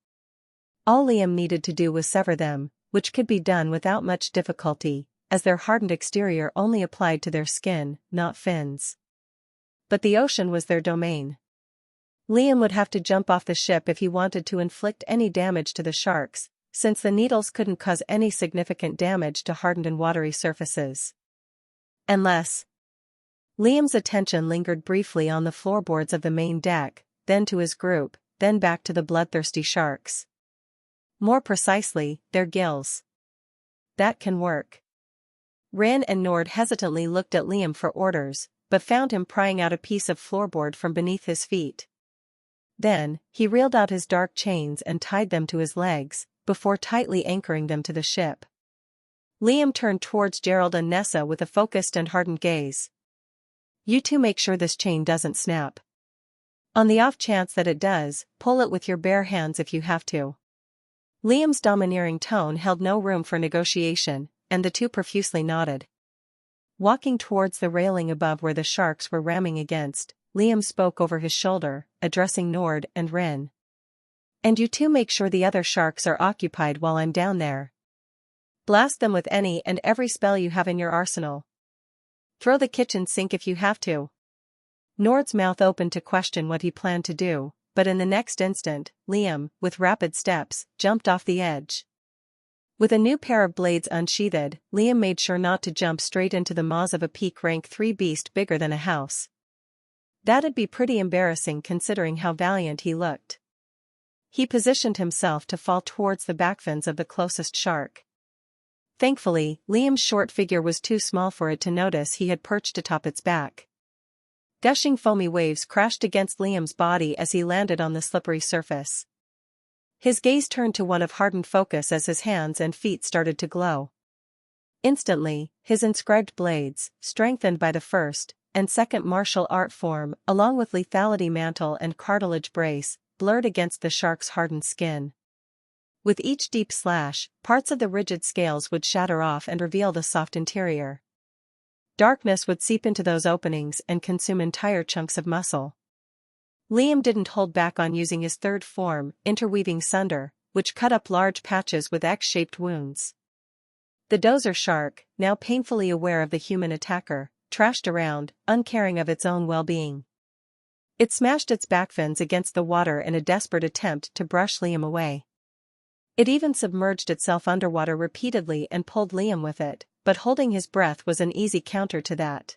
All Liam needed to do was sever them, which could be done without much difficulty, as their hardened exterior only applied to their skin, not fins. But the ocean was their domain. Liam would have to jump off the ship if he wanted to inflict any damage to the sharks, since the needles couldn't cause any significant damage to hardened and watery surfaces. Unless. Liam's attention lingered briefly on the floorboards of the main deck, then to his group, then back to the bloodthirsty sharks. More precisely, their gills. That can work. Rin and Nord hesitantly looked at Liam for orders, but found him prying out a piece of floorboard from beneath his feet. Then, he reeled out his dark chains and tied them to his legs, before tightly anchoring them to the ship. Liam turned towards Gerald and Nessa with a focused and hardened gaze. You two make sure this chain doesn't snap. On the off chance that it does, pull it with your bare hands if you have to. Liam's domineering tone held no room for negotiation, and the two profusely nodded. Walking towards the railing above where the sharks were ramming against, Liam spoke over his shoulder, addressing Nord and Rin. And you two make sure the other sharks are occupied while I'm down there. Blast them with any and every spell you have in your arsenal. Throw the kitchen sink if you have to. Nord's mouth opened to question what he planned to do, but in the next instant, Liam, with rapid steps, jumped off the edge. With a new pair of blades unsheathed, Liam made sure not to jump straight into the maws of a peak rank 3 beast bigger than a house. That'd be pretty embarrassing considering how valiant he looked. He positioned himself to fall towards the backfins of the closest shark. Thankfully, Liam's short figure was too small for it to notice he had perched atop its back. Gushing foamy waves crashed against Liam's body as he landed on the slippery surface. His gaze turned to one of hardened focus as his hands and feet started to glow. Instantly, his inscribed blades, strengthened by the first and second martial art form, along with lethality mantle and cartilage brace, blurred against the shark's hardened skin. With each deep slash, parts of the rigid scales would shatter off and reveal the soft interior. Darkness would seep into those openings and consume entire chunks of muscle. Liam didn't hold back on using his third form, interweaving sunder, which cut up large patches with X-shaped wounds. The dozer shark, now painfully aware of the human attacker, trashed around, uncaring of its own well-being. It smashed its backfins against the water in a desperate attempt to brush Liam away. It even submerged itself underwater repeatedly and pulled Liam with it, but holding his breath was an easy counter to that.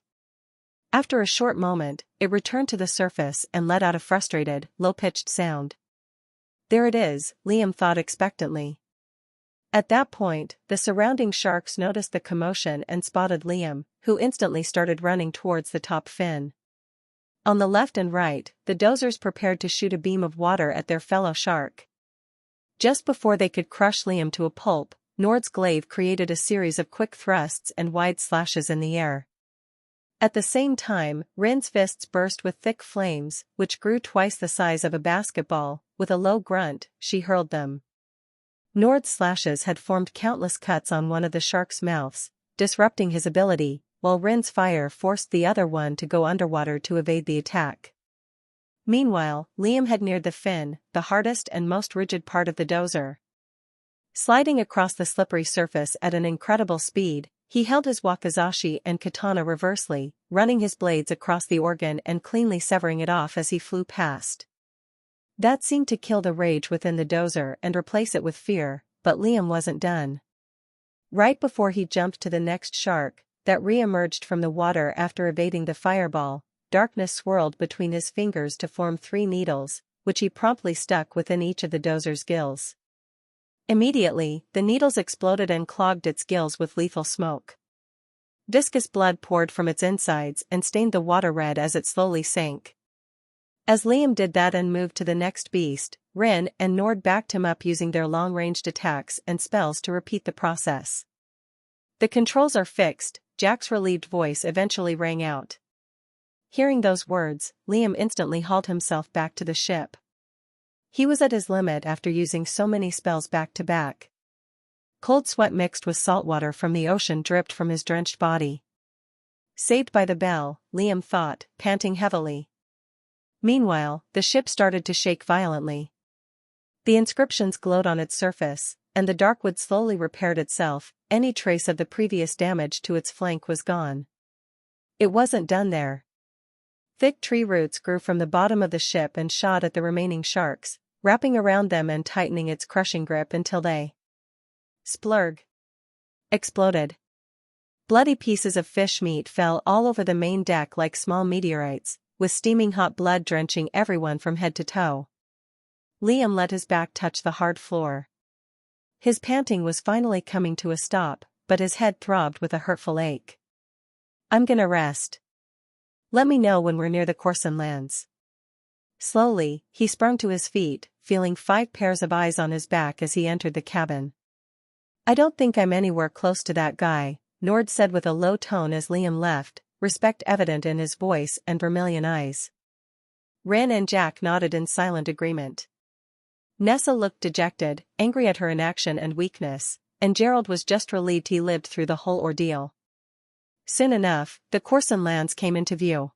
After a short moment, it returned to the surface and let out a frustrated, low-pitched sound. There it is, Liam thought expectantly. At that point, the surrounding sharks noticed the commotion and spotted Liam, who instantly started running towards the top fin. On the left and right, the dozers prepared to shoot a beam of water at their fellow shark. Just before they could crush Liam to a pulp, Nord's glaive created a series of quick thrusts and wide slashes in the air. At the same time, Rin's fists burst with thick flames, which grew twice the size of a basketball. With a low grunt, she hurled them. Nord's slashes had formed countless cuts on one of the shark's mouths, disrupting his ability, while Rin's fire forced the other one to go underwater to evade the attack. Meanwhile, Liam had neared the fin, the hardest and most rigid part of the dozer. Sliding across the slippery surface at an incredible speed, he held his wakizashi and katana reversely, running his blades across the organ and cleanly severing it off as he flew past. That seemed to kill the rage within the dozer and replace it with fear, but Liam wasn't done. Right before he jumped to the next shark, that re-emerged from the water after evading the fireball, darkness swirled between his fingers to form 3 needles, which he promptly stuck within each of the dozer's gills. Immediately, the needles exploded and clogged its gills with lethal smoke. Viscous blood poured from its insides and stained the water red as it slowly sank. As Liam did that and moved to the next beast, Rin and Nord backed him up using their long-ranged attacks and spells to repeat the process. "The controls are fixed," Jack's relieved voice eventually rang out. Hearing those words, Liam instantly hauled himself back to the ship. He was at his limit after using so many spells back to back. Cold sweat mixed with salt water from the ocean dripped from his drenched body. Saved by the bell, Liam thought, panting heavily. Meanwhile, the ship started to shake violently. The inscriptions glowed on its surface, and the dark wood slowly repaired itself. Any trace of the previous damage to its flank was gone. It wasn't done there. Thick tree roots grew from the bottom of the ship and shot at the remaining sharks, wrapping around them and tightening its crushing grip until they splurg exploded. Bloody pieces of fish meat fell all over the main deck like small meteorites, with steaming hot blood drenching everyone from head to toe. Liam let his back touch the hard floor. His panting was finally coming to a stop, but his head throbbed with a hurtful ache. I'm gonna rest. Let me know when we're near the Corson lands. Slowly, he sprung to his feet, feeling 5 pairs of eyes on his back as he entered the cabin. I don't think I'm anywhere close to that guy, Nord said with a low tone as Liam left, respect evident in his voice and vermilion eyes. Ran and Jack nodded in silent agreement. Nessa looked dejected, angry at her inaction and weakness, and Gerald was just relieved he lived through the whole ordeal. Soon enough, the Corson lands came into view.